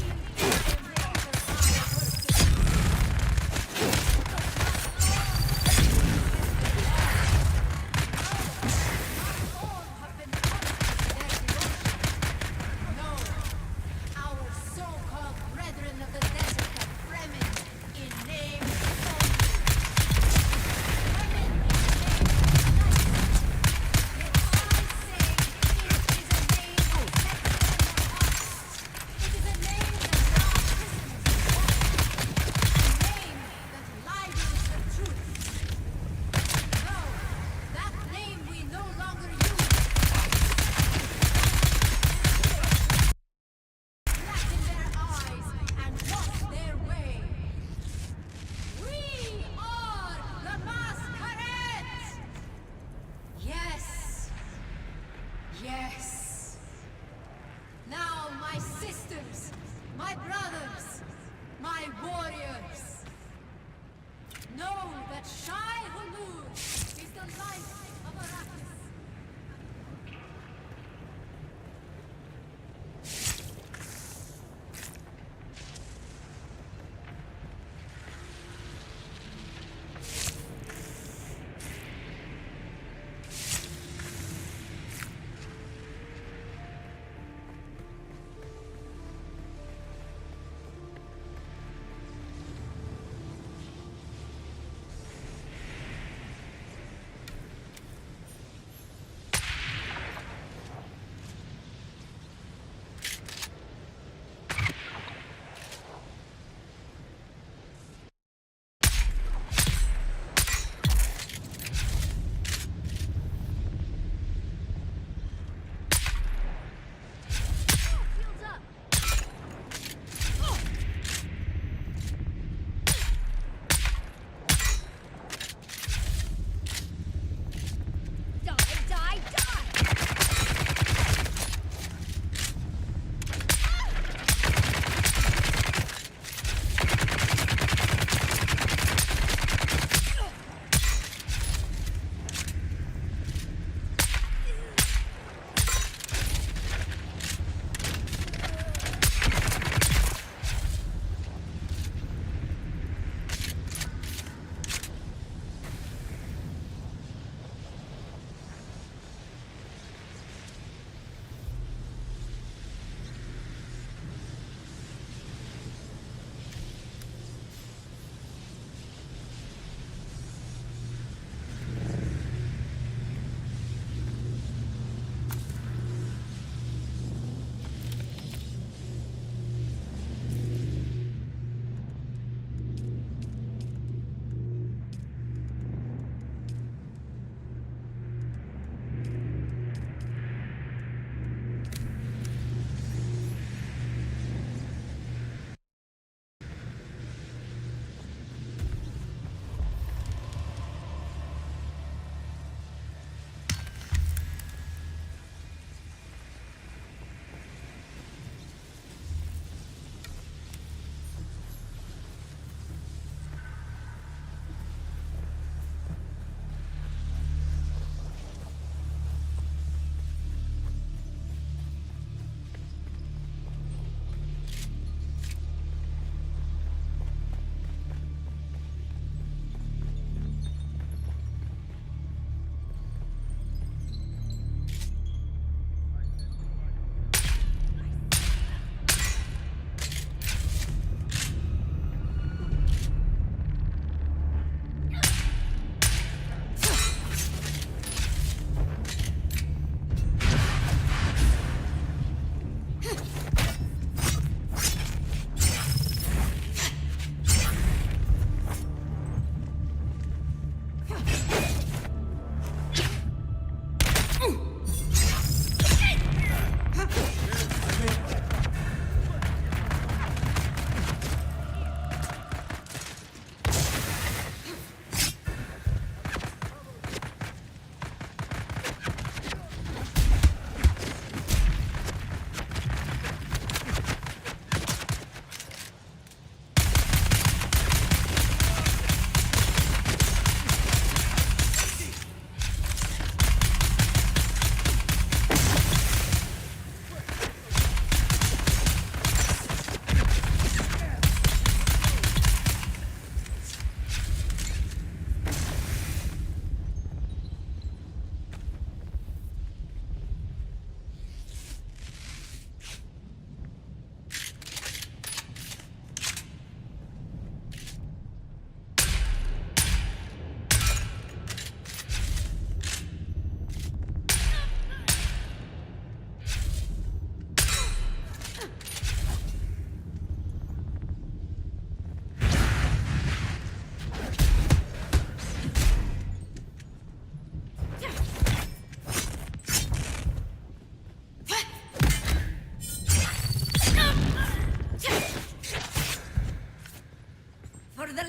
for the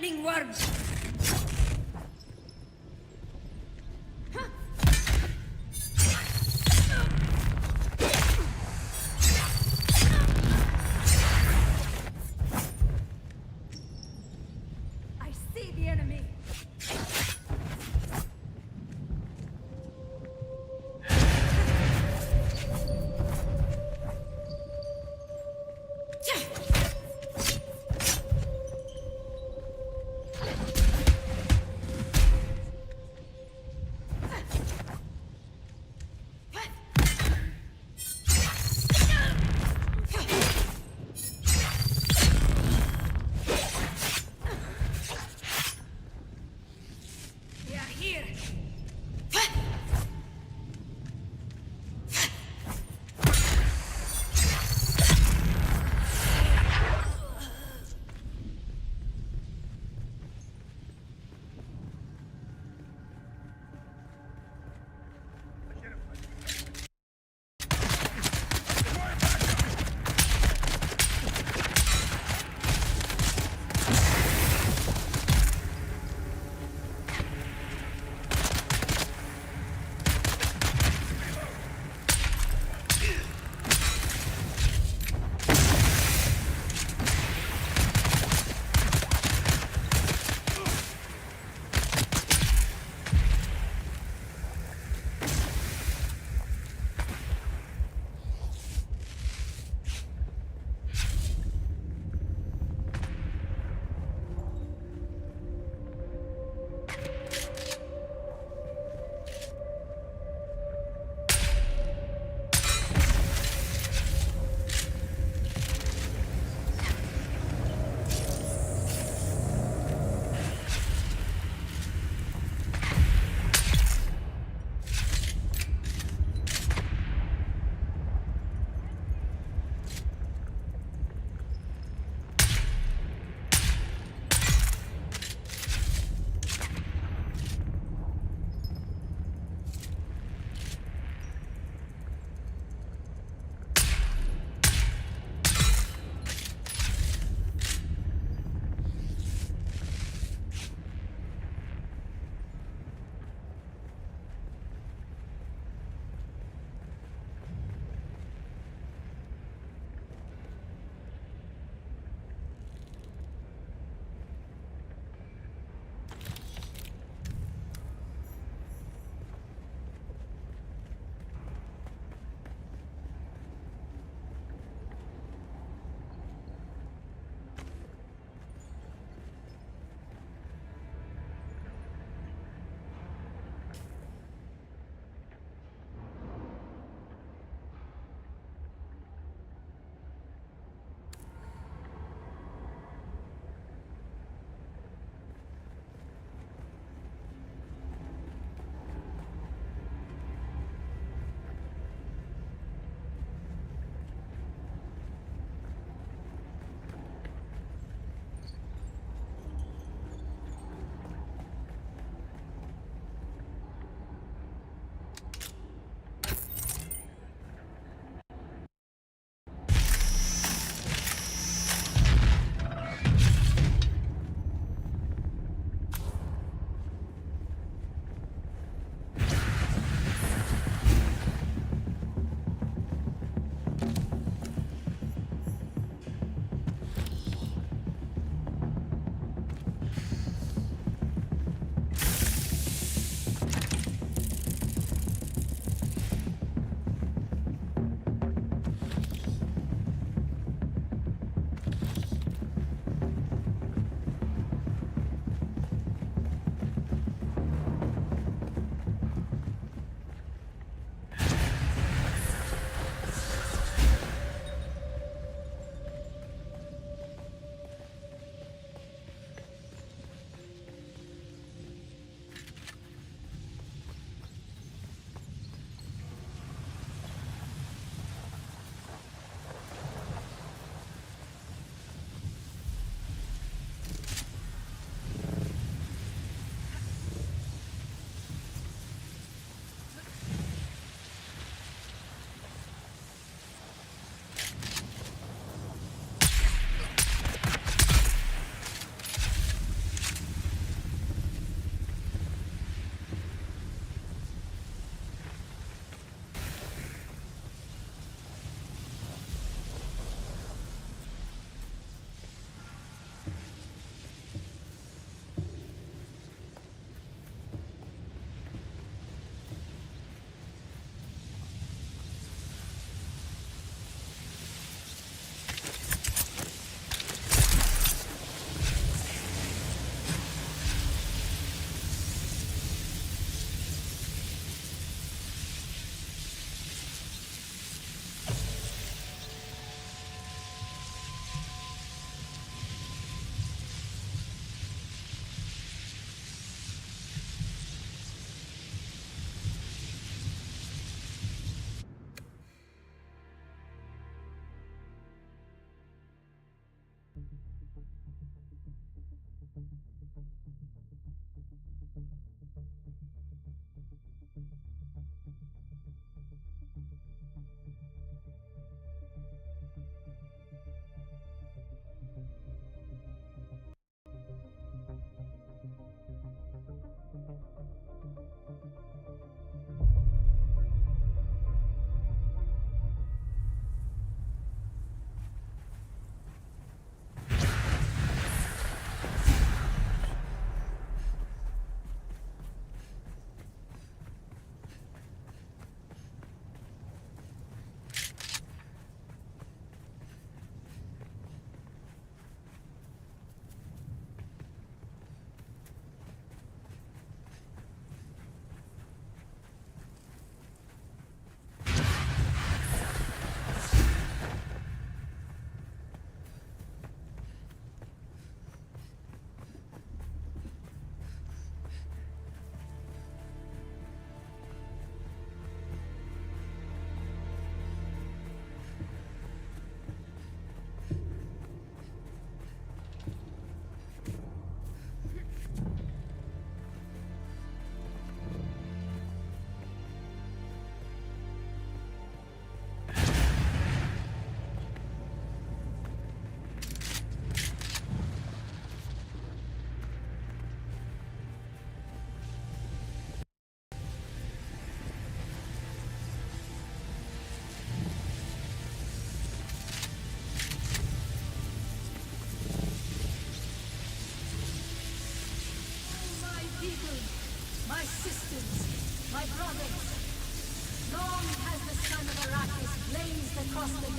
lightning worm! I see the enemy.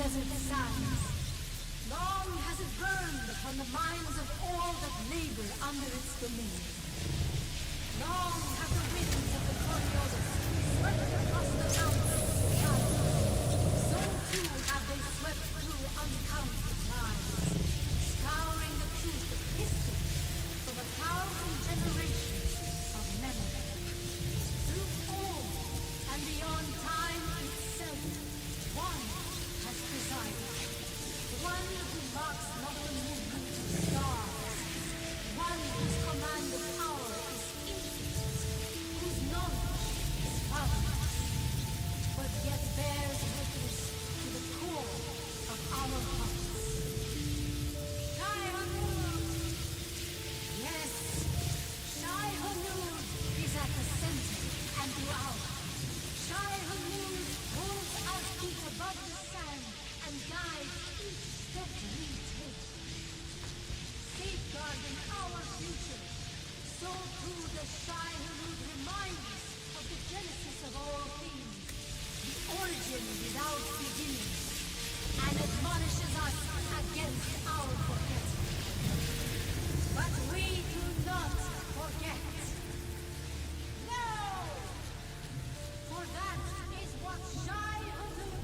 desert sands. Long has it burned upon the minds of all that labor under its domain. Long have the winds of the Coriolis swept across the mountains of time. So too have they swept through uncounted times, scouring the truth of history from 1,000 generations of memory. Through all and beyond time itself, one has presided. One who marks not the movement of stars. One whose command of power is infinite, whose knowledge is boundless, but yet bears witness to the core of our hearts. Shai-Hulud! Yes, Shai-Hulud is at the center and throughout. Shai-Hulud holds our feet above the sand and guides each step we take. Safeguarding our future, so too does Shai-Hulud remind us of the genesis of all things, the origin without beginning, and admonishes us against our forgetting. But we do not forget. No! For that is what Shai-Hulud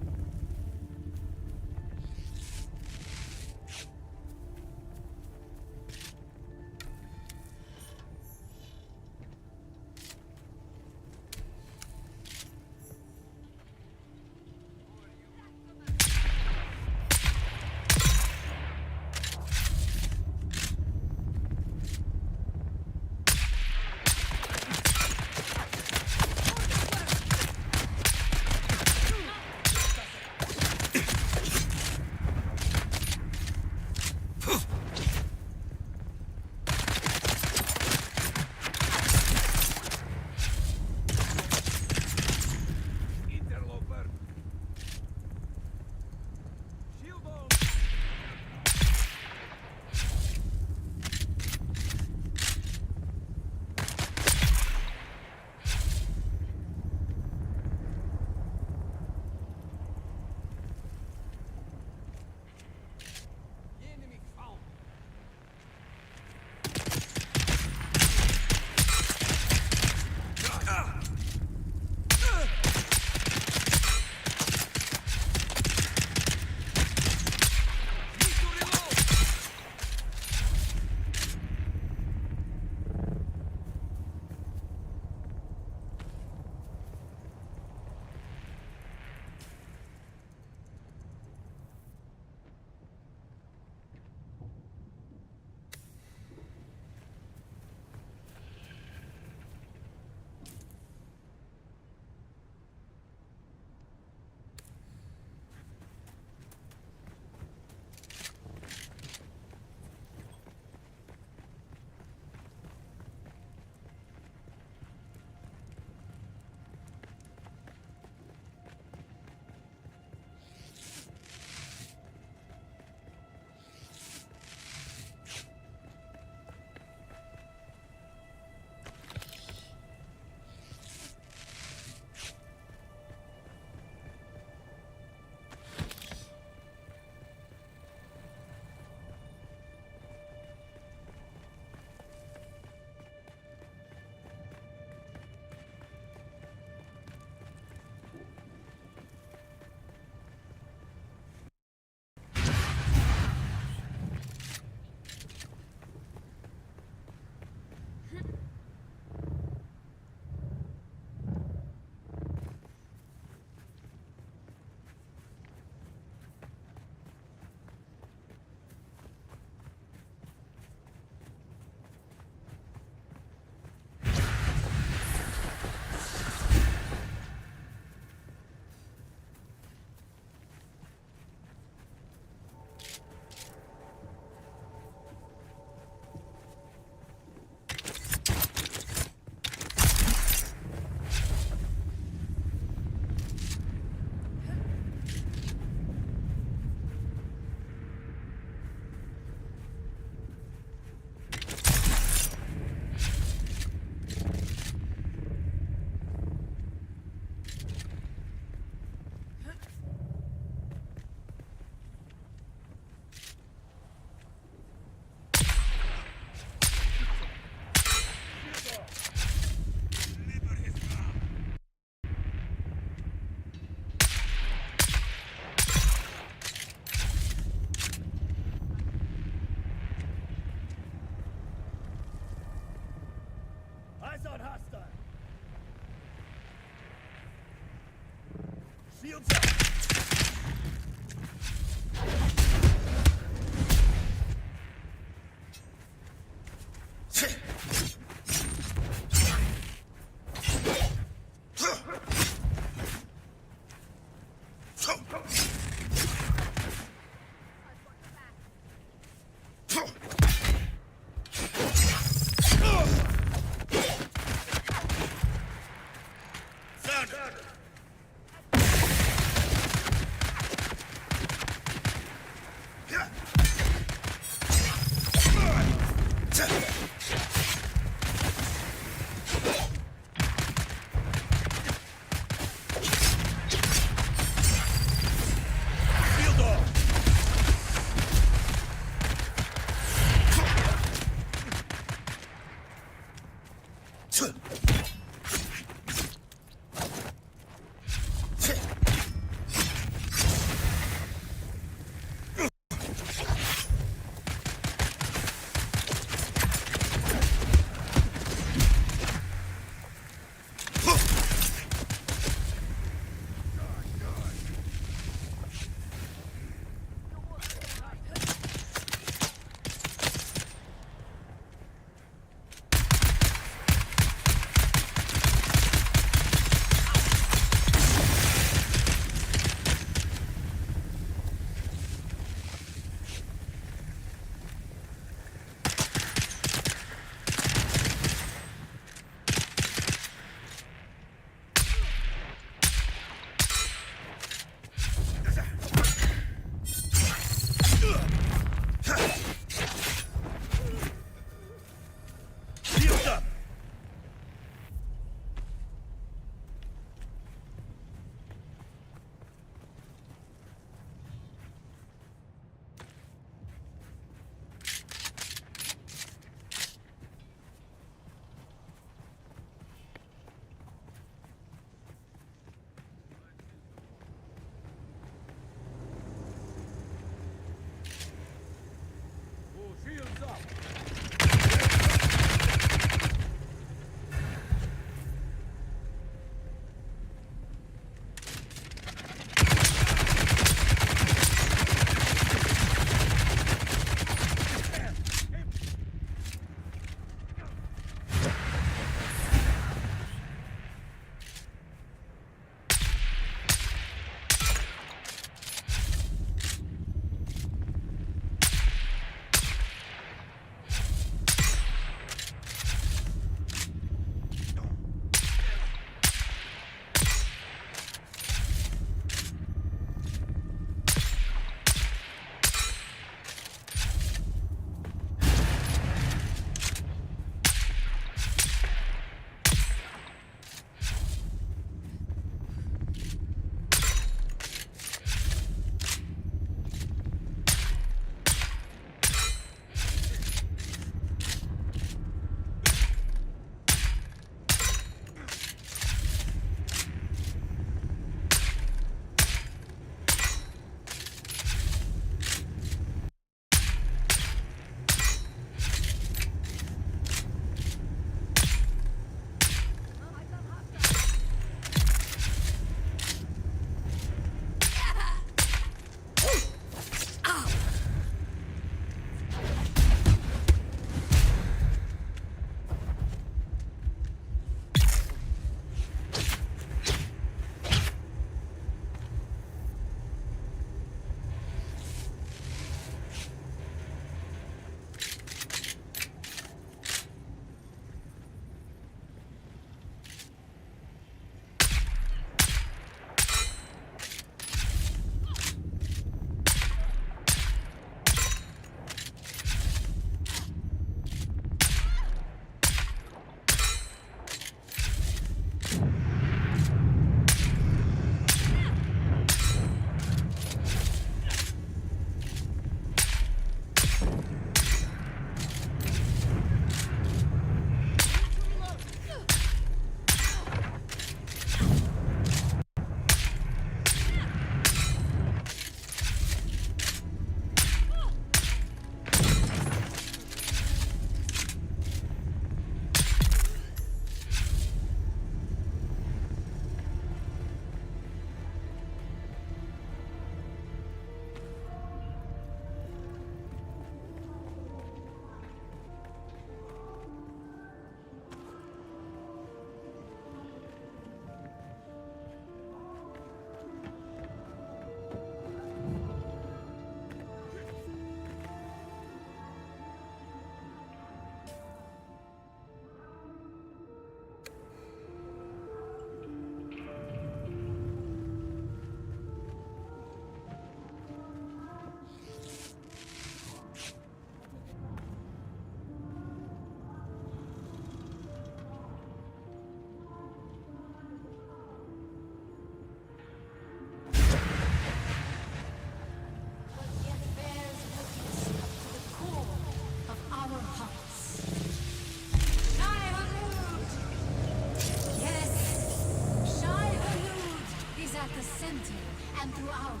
and throughout.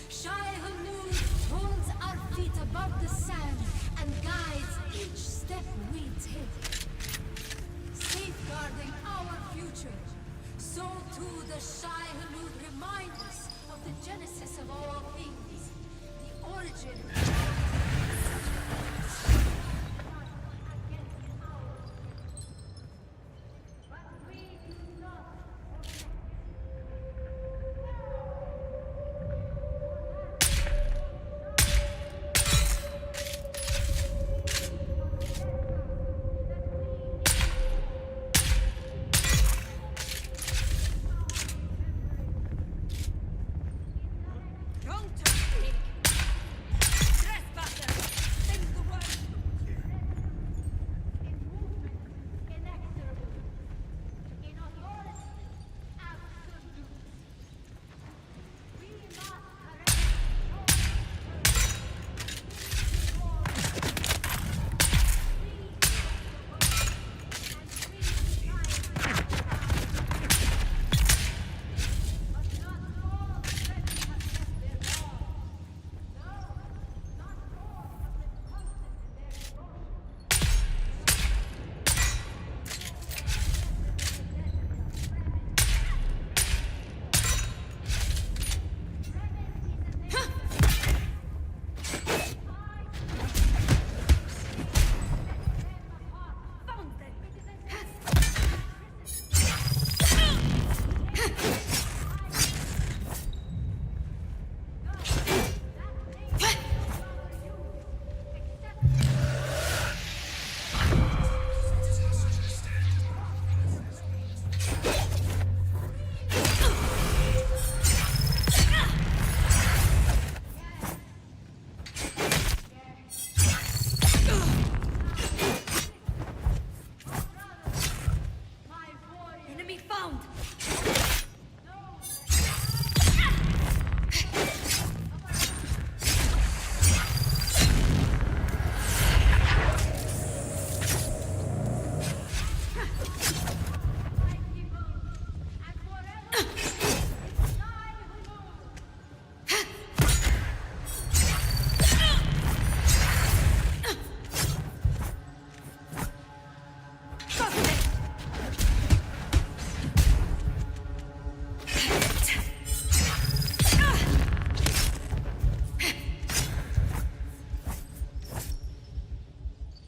Shai-Hulud holds our feet above the sand and guides each step we take. Safeguarding our future, so too the Shai-Hulud remind us of the genesis of all things, the origin.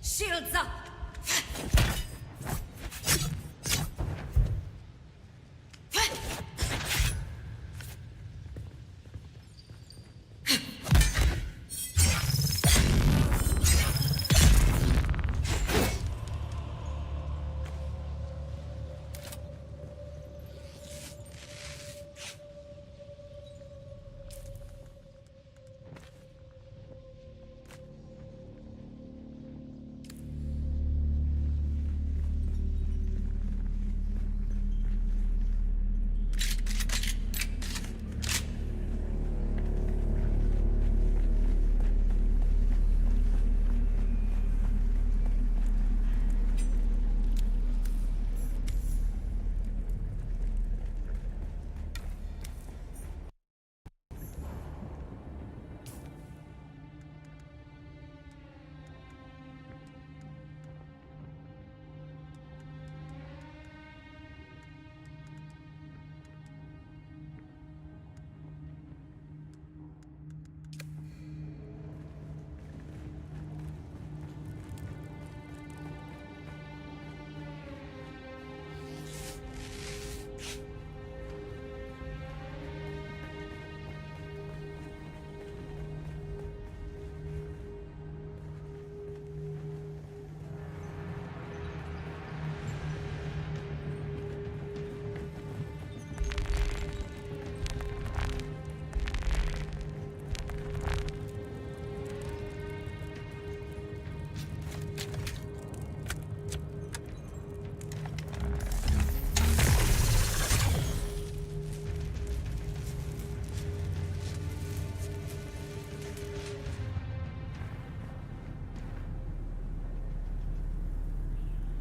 Shields up!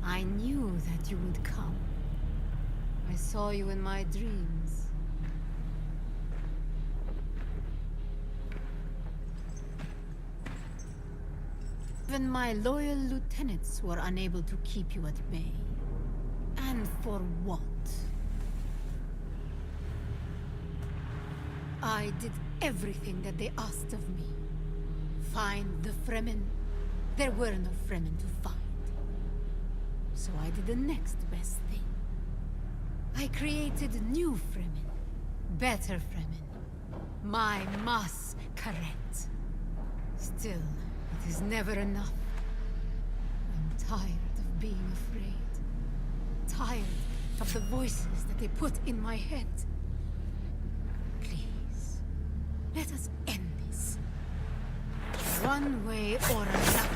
I knew that you would come. I saw you in my dreams. Even my loyal lieutenants were unable to keep you at bay. And for what? I did everything that they asked of me. Find the Fremen. There were no Fremen to find. So I did the next best thing. I created new Fremen. Better Fremen. My Mas Karet. Still, it is never enough. I'm tired of being afraid. Tired of the voices that they put in my head. Please, let us end this. One way or another.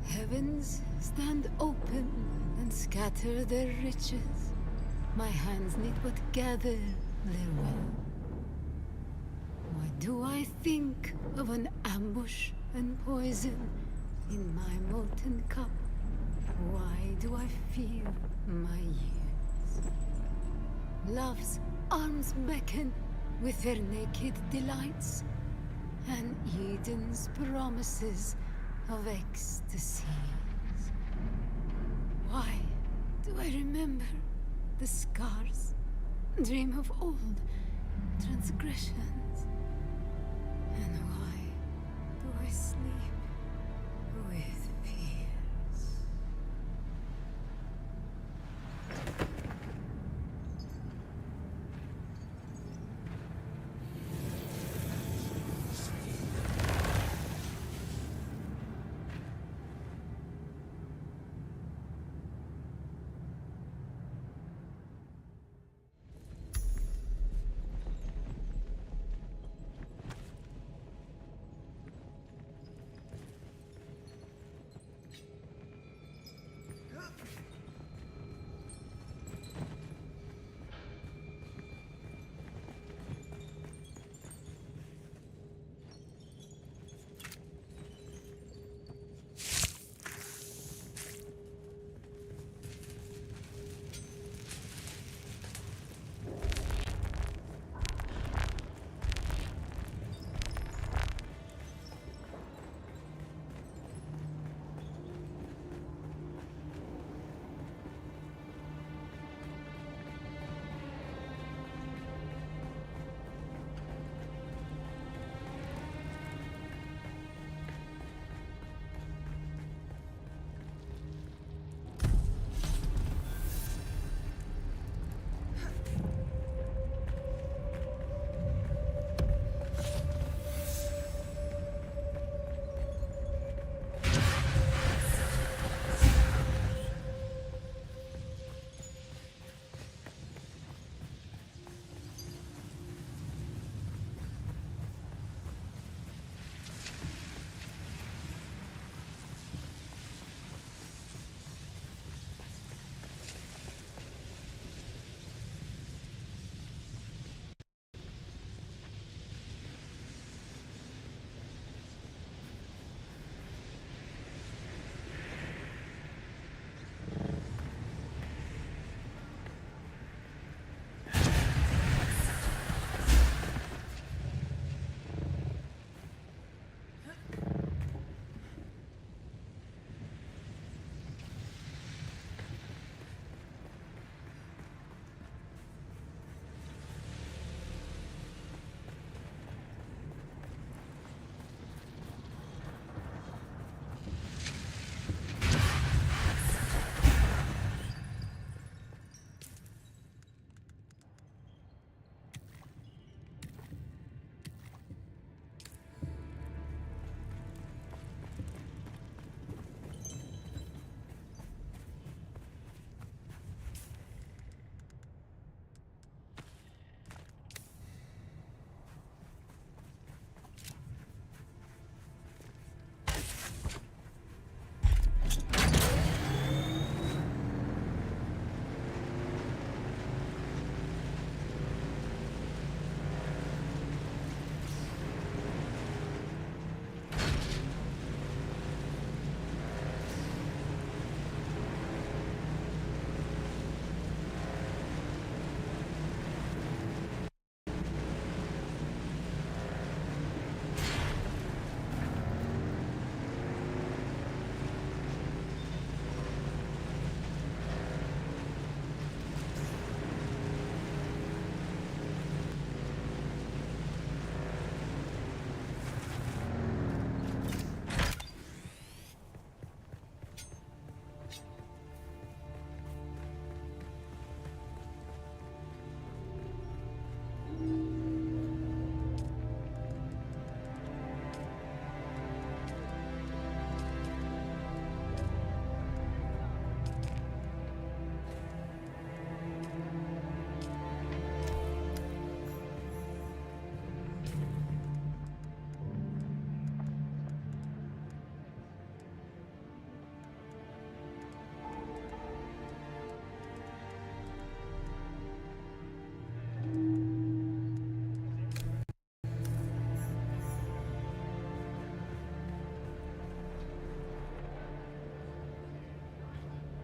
Heavens stand open and scatter their riches. My hands need but gather their will. Why do I think of an ambush and poison in my molten cup? Why do I feel my years? Love's arms beckon, with her naked delights and Eden's promises of ecstasies. Why do I remember the scars, dream of old transgressions? And why do I sleep with fears?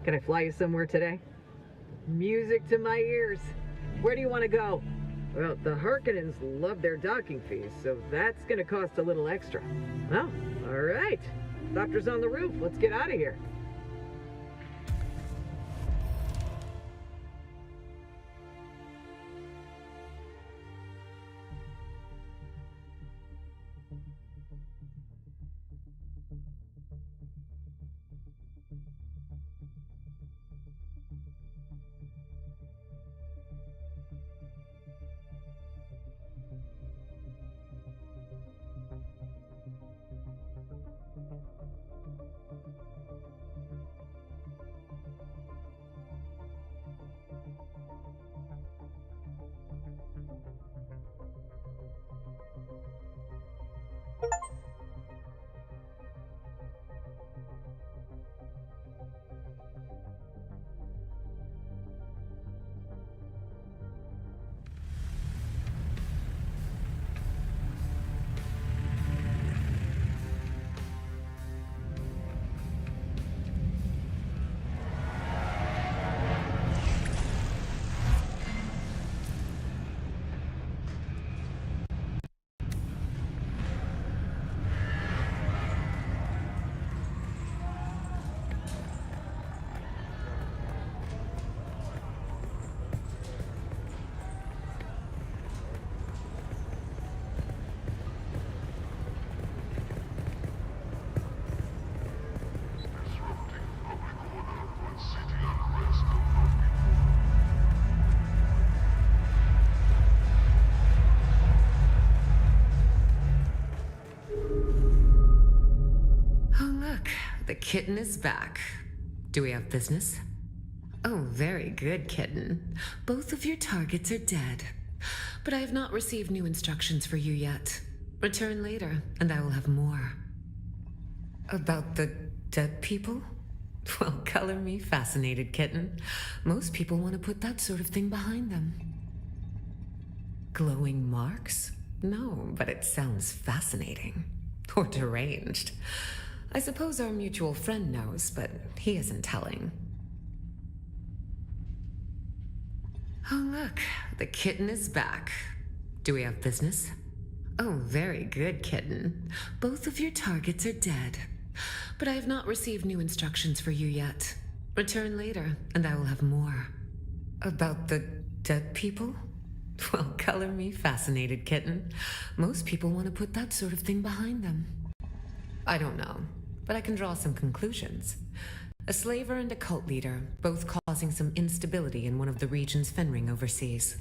Can I fly you somewhere today? Music to my ears. Where do you want to go? Well, the Harkonnens love their docking fees, so that's gonna cost a little extra. Well, all right. Doctor's on the roof. Let's get out of here. The kitten is back. Do we have business? Oh, very good, kitten. Both of your targets are dead. But I have not received new instructions for you yet. Return later, and I will have more. About the dead people? Well, color me fascinated, kitten. Most people want to put that sort of thing behind them. Glowing marks? No, but it sounds fascinating. Or deranged. I suppose our mutual friend knows, but he isn't telling. Oh, look, the kitten is back. Do we have business? Oh, very good, kitten. Both of your targets are dead. But I have not received new instructions for you yet. Return later, and I will have more. About the dead people? Well, color me fascinated, kitten. Most people want to put that sort of thing behind them. I don't know, but I can draw some conclusions. A slaver and a cult leader, both causing some instability in one of the regions Fenring oversees.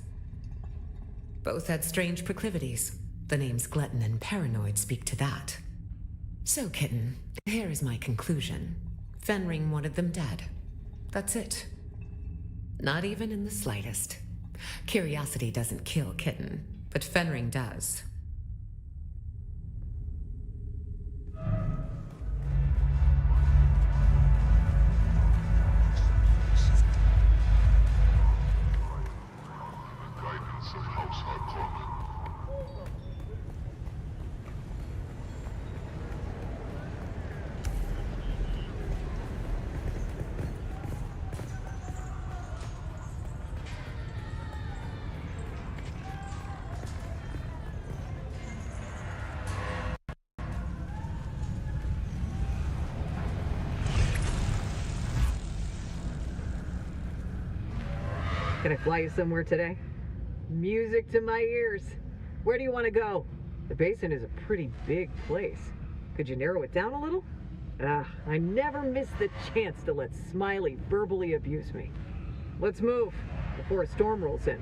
Both had strange proclivities. The names Glutton and Paranoid speak to that. So, kitten, here is my conclusion. Fenring wanted them dead. That's it. Not even in the slightest. Curiosity doesn't kill, kitten, but Fenring does. Can I fly you somewhere today? Music to my ears. Where do you want to go? The basin is a pretty big place. Could you narrow it down a little? I never miss the chance to let Smiley verbally abuse me. Let's move before a storm rolls in.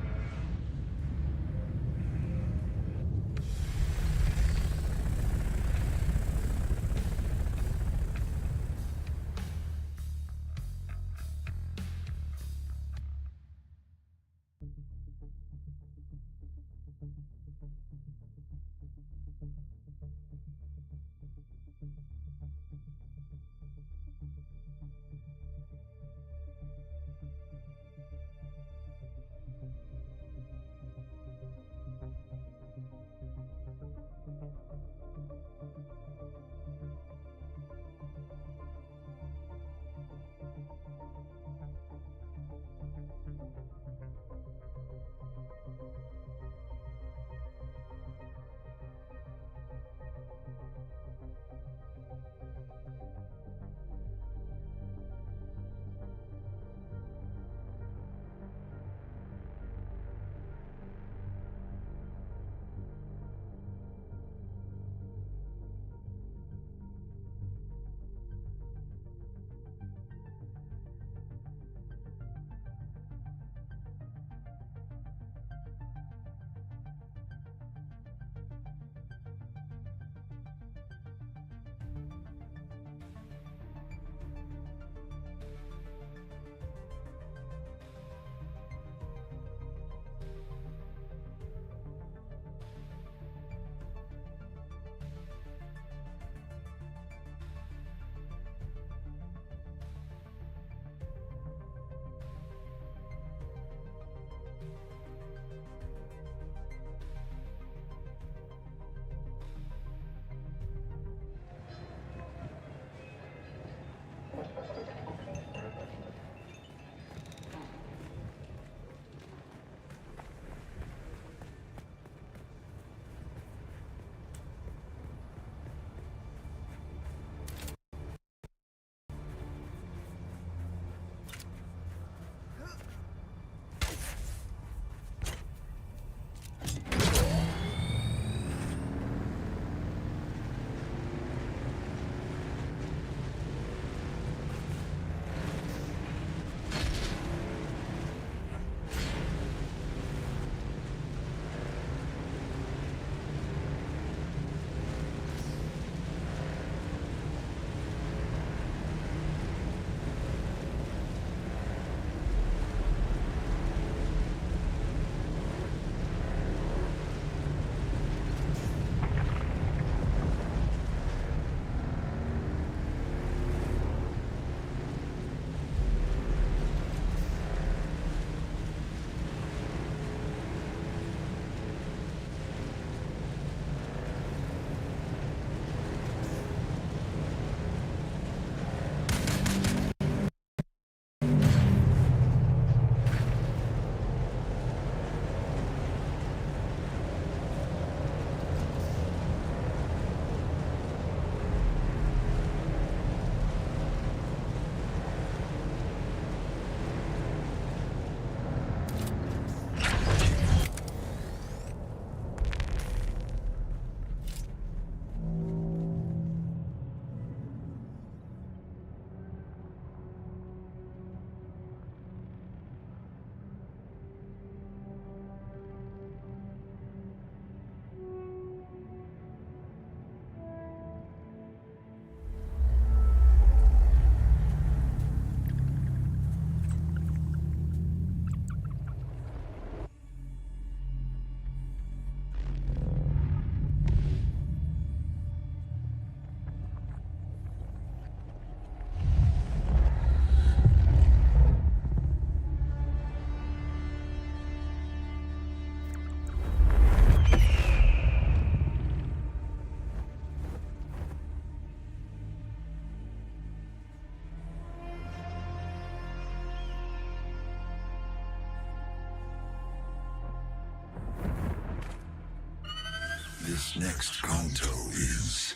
This next canto is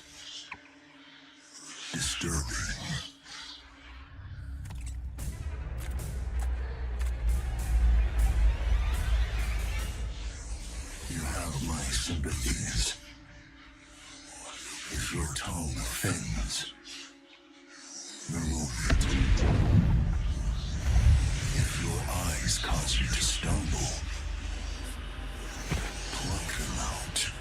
disturbing. You have my sympathies. If your tongue offends, remove it. If your eyes cause you to stumble, pluck them out.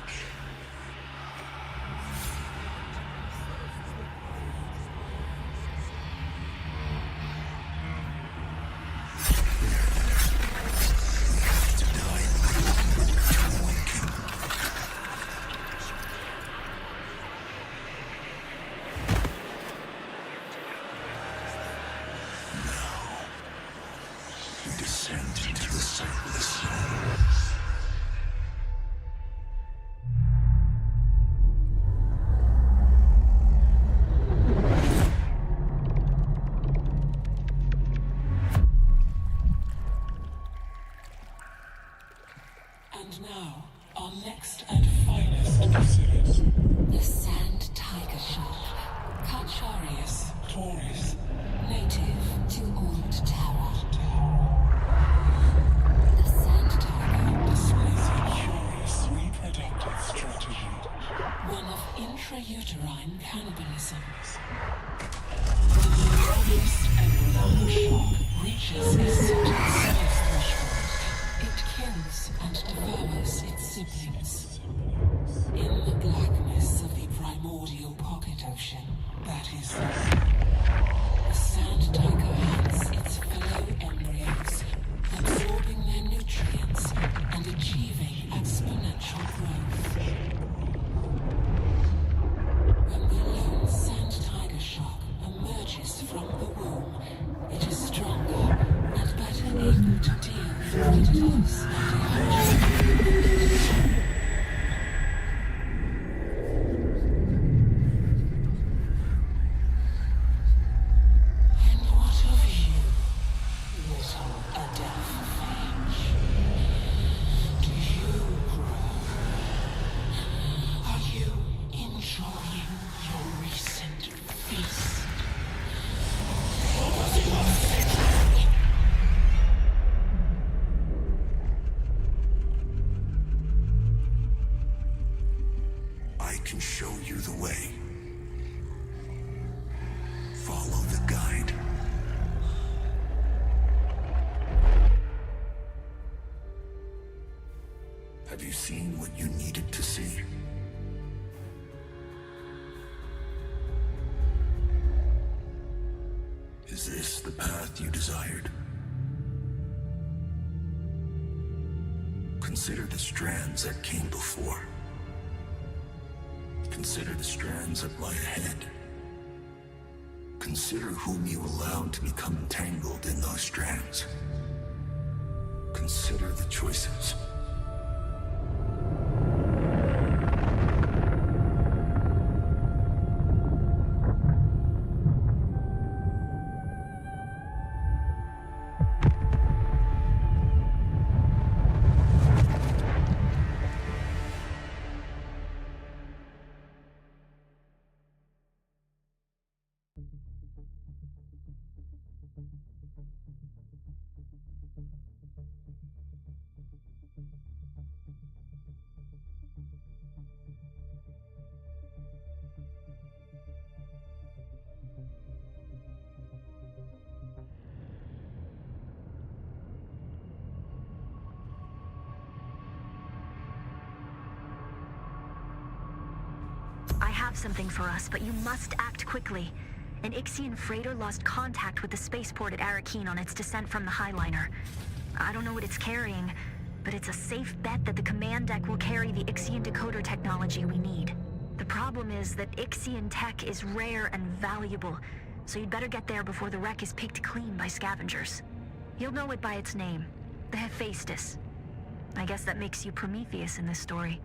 And now, our next and finest exhibit. The Sand Tiger Shark, Carcharius taurus, native to Old Terra. The Sand Tiger displays a curious reproductive strategy, one of intrauterine cannibalism. When the largest embryonic shark reaches a certain size threshold, it kills and devours its siblings. In the blackness of the primordial pocket ocean, that is the sand tiger hunts its fellow embryos, absorbing their nutrients and achieving exponential growth. When the lone sand tiger shark emerges from the womb, it is stronger and better able to deal with predators and what of you, little Adelphage? Do you grow? Are you enjoying your recent feast? I can show you the way. Follow the guide. Have you seen what you needed to see? Is this the path you desired? Consider the strands that came before. Consider the strands that lie ahead. Consider whom you allowed to become entangled in those strands. Consider the choices. I have something for us, but you must act quickly. An Ixian freighter lost contact with the spaceport at Arrakeen on its descent from the Highliner. I don't know what it's carrying, but it's a safe bet that the command deck will carry the Ixian decoder technology we need. The problem is that Ixian tech is rare and valuable, so you'd better get there before the wreck is picked clean by scavengers. You'll know it by its name, the Hephaestus. I guess that makes you Prometheus in this story.